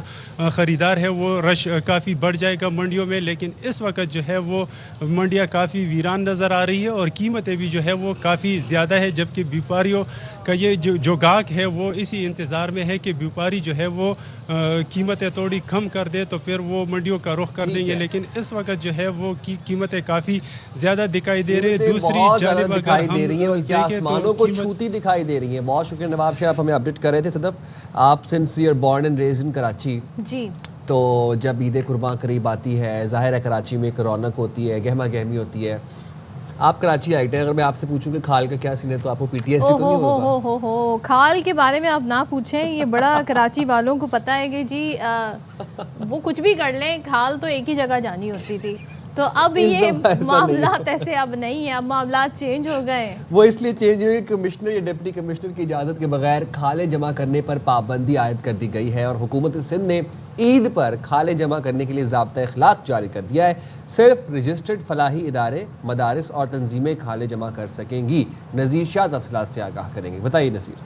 L: خریدار ہے وہ رش کافی بڑھ جائے گا منڈیوں میں. لیکن اس وقت جو ہے وہ منڈیاں کافی ویران نظر آ رہی ہے اور قیمتیں بھی جو ہے وہ کافی زیادہ ہے, جبکہ بیوپاریوں کا یہ جو گاہک ہے وہ اسی انتظار میں ہے کہ بیوپاری جو ہے وہ قیمتیں تھوڑی کم کر دے تو پھر وہ منڈیوں کا رخ کر دیں گے. لیکن اس وقت جو ہے وہ قیمتیں کافی زیادہ دکھائی دے رہی ہے. دوسری جانب
B: دکھائی دے رہی ہیں بلکہ آسمانوں کو چھوتی دکھائی دے رہی ہیں. بہت شکریہ نواب شاہ, آپ ہمیں اپڈیٹ کر رہے تھے. صدف, آپ since you're born and raised in Karachi,
A: جی
B: تو جب عید قربان قریب آتی ہے ظاہر ہے کراچی میں ایک رونق ہوتی ہے, گہما گہمی ہوتی ہے. آپ کراچی آئے ہیں, اگر میں آپ سے پوچھوں کہ کھال کا کیا سین ہے تو آپ کو پی ٹی ایس ڈی تو نہیں ہوگا؟
A: ہو کھال کے بارے میں آپ نہ پوچھیں, یہ بڑا کراچی والوں کو پتہ ہے کہ جی وہ کچھ بھی کر لیں, کھال تو ایک ہی جگہ جانی ہوتی تھی. تو اب یہ معاملات ایسے اب نہیں ہیں, اب معاملات چینج ہو گئے ہیں.
B: وہ اس لیے چینج ہوئے کہ کمشنر یا ڈپٹی کمشنر کی اجازت کے بغیر کھالیں جمع کرنے پر پابندی عائد کر دی گئی ہے اور حکومت سندھ نے عید پر کھالیں جمع کرنے کے لیے ضابطہ اخلاق جاری کر دیا ہے. صرف رجسٹرڈ فلاحی ادارے, مدارس اور تنظیمیں کھالیں جمع کر سکیں گی. نذیر شاہ تفصیلات سے آگاہ کریں گے, بتائیے نذیر.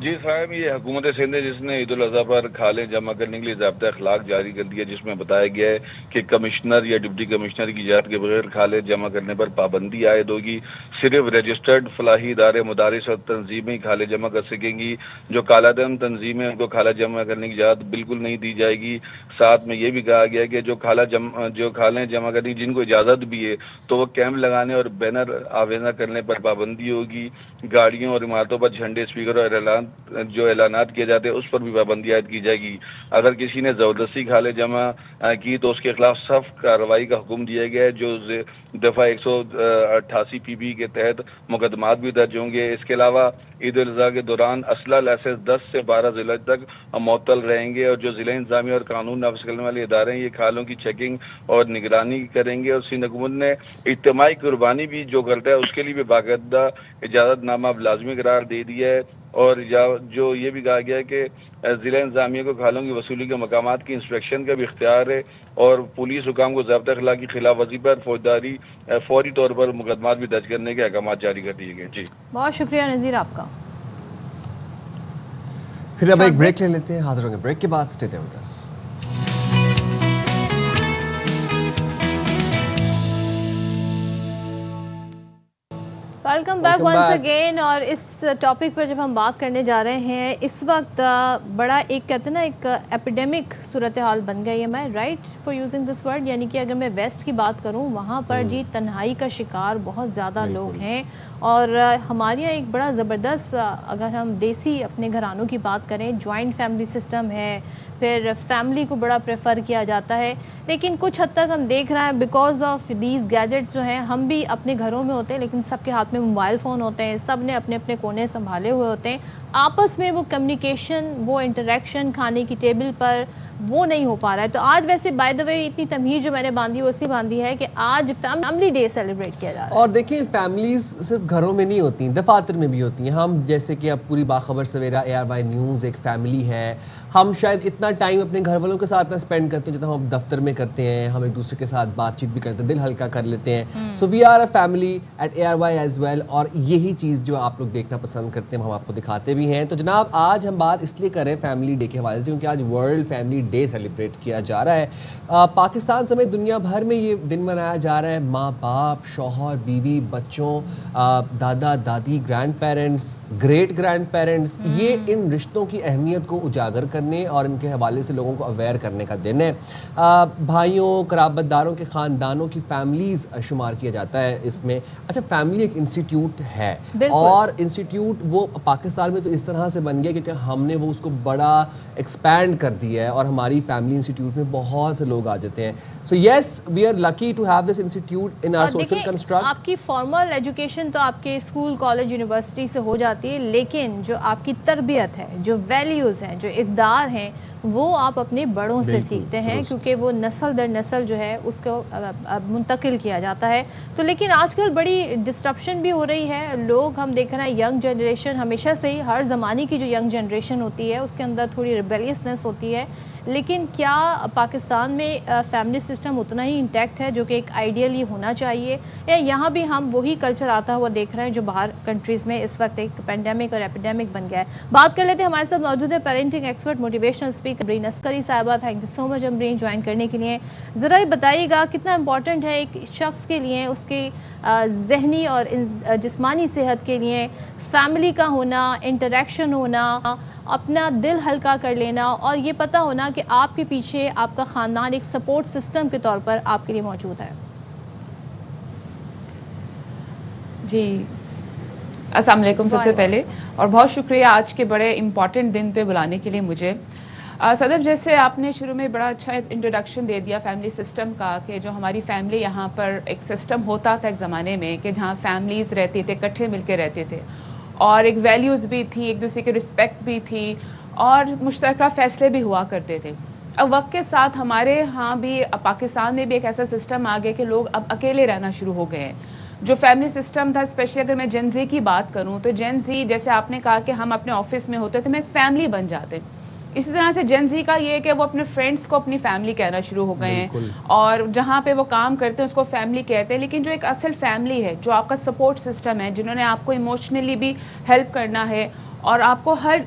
H: جی صاحب, یہ حکومت سندھ ہے جس نے عید الاضحیٰ پر کھالیں جمع کرنے کے لیے ضابطہ اخلاق جاری کر دیا, جس میں بتایا گیا ہے کہ کمشنر یا ڈپٹی کمشنر کی اجازت کے بغیر کھالیں جمع کرنے پر پابندی عائد ہوگی. صرف رجسٹرڈ فلاحی ادارے, مدارس اور تنظیمیں کھالیں جمع کر سکیں گی. جو کالا دھن تنظیمیں ان کو کھالہ جمع کرنے کی اجازت بالکل نہیں دی جائے گی. ساتھ میں یہ بھی کہا گیا کہ جو کھالیں جمع کرنے جن کو اجازت بھی ہے تو وہ کیمپ لگانے اور بینر آویزاں کرنے پر پابندی ہوگی. گاڑیوں اور عمارتوں پر جھنڈے, اسپیکر اور جو اعلانات کیے جاتے ہیں اس پر بھی پابندی عائد کی جائے گی. اگر کسی نے زبردستی کھالیں جمع کی تو اس کے خلاف سخت کارروائی کا حکم دیا گیا ہے, جو دفعہ 188 PB کے تحت مقدمات بھی درج ہوں گے. اس کے علاوہ عید الاضحیٰ کے دوران اسلحہ لائسنس 10 سے 12 ضلع تک معطل رہیں گے, اور جو ضلع انتظامیہ اور قانون نافذ کرنے والے ادارے ہیں یہ کھالوں کی چیکنگ اور نگرانی کریں گے. اور سندھ حکومت نے اجتماعی قربانی بھی جو کرتا ہے اس کے لیے بھی باقاعدہ اجازت نامہ اب لازمی قرار دے دیا ہے. اور جو یہ بھی کہا گیا ہے کہ ضلع انتظامیہ کو کھالوں کی وصولی کے مقامات کی انسپیکشن کا بھی اختیار ہے, اور پولیس حکام کو ضابطہ اخلاق کی خلاف ورزی پر فوری طور پر مقدمات بھی درج کرنے کے احکامات جاری کر دیے گئے. جی
A: بہت شکریہ نذیر آپ کا.
B: پھر اب ایک بریک لے لیتے ہیں, حاضر ہوں گے بریک کے بعد. Stay there with us.
A: Welcome back once again. اور اس ٹاپک پر جب ہم بات کرنے جا رہے ہیں, اس وقت بڑا ایک کہتے ہیں نا ایک ایپیڈیمک صورتحال بن گئی ہے. میں right for using this word, یعنی کہ اگر میں ویسٹ کی بات کروں وہاں پر جی تنہائی کا شکار بہت زیادہ لوگ ہیں. اور ہمارے یہاں ایک بڑا زبردست, اگر ہم دیسی اپنے گھرانوں کی بات کریں, جوائنٹ فیملی سسٹم ہے, پھر فیملی کو بڑا پریفر کیا جاتا ہے. لیکن کچھ حد تک ہم دیکھ رہے ہیں بیکاز آف دیز گیجٹس جو ہیں, ہم بھی اپنے گھروں میں ہوتے ہیں لیکن سب کے ہاتھ میں موبائل فون ہوتے ہیں, سب نے اپنے اپنے کونے سنبھالے ہوئے ہوتے ہیں. آپس میں وہ کمیونیکیشن, وہ انٹریکشن کھانے کی ٹیبل پر وہ نہیں ہو پا رہا ہے. تو آج ویسے بائی دا وے اتنی تمہید جو میں نے باندھی وہ اسی باندھی ہے کہ آج فیملی ڈے سیلیبریٹ کیا جا رہا ہے.
B: اور دیکھیں فیملیز صرف گھروں میں نہیں ہوتی, دفاتر میں بھی ہوتی ہیں. ہم جیسے کہ اب پوری باخبر سویرا ARY نیوز ایک فیملی ہے. ہم شاید اتنا ٹائم اپنے گھر والوں کے ساتھ نہ اسپینڈ کرتے ہیں جتنا ہم دفتر میں کرتے ہیں. ہم ایک دوسرے کے ساتھ بات چیت بھی کرتے ہیں, دل ہلکا کر لیتے ہیں. So we are a family at ARY as well. اور یہی چیز جو آپ لوگ دیکھنا پسند کرتے ہیں ہم آپ کو دکھاتے بھی ہیں. تو جناب آج ہم بات اس لیے کر رہے ہیں فیملی ڈے کے حوالے سے کیونکہ آج ورلڈ فیملی ڈے سیلیبریٹ کیا جا رہا ہے. پاکستان سمیت دنیا بھر میں یہ دن منایا جا رہا ہے. ماں باپ, شوہر بیوی, بچوں, دادا دادی, grand parents, great grand parents, یہ ان رشتوں کی اہمیت کو اجاگر کرنے اور ان کے حوالے سے لوگوں کو اویئر کرنے کا دن ہے. بھائیوں, قرابت داروں کے خاندانوں کی فیملیز شمار کیا جاتا ہے اس میں. اچھا, فیملی ایک انسٹیٹیوٹ ہے اور انسٹیٹیوٹ وہ پاکستان میں تو اس طرح سے بن گیا کیونکہ ہم نے وہ اس کو بڑا ایکسپینڈ کر دیا ہے اور ہماری فیملی انسٹیٹیوٹ میں بہت سے لوگ آ جاتے ہیں. So yes, we are lucky to have this institute in our social construct.
A: آپ کی فارمل ایجوکیشن تو آپ کے اسکول, کالج, یونیورسٹی سے ہو جاتی ہے, لیکن جو آپ کی تربیت ہے, جو ویلیوز ہیں, جو اقدار ہیں, وہ آپ اپنے بڑوں سے سیکھتے ہیں کیونکہ وہ نسل در نسل جو ہے اس کو منتقل کیا جاتا ہے. تو لیکن آج کل بڑی ڈسٹرپشن بھی ہو رہی ہے. لوگ ہم دیکھ رہے ہیں ینگ جنریشن, ہمیشہ سے ہی ہر زمانے کی جو ینگ جنریشن ہوتی ہے اس کے اندر تھوڑی ریبیلیسنس ہوتی ہے. لیکن کیا پاکستان میں فیملی سسٹم اتنا ہی انٹیکٹ ہے جو کہ ایک آئیڈیلی ہونا چاہیے, یا یہاں بھی ہم وہی کلچر آتا ہوا دیکھ رہے ہیں جو باہر کنٹریز میں اس وقت ایک پینڈیمک اور ایپیڈیمک بن گیا ہے؟ بات کر لیتے ہیں, ہمارے ساتھ موجود ہے پیرنٹنگ ایکسپرٹ, موٹیویشنل اسپیکر امرین عسکری صاحبہ. Thank you so much Amreen join کرنے کے لیے. ذرا یہ بتائیے گا کتنا امپورٹنٹ ہے ایک شخص کے لیے اس کی ذہنی اور جسمانی صحت کے لیے فیملی کا ہونا, انٹریکشن ہونا, اپنا دل ہلکا کر لینا, اور یہ پتہ ہونا کہ آپ کے پیچھے آپ کا خاندان ایک سپورٹ سسٹم کے طور پر آپ کے لیے موجود ہے.
M: جی السلام علیکم سب سے پہلے, اور بہت شکریہ آج کے بڑے امپورٹنٹ دن پہ بلانے کے لیے مجھے. صدر, جیسے آپ نے شروع میں بڑا اچھا انٹروڈکشن دے دیا فیملی سسٹم کا, کہ جو ہماری فیملی یہاں پر ایک سسٹم ہوتا تھا ایک زمانے میں کہ جہاں فیملیز رہتی تھے, اکٹھے مل کے رہتے تھے, اور ایک ویلیوز بھی تھی, ایک دوسرے کی رسپیکٹ بھی تھی, اور مشترکہ فیصلے بھی ہوا کرتے تھے. اب وقت کے ساتھ ہمارے ہاں بھی پاکستان میں بھی ایک ایسا سسٹم آ گیا کہ لوگ اب اکیلے رہنا شروع ہو گئے ہیں. جو فیملی سسٹم تھا, اسپیشلی اگر میں جین زی کی بات کروں تو جین زی, جیسے آپ نے کہا کہ ہم اپنے آفس میں ہوتے تھے, میں ایک فیملی بن جاتے. اسی طرح سے جین زی کا یہ ہے کہ وہ اپنے فرینڈس کو اپنی فیملی کہنا شروع ہو گئے ہیں, اور جہاں پہ وہ کام کرتے ہیں اس کو فیملی کہتے ہیں. لیکن جو ایک اصل فیملی ہے, جو آپ کا سپورٹ سسٹم ہے, جنہوں نے آپ کو ایموشنلی بھی ہیلپ کرنا ہے اور آپ کو ہر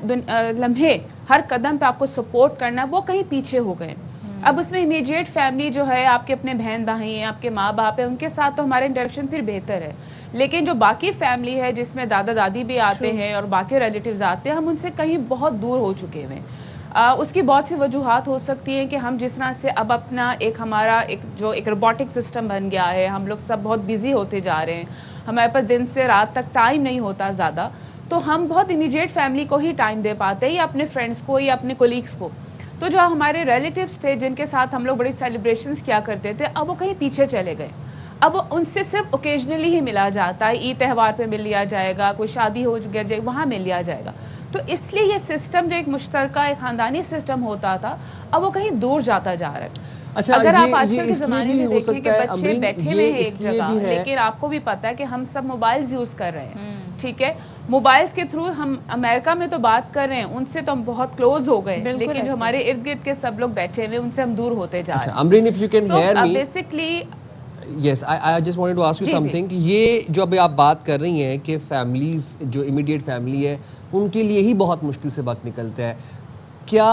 M: لمحے ہر قدم پہ آپ کو سپورٹ کرنا ہے, وہ کہیں پیچھے ہو گئے. اب اس میں امیجیٹ فیملی جو ہے, آپ کے اپنے بہن بھائی ہیں, آپ کے ماں باپ ہیں, ان کے ساتھ تو ہمارا انٹریکشن پھر بہتر ہے. لیکن جو باقی فیملی ہے جس میں دادا دادی بھی آتے ہیں اور باقی ریلیٹیوز آتے ہیں, ہم ان سے کہیں بہت دور ہو چکے ہوئے ہیں. اس کی بہت سی وجوہات ہو سکتی ہیں کہ ہم جس طرح سے اب اپنا ایک ہمارا ایک روبوٹک سسٹم بن گیا ہے, ہم لوگ سب بہت بیزی ہوتے جا رہے ہیں, ہمارے پاس دن سے رات تک ٹائم نہیں ہوتا زیادہ, تو ہم بہت امیجیٹ فیملی کو ہی ٹائم دے پاتے ہیں, یا اپنے فرینڈس کو, یا اپنے کولیگس کو. تو جو ہمارے ریلیٹیوز تھے جن کے ساتھ ہم لوگ بڑی سیلیبریشنز کیا کرتے تھے, اب وہ کہیں پیچھے چلے گئے. اب ان سے صرف اوکیجنلی ہی ملا جاتا ہے, عید تہوار پہ مل لیا جائے گا, کوئی شادی ہو جائے وہاں مل لیا جائے گا. تو اس لیے یہ سسٹم جو ایک مشترکہ ایک خاندانی سسٹم ہوتا تھا, اب وہ کہیں دور جاتا جا رہا ہے.
B: اچھا,
M: اگر آپ آج کل کے زمانے میں دیکھیں کہ بچے بیٹھے ہوئے ہیں ایک جگہ, لیکن آپ کو بھی پتہ ہے کہ ہم سب موبائلز یوز کر رہے ہیں, ٹھیک ہے, موبائلز کے تھرو ہم امریکہ میں تو بات کر رہے ہیں, ان سے تو ہم بہت کلوز ہو گئے, لیکن جو ہمارے ارد گرد کے سب لوگ بیٹھے ہوئے ان سے ہم دور ہوتے جا رہے ہیں.
B: امرین, if you can hear me,
M: basically
B: yes, I just wanted to ask you something. یہ جو ابھی آپ بات کر رہی ہیں کہ فیملیز جو امیڈیٹ فیملی ہے ان کے لیے ہی بہت مشکل سے وقت نکلتا ہے, کیا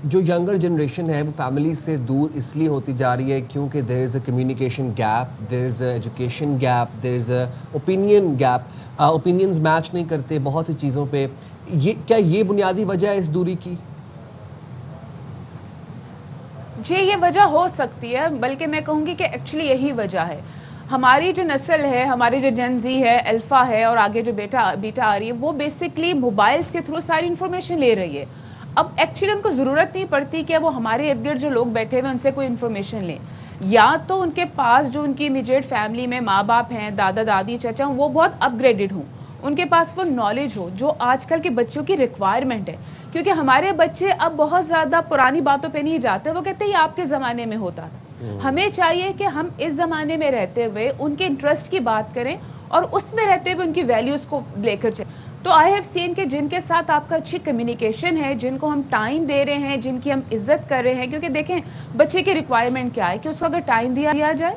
B: جو ینگر جنریشن ہے وہ فیملیز سے دور اس لیے ہوتی جا رہی ہے کیونکہ there is a communication gap, there is a education gap, there is a opinion gap, opinions match نہیں کرتے بہت سی چیزوں پہ. کیا یہ بنیادی وجہ ہے اس دوری کی؟
M: جی یہ وجہ ہو سکتی ہے, بلکہ میں کہوں گی کہ ایکچولی یہی وجہ ہے. ہماری جو نسل ہے, ہماری جو جن زی ہے, الفا ہے, اور آگے جو بیٹا آ رہی ہے, وہ بیسکلی موبائلز کے تھرو ساری انفارمیشن لے رہی ہے. اب ایکچولی ان کو ضرورت نہیں پڑتی کہ وہ ہمارے ارد گرد جو لوگ بیٹھے ہوئے ان سے کوئی انفارمیشن لیں. یا تو ان کے پاس جو ان کی امیجیٹ فیملی میں ماں باپ ہیں, دادا دادی چچا, وہ بہت اپ گریڈڈ ہوں, ان کے پاس وہ نالج ہو جو آج کل کے بچوں کی ریکوائرمنٹ ہے. کیونکہ ہمارے بچے اب بہت زیادہ پرانی باتوں پہ نہیں جاتے, وہ کہتے ہیں یہ آپ کے زمانے میں ہوتا تھا. ہمیں چاہیے کہ ہم اس زمانے میں رہتے ہوئے ان کے انٹرسٹ کی بات کریں اور اس میں رہتے ہوئے ان کی ویلیوز کو لے کر چلیں. تو آئی ہیو سین کہ جن کے ساتھ آپ کا اچھی کمیونیکیشن ہے, جن کو ہم ٹائم دے رہے ہیں, جن کی ہم عزت کر رہے ہیں, کیونکہ دیکھیں بچے کی ریکوائرمنٹ کیا ہے کہ اس کو اگر ٹائم دیا جائے,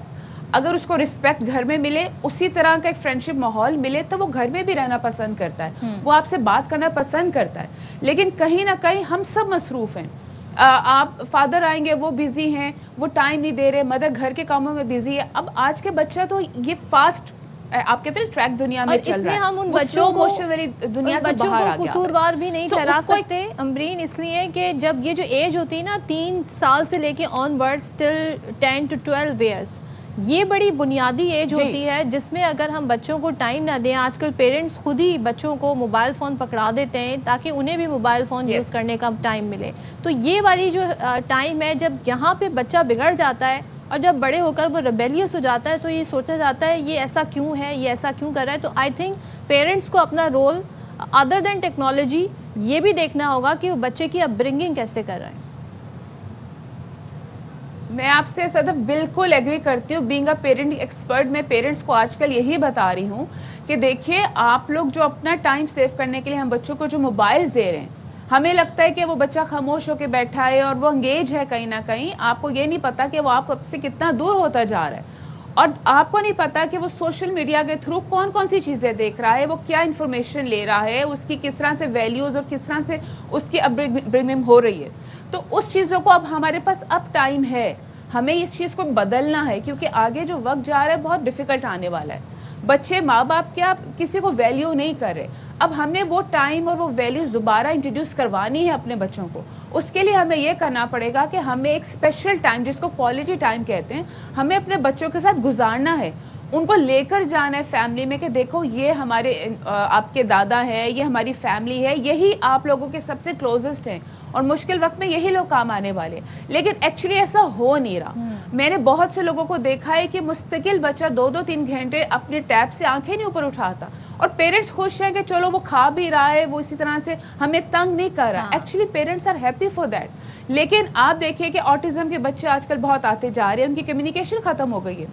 M: اگر اس کو رسپیکٹ گھر میں ملے, اسی طرح کا ایک فرینڈشپ ماحول ملے, تو وہ گھر میں بھی رہنا پسند کرتا ہے, وہ آپ سے بات کرنا پسند کرتا ہے. لیکن کہیں نہ کہیں ہم سب مصروف ہیں. آپ فادر آئیں گے, وہ بیزی ہیں, وہ ٹائم نہیں دے رہے, مدر گھر کے کاموں میں بیزی ہے. اب آج کے بچہ تو یہ فاسٹ آپ کہتے ہیں ٹریک دنیا میں چل رہا ہے,
A: ہم ان بچوں کو
M: دنیا سے باہر آ گیا.
A: قصوروار بھی نہیں ٹھہرا سکتے امبرین, اس لیے کہ جب یہ جو ایج ہوتی ہے نا 3 سال سے لے کے آن ورڈ ٹل 10 to 12 ایئرس, یہ بڑی بنیادی ایج ہوتی ہے جس میں اگر ہم بچوں کو ٹائم نہ دیں. آج کل پیرنٹس خود ہی بچوں کو موبائل فون پکڑا دیتے ہیں تاکہ انہیں بھی موبائل فون یوز کرنے کا ٹائم ملے. تو یہ والی جو ٹائم ہے جب یہاں پہ بچہ بگڑ جاتا ہے اور جب بڑے ہو کر وہ ریبیلیس ہو جاتا ہے, تو یہ سوچا جاتا ہے یہ ایسا کیوں ہے, یہ ایسا کیوں کر رہا ہے. تو آئی تھنک پیرنٹس کو اپنا رول ادر دین ٹیکنالوجی یہ بھی دیکھنا ہوگا کہ وہ بچے کی اپ برنگنگ کیسے کر رہے ہیں.
M: میں آپ سے صدف بالکل ایگری کرتی ہوں. بینگ اے پیرنٹ ایکسپرٹ, میں پیرنٹس کو آج کل یہی بتا رہی ہوں کہ دیکھیے آپ لوگ جو اپنا ٹائم سیو کرنے کے لیے ہم بچوں کو جو موبائلز دے رہے ہیں, ہمیں لگتا ہے کہ وہ بچہ خاموش ہو کے بیٹھا ہے اور وہ انگیج ہے کہیں نہ کہیں. آپ کو یہ نہیں پتا کہ وہ آپ سے کتنا دور ہوتا جا رہا ہے, اور آپ کو نہیں پتا کہ وہ سوشل میڈیا کے تھرو کون کون سی چیزیں دیکھ رہا ہے, وہ کیا انفارمیشن لے رہا ہے, اس کی کس طرح سے ویلیوز اور کس طرح سے اس کی اپ برنگنگ ہو رہی ہے. تو اس چیزوں کو اب ہمارے پاس اب ٹائم ہے, ہمیں اس چیز کو بدلنا ہے, کیونکہ آگے جو وقت جا رہا ہے بہت ڈیفیکلٹ آنے والا ہے. بچے ماں باپ کیا کسی کو ویلیو نہیں کر رہے. اب ہم نے وہ ٹائم اور وہ ویلیوز دوبارہ انٹروڈیوس کروانی ہے اپنے بچوں کو. اس کے لیے ہمیں یہ کرنا پڑے گا کہ ہمیں ایک اسپیشل ٹائم, جس کو کوالٹی ٹائم کہتے ہیں, ہمیں اپنے بچوں کے ساتھ گزارنا ہے. ان کو لے کر جانا ہے فیملی میں کہ دیکھو یہ ہمارے آپ کے دادا ہیں, یہ ہماری فیملی ہے, یہی آپ لوگوں کے سب سے کلوزسٹ ہیں, اور مشکل وقت میں یہی لوگ کام آنے والے. لیکن ایکچولی ایسا ہو نہیں رہا. میں نے بہت سے لوگوں کو دیکھا ہے کہ مستقل بچہ 2-3 گھنٹے اپنے ٹیب سے آنکھیں نہیں اوپر اٹھاتا, اور پیرنٹس خوش ہیں کہ چلو وہ کھا بھی رہا ہے, وہ اسی طرح سے ہمیں تنگ نہیں کر رہا. Actually parents are happy for that. لیکن آپ دیکھیے کہ آٹزم کے بچے آج کل بہت آتے جا رہے ہیں, ان کی کمیونیکیشن ختم ہو گئی ہے,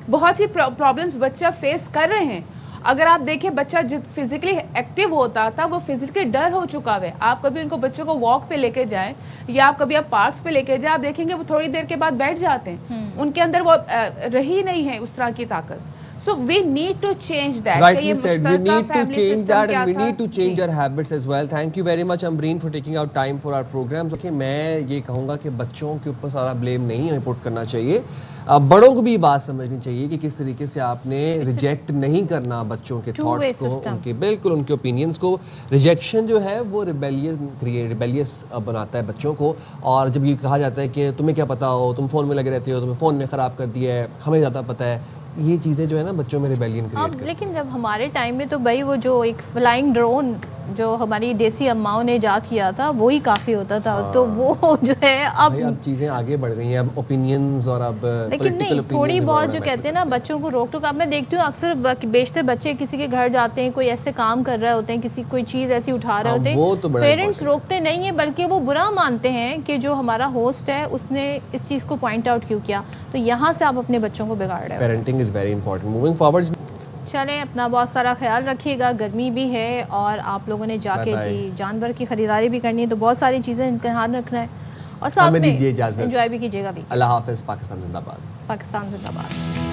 M: بہت سی پرابلمس بچہ فیس کر رہے ہیں. اگر آپ دیکھیں بچہ جو فزیکلی ایکٹیو ہوتا تھا وہ فزیکلی ڈر ہو چکا ہے. آپ کبھی ان کو بچوں کو واک پہ لے کے جائیں یا آپ کبھی آپ پارکس پہ لے کے جائیں, آپ دیکھیں گے وہ تھوڑی دیر کے بعد بیٹھ جاتے ہیں, ان کے اندر وہ رہی نہیں ہے اس طرح کی طاقت. So we need to change that.
B: Rightly said, we need to change that and we need to change our habits as well. Thank you very much Ambreen for taking out time for our program. Okay, میں یہ کہوں گا کہ بچوں کے اوپر سارا blame نہیں ہمیں پٹ کرنا چاہیے, بڑوں کو بھی یہ بات سمجھنی چاہیے کہ کس طریقے سے آپ نے ریجیکٹ نہیں کرنا بچوں کے تھاٹس کو, ان کے بالکل ان کے اوپینینس کو. ریجیکشن جو ہے وہ ریبیلیس بناتا ہے بچوں کو, اور جب یہ کہا جاتا ہے کہ تمہیں کیا پتا ہو, تم فون میں لگے رہتے ہو, تمہیں فون نے خراب کر دیا ہے, ہمیں زیادہ پتہ ہے, یہ چیزیں جو ہے نا بچوں میں ریبیلین کریٹ کرتی ہیں.
A: لیکن جب ہمارے ٹائم میں تو بھائی وہ جو ایک فلائنگ ڈرون جو ہماری دیسی اماؤں نے ایجاد کیا تھا وہی کافی ہوتا تھا. تو وہ جو ہے اب
B: چیزیں آگے بڑھ گئی ہیں, اب اوپینینز اور اب
A: لیکن نہیں تھوڑی بہت جو کہتے ہیں نا بچوں کو روک ٹوک. اب میں دیکھتی ہوں اکثر بیشتر بچے کسی کے گھر جاتے ہیں, کوئی ایسے کام کر رہے ہوتے ہیں, کسی کوئی چیز ایسی اٹھا رہے ہوتے ہیں, پیرنٹس روکتے نہیں ہیں بلکہ وہ برا مانتے ہیں کہ جو ہمارا ہوسٹ ہے اس نے اس چیز کو پوائنٹ آؤٹ کیوں کیا. تو یہاں سے آپ اپنے بچوں کو بگاڑ رہے ہیں.
B: Parenting is very important. Moving forward,
A: چلیں اپنا بہت سارا خیال رکھیے گا, گرمی بھی ہے اور آپ لوگوں نے جا کے جی جانور کی خریداری بھی کرنی ہے, تو بہت ساری چیزیں امتحان رکھنا ہے, اور ساتھ میں انجوائے بھی کیجیے گا بھی.
B: اللہ حافظ. پاکستان زندہ باد.
A: پاکستان زندہ باد.